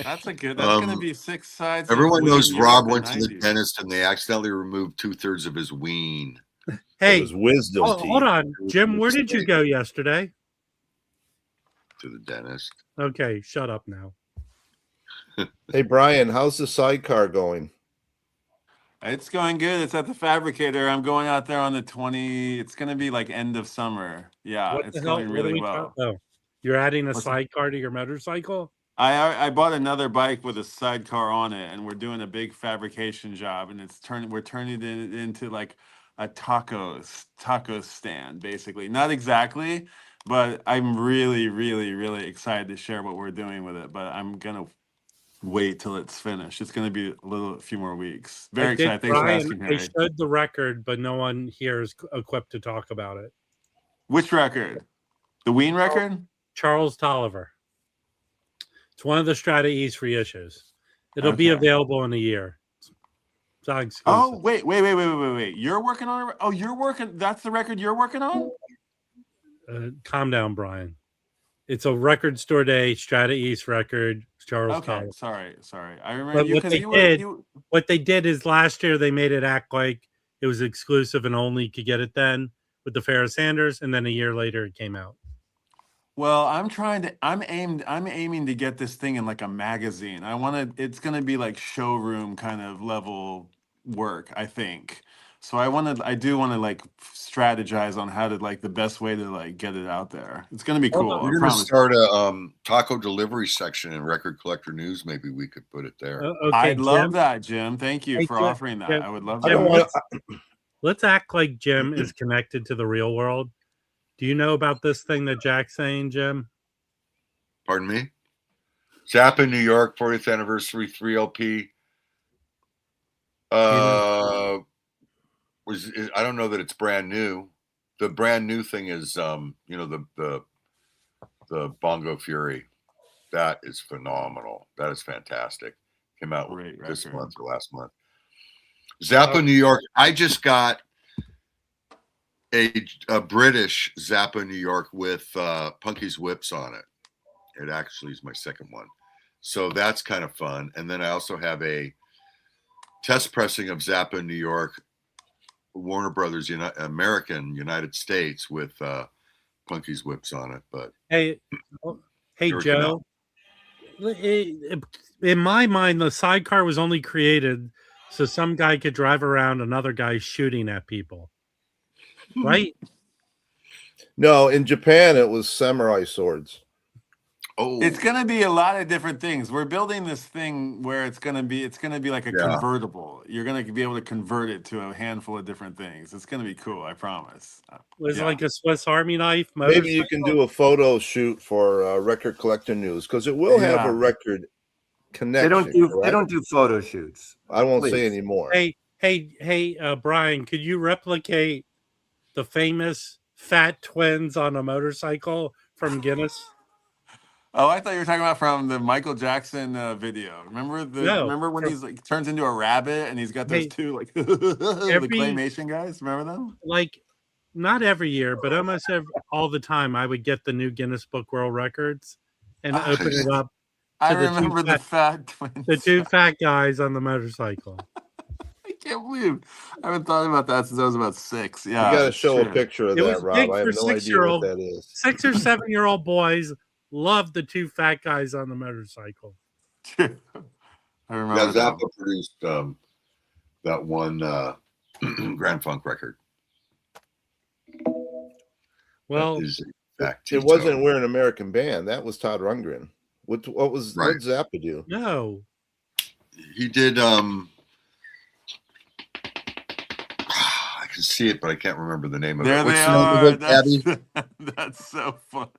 That's going to be 6 sides. Everyone knows Ween Rob Europe went in to the 90s. dentist and they accidentally removed 2/3 of his ween. Hey, it was wisdom teeth. hold on. Jim, where did you go yesterday? To the dentist. Okay, shut up now. Hey, Brian, how's the sidecar going? It's going good. It's at the fabricator. I'm going out there on the 20. It's going to be like end of summer. Yeah, What it's the hell? going What are really we well. Oh, you're adding a What's sidecar to your motorcycle? I bought another bike with a sidecar on it, and we're doing a big fabrication job, and we're turning it into like a taco stand, basically. Not exactly, but I'm really, really, really excited to share what we're doing with it. But I'm gonna wait till it's finished. It's gonna be a few more weeks. Very excited. Thanks for asking, They Harry. showed the record, but no one here is equipped to talk about it. Which record? The Ween record? Charles Tolliver. It's one of the Strata E's reissues. It'll be Okay. available in a year. It's not exclusive. Oh, wait. You're working on it? Oh, you're working. That's the record you're working on? Calm down, Brian. It's a record store day Strata East record. Charles Okay, Tolliver. sorry. I remember But you what because they you did- were. What they did is last year they made it act like it was exclusive and only could get it then with the Farrah Sanders, and then a year later it came out. Well, I'm aiming to get this thing in like a magazine. It's gonna be like showroom kind of level work, I think. So I do want to like strategize on how to like the best way to like get it out there. It's gonna be cool. I We're going to promise. start a taco delivery section in Record Collector News. Maybe we could put it there. Okay, I'd love Jim, that, Jim. Thank you Hey, for Jim, offering that. Jim, I would love I that. don't want. let's act like Jim is connected to the real world. Do you know about this thing that Jack's saying, Jim? Pardon me? Zappa New York 40th anniversary 3 LP. I don't know that it's brand new. The brand new thing is the Bongo Fury. That is phenomenal. That is fantastic. Came out Great this record. month or last month. Zappa New York. I just got a British Zappa New York with Punky's Whips on it. It actually is my second one. So that's kind of fun. And then I also have a test pressing of Zappa New York, Warner Brothers United States with Punky's Whips on it. But Hey, Never came Joe. In my mind, the sidecar was only created so some guy could drive around another guy shooting at people. Right? No, in Japan it was samurai swords. Oh, It's gonna be a lot of different things. We're building this thing where it's gonna be like a yeah. convertible. You're gonna be able to convert it to a handful of different things. It's gonna be cool, I promise. Was Yeah. like a Swiss Army knife Maybe you can motorcycle. do a photo shoot for Record Collector News because it will have a Yeah. record They connection. don't do photo shoots. I won't say Please. anymore. Hey, Brian, could you replicate the famous fat twins on a motorcycle from Guinness? Oh, I thought you were talking about from the Michael Jackson video. No, Remember when he's like turns into a rabbit and he's got those Hey, two like the every claymation guys? Remember them? like not every year, but almost all the time, I would get the new Guinness Book World Records and Ah, open it up I to remember the fat twins. the two fat guys on the motorcycle. I can't believe I haven't thought about that since I was about 6. You Yeah, got to it's show a true. picture of It that, was Rob. big I have for no idea what that is. 6 or 7-year-old boys loved the two fat guys on the motorcycle. True. I remember Yeah, them. Zappa produced that one Grand Funk record. Well, That is a fact, It wasn't We're an American Band. That was Todd Rundgren. What Right. did Zappa do? no. He did I can see it, but I can't remember the name of There it. What's they the name are. of it, Abby? That's so funny.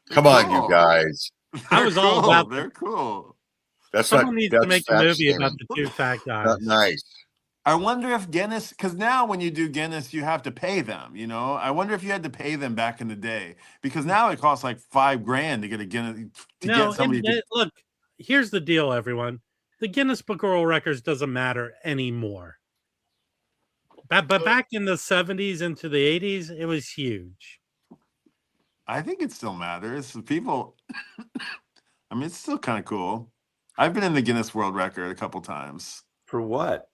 Come on, you guys. I was all about They're cool. That's Someone not needs that's to make a fat movie about shaming. the two fat guys. Not nice. I wonder if Guinness, because now when you do Guinness, you have to pay them. You know, I wonder if you had to pay them back in the day, because now it costs like $5,000 to get a Guinness No, get somebody. look, here's the deal, everyone. The Guinness Book of World Records doesn't matter anymore. But back in the 70s into the 80s, it was huge. I think it still matters. People, I mean, it's still kind of cool. I've been in the Guinness World Record a couple times. For what?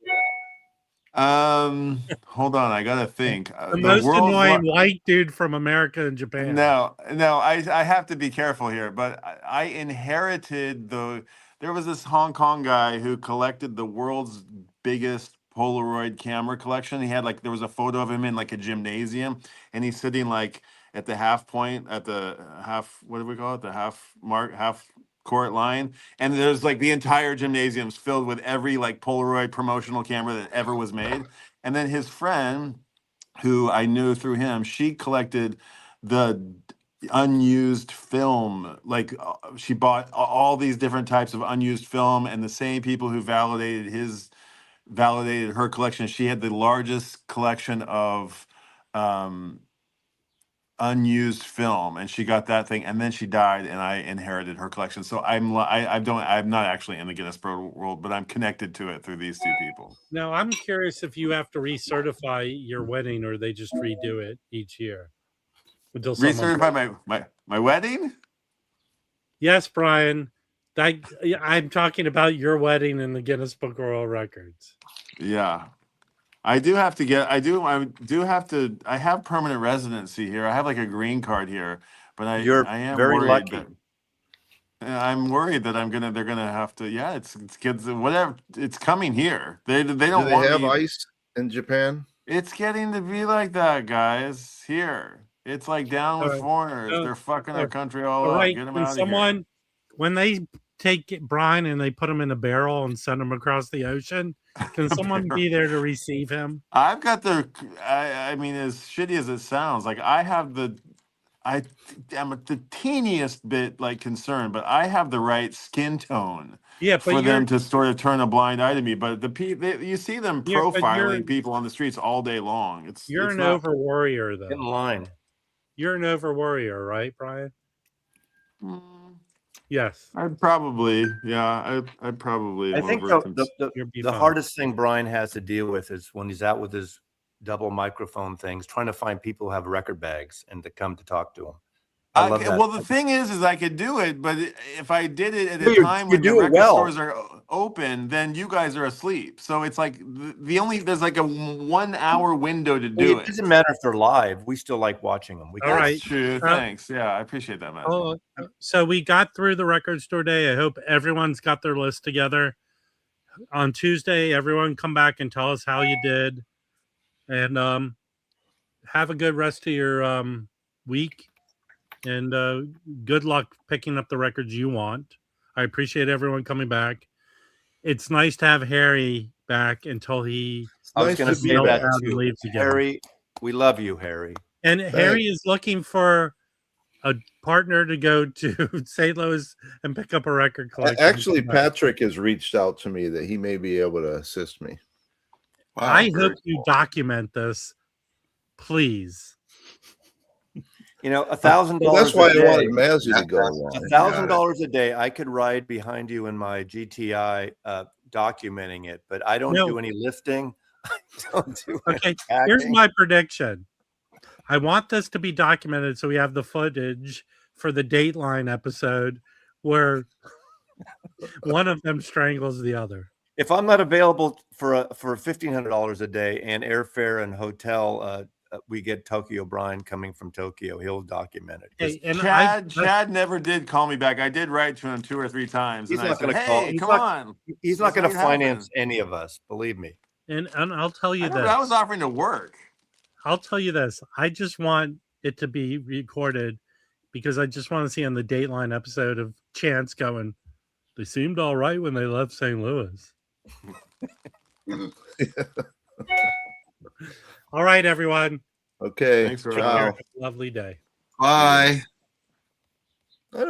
Hold on, I gotta think. The most annoying white dude from America and Japan. No, I have to be careful here, but I inherited there was this Hong Kong guy who collected the world's biggest Polaroid camera collection. He had there was a photo of him in like a gymnasium, and he's sitting like at the half point, at the half, what do we call it? The half court line. And there's like the entire gymnasium's filled with every like Polaroid promotional camera that ever was made. And then his friend, who I knew through him, she collected the unused film. She bought all these different types of unused film, and the same people who validated her collection. She had the largest collection of unused film, and she got that thing, and then she died, and I inherited her collection. So I'm not actually in the Guinness world, but I'm connected to it through these two people. Now, I'm curious if you have to recertify your wedding or they just redo it each year. Recertify my wedding? Yes, Brian. I'm talking about your wedding in the Guinness Book of World Records. Yeah. I have permanent residency here. I have like a green card here, but I am very worried lucky. I'm worried that they're gonna have to. Yeah, it's kids. Whatever. It's coming here. They don't Do they want have me. ice in Japan? It's getting to be like that, guys. Here, it's like down with foreigners. They're fucking our country all up. Right. Get them Can out of someone, here. when they take Brian and they put him in a barrel and send him across the ocean, can someone be there to receive him? I've got I mean, as shitty as it sounds, like I am the teeniest bit like concerned, but I have the right skin tone. Yeah, for them to sort of turn a blind eye to me. But you see them profiling people on the streets all day long. You're an over warrior, though. In line. You're an over warrior, right, Brian? Yes. I'd probably, yeah. I'd probably. I think the hardest thing Brian has to deal with is when he's out with his double microphone things, trying to find people who have record bags and to come to talk to him. I love that. Well, the thing is I could do it, but if I did it at a time when the record stores are open, then you guys are asleep. So it's like there's like a 1 hour window to do it. It doesn't matter if they're live. We still like watching them. All right. True. Thanks. Yeah, I appreciate that, man. So we got through the record store day. I hope everyone's got their list together. On Tuesday, everyone come back and tell us how you did. And have a good rest of your week. And good luck picking up the records you want. I appreciate everyone coming back. It's nice to have Harry back until he I was Nice going to to be say that back. too. leaves again. Harry, we love you, Harry. And Harry is looking for a partner to go to St. Louis and pick up a record collection. Actually, Patrick has reached out to me that he may be able to assist me. Wow, I very hope you document this, please. You know, $1,000. Well, that's why a I day, wanted Mazzy to go along. $1,000 a day. I could ride behind you in my GTI, documenting it, but I don't do any lifting. I don't do Okay, any here's packing. my prediction. I want this to be documented so we have the footage for the Dateline episode where one of them strangles the other. If I'm not available for $1,500 a day and airfare and hotel, we get Tokyo Brian coming from Tokyo. He'll document it. Hey, and Chad never did call me back. I did write to him 2 or 3 times. He's And not I said, going to hey, call. come on. He's not going to make it finance happen. any of us. Believe me. And I'll tell you this. I was offering to work. I'll tell you this. I just want it to be recorded because I just want to see on the Dateline episode of Chance going, they seemed all right when they left St. Louis. All right, everyone. Okay. Thanks for ciao. Lovely day. Bye.